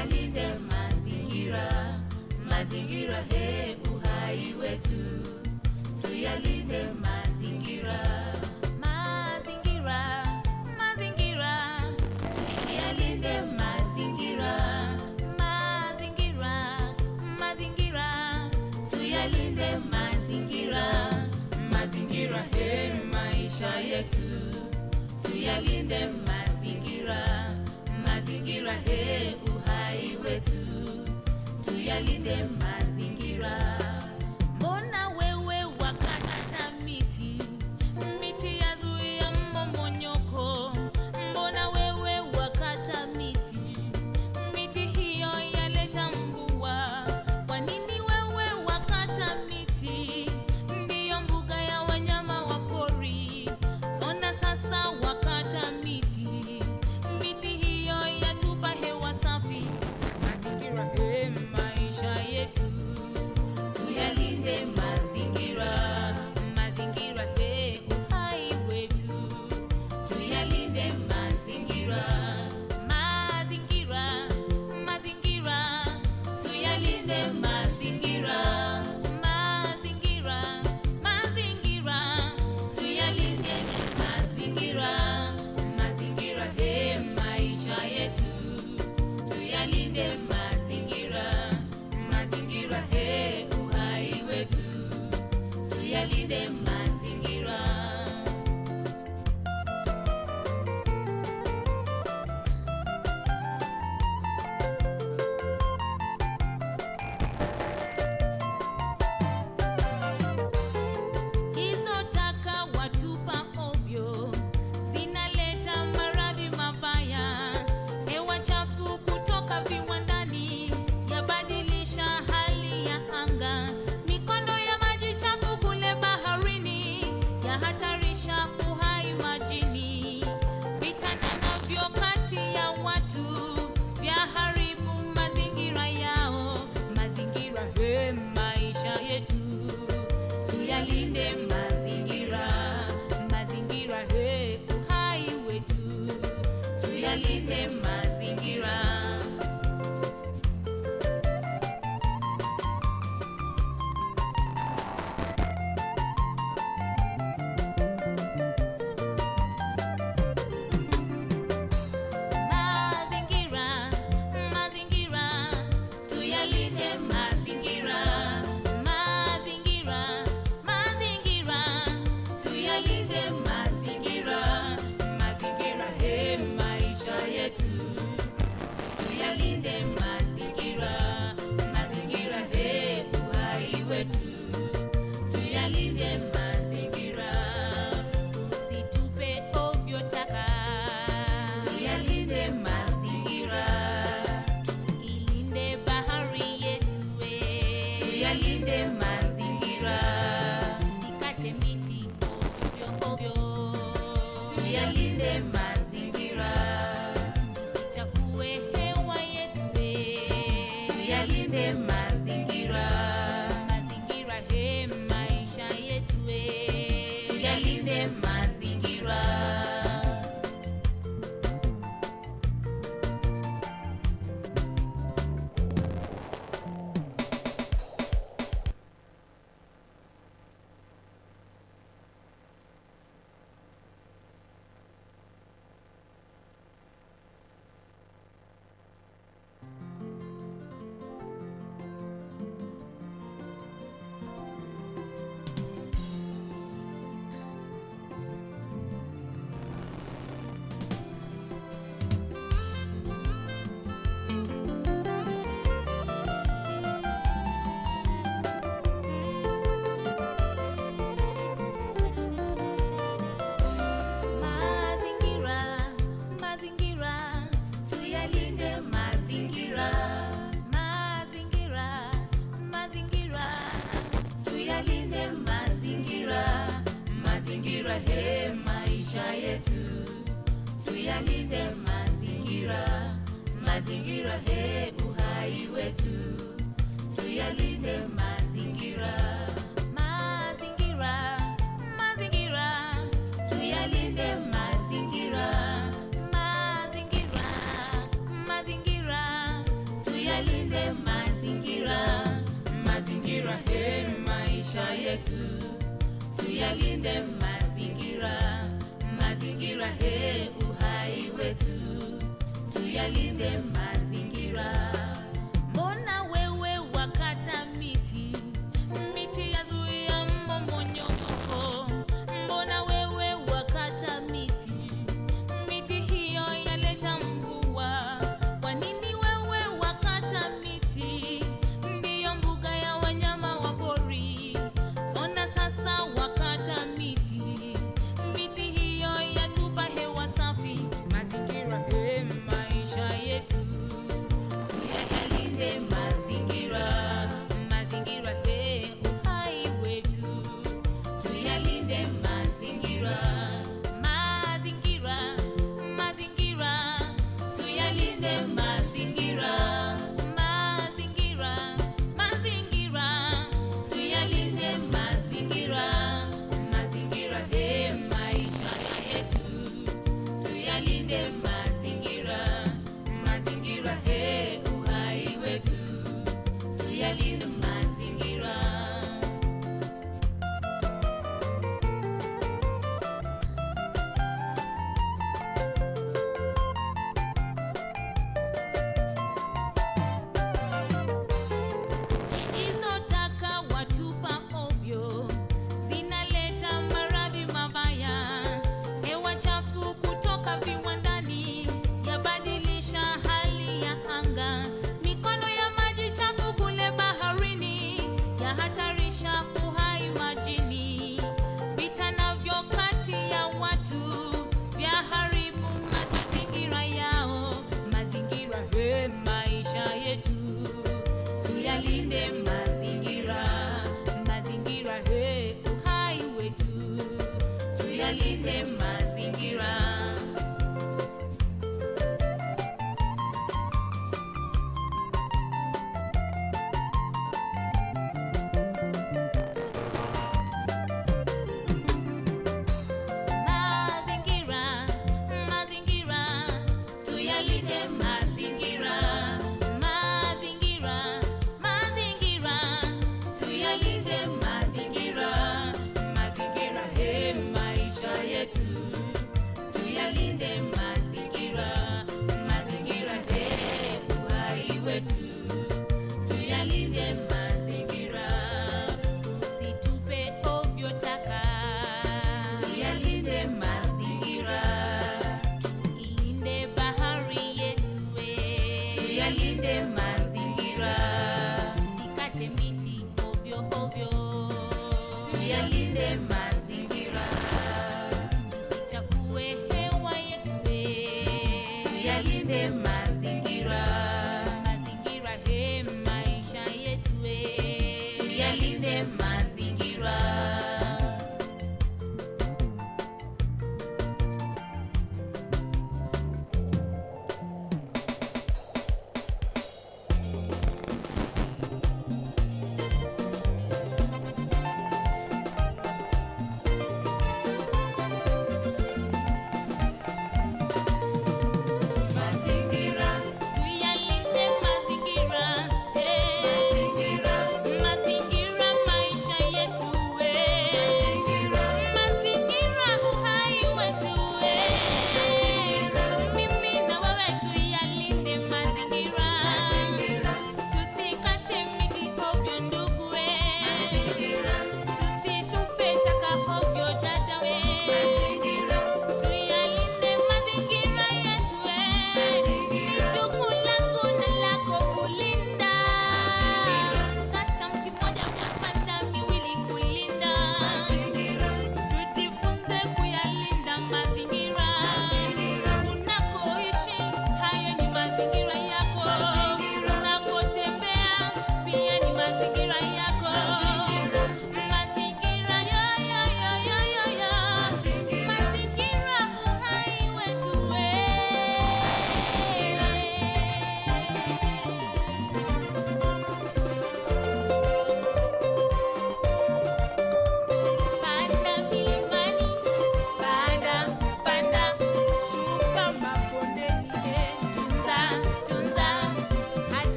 tuyalinde mazingira, mazingira he uhai wetu, tuyalinde mazingira, mazingira, mazingira, tuyalinde mazingira, mazingira, mazingira, tuyalinde mazingira, mazingira he maisha yetu, tuyalinde mazingira, mazingira he uhai wetu, tuyalinde mazingira. Mbona wewe wakata miti, miti yazuia mmomonyoko? Mbona wewe wakata miti, miti hiyo yaleta mvua? Kwa nini wewe wakata miti? Ndiyo mbuga ya wanyama wa pori. Ona sasa wakata miti, miti hiyo yatupa hewa safi. Mazingira he maisha yetu, tuyalinde mazingira, mazingira he uhai wetu, tuyalinde mazingira, mazingira, mazingira, tuyalinde mazingira, mazingira, mazingira, tuyalinde mazingira, mazingira he maisha yetu, tuyalinde mazingira, mazingira he uhai wetu, tuyalinde mazingira. Hizo taka watupa ovyo, zinaleta maradhi mabaya. Hewa chafu kutoka viwandani yabadilisha hali ya anga. Mikondo ya maji chafu kule baharini yahatarisha uhai majini. Vitanganavyo kati ya watu vyaharibu mazingira yao. Mazingira he maisha yetu, tuyalinde mazingira, mazingira he uhai wetu, tuyalinde mazingira. Mazingira, mazingira, tuyalinde mazingira, mazingira, mazingira, tuyalinde mazingira, mazingira he maisha yetu, tuyalinde mazingira, mazingira he uhai wetu, tuyalinde mazingira. Usitupe ovyo taka, tuyalinde mazingira, tuilinde bahari yetu, tuyalinde mazingira, usikate miti ovyo ovyo, tuyalinde mazingira, tusichafue hewa yetu, tuyalinde mazingira, mazingira he maisha yetu, tuyalinde mazingira. Mazingira, mazingira, tuyalinde mazingira, mazingira, mazingira, tuyalinde mazingira, mazingira he maisha yetu, tuyalinde mazingira, mazingira he uhai wetu, tuyalinde mazingira, mazingira, mazingira, tuyalinde mazingira, mazingira, mazingira, maisha yetu, tuyalinde mazingira, mazingira he uhai wetu, tuyalinde mazingira. Mbona wewe wakata miti, miti yazuia mmomonyoko? Mbona wewe wakata miti, miti hiyo yaleta mvua? Kwa nini wewe wakata miti, ndiyo mbuga ya wanyama wa pori? Ona sasa wakata miti, miti hiyo yatupa hewa safi, mazingira he maisha yetu, tuyalinde mazingira, mazingira he uhai wetu, tuyalinde mazingira, mazingira, mazingira, tuyalinde mazingira, mazingira, mazingira, tuyalinde mazingira, mazingira he maisha yetu, tuyalinde mazingira, mazingira he uhai wetu, tuyalinde mazingira. Hizo taka watupa ovyo, zinaleta maradhi mabaya. Hewa chafu kutoka viwandani yabadilisha hali ya anga. Mikono ya maji chafu kule baharini yahatarisha uhai majini. Vita navyo kati ya watu vyaharibu mazingira yao, mazingira he maisha yetu, tuyalinde mazingira, mazingira he uhai wetu, tuyalinde mazingira. Mazingira, mazingira, tuyalinde mazingira, mazingira, mazingira, tuyalinde mazingira, mazingira he maisha yetu, tuyalinde mazingira, mazingira he uhai wetu, tuyalinde mazingira. Usitupe ovyo taka, tuyalinde mazingira, ilinde bahari yetu tuyalinde mazingira. Usikate miti ovyo ovyo, tuyalinde mazingira. Usichafue hewa yetu tuyalinde mazingira, mazingira he maisha yetu tuyalinde mazingira.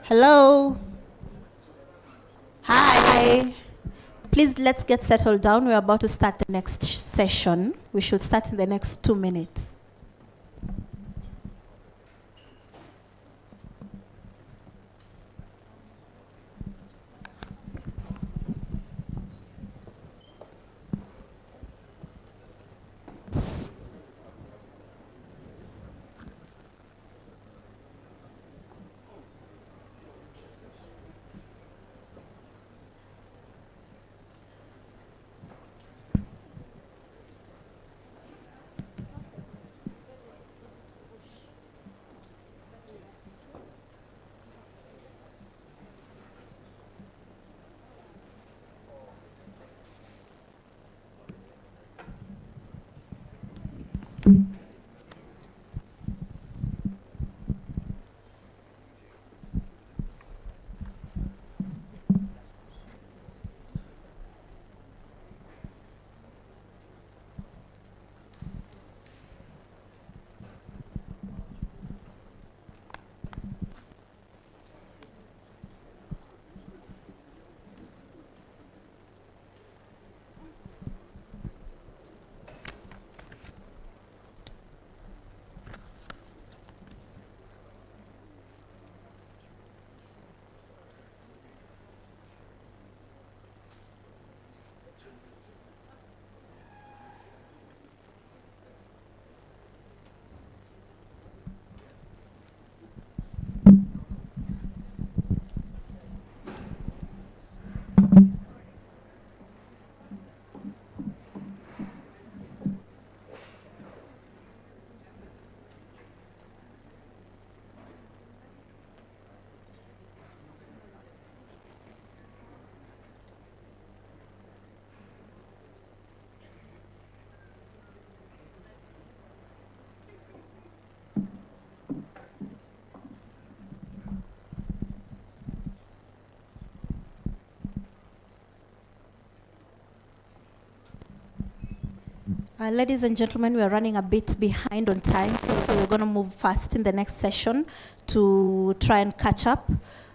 Hello. Hi. Please, let's get settled down. We're about to start the next session. We should start in the next 2 minutes. Ladies and gentlemen, we are running a bit behind on time, so we're going to move fast in the next session to try and catch up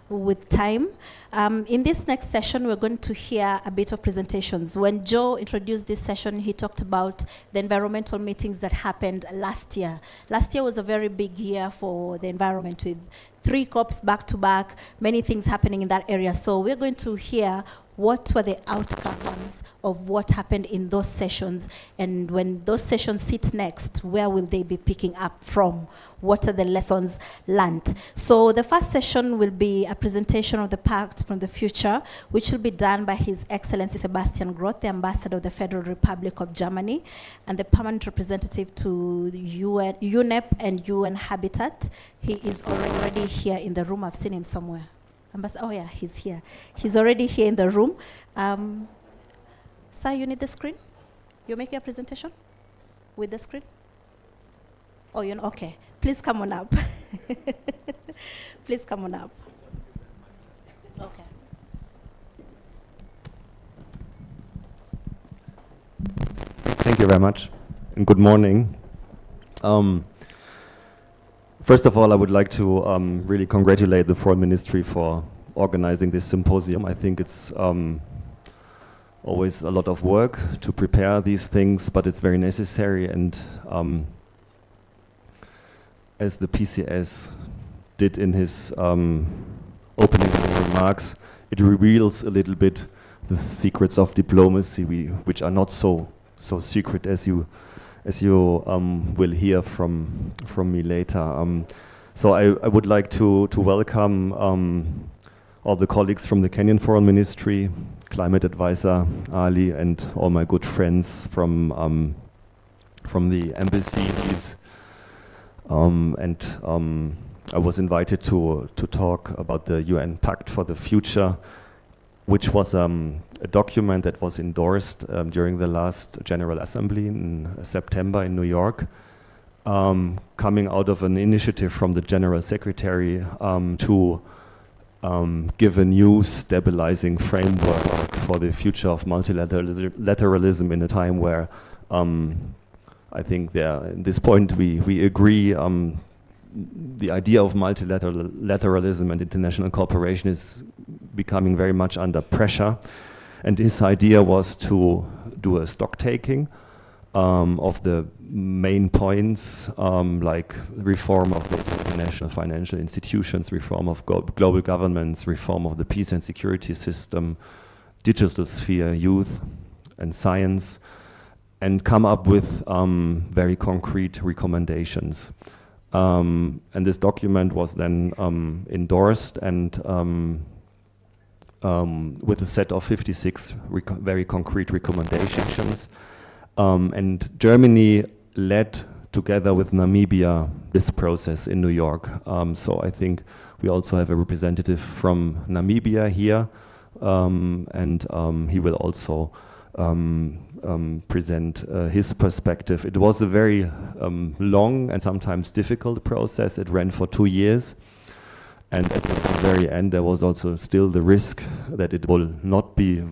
with time. In this next session, we're going to hear a bit of presentations. When Joe introduced this session, he talked about the environmental meetings that happened last year. Last year was a very big year for the environment, with 3 COPs back to back, many things happening in that area. So we're going to hear what were the outcomes of what happened in those sessions, and when those sessions sit next, where will they be picking up from? What are the lessons learned? So the first session will be a presentation of the Pact from the Future, which will be done by His Excellency Sebastian Groth, the Ambassador of the Federal Republic of Germany, and the permanent representative to UN, UNEP and UN Habitat. He is already here in the room. I've seen him somewhere. Oh yeah, he's here. He's already here in the room. Sir, you need the screen? You're making a presentation with the screen? Oh, you know, okay. Please come on up. Please come on up. Okay. Thank you very much, and good morning. First of all, I would like to really congratulate the Foreign Ministry for organizing this symposium. I think it's always a lot of work to prepare these things, but it's very necessary. And as the PCS did in his opening remarks, it reveals a little bit the secrets of diplomacy, which are not so secret as you will hear from me later. So I would like to welcome all the colleagues from the Kenyan Foreign Ministry, Climate Advisor Ali, and all my good friends from the embassies. I was invited to talk about the UN Pact for the Future, which was a document that was endorsed during the last General Assembly in September in New York, coming out of an initiative from the General Secretary to give a new stabilizing framework for the future of multilateralism in a time where I think at this point we agree the idea of multilateralism and international cooperation is becoming very much under pressure. And his idea was to do a stock taking of the main points, like reform of the international financial institutions, reform of global governments, reform of the peace and security system, digital sphere, youth, and science, and come up with very concrete recommendations. And this document was then endorsed and with a set of 56 very concrete recommendations. And Germany led, together with Namibia, this process in New York. So I think we also have a representative from Namibia here, and he will also present his perspective. It was a very long and sometimes difficult process. It ran for 2 years. And at the very end, there was also still the risk that it will not be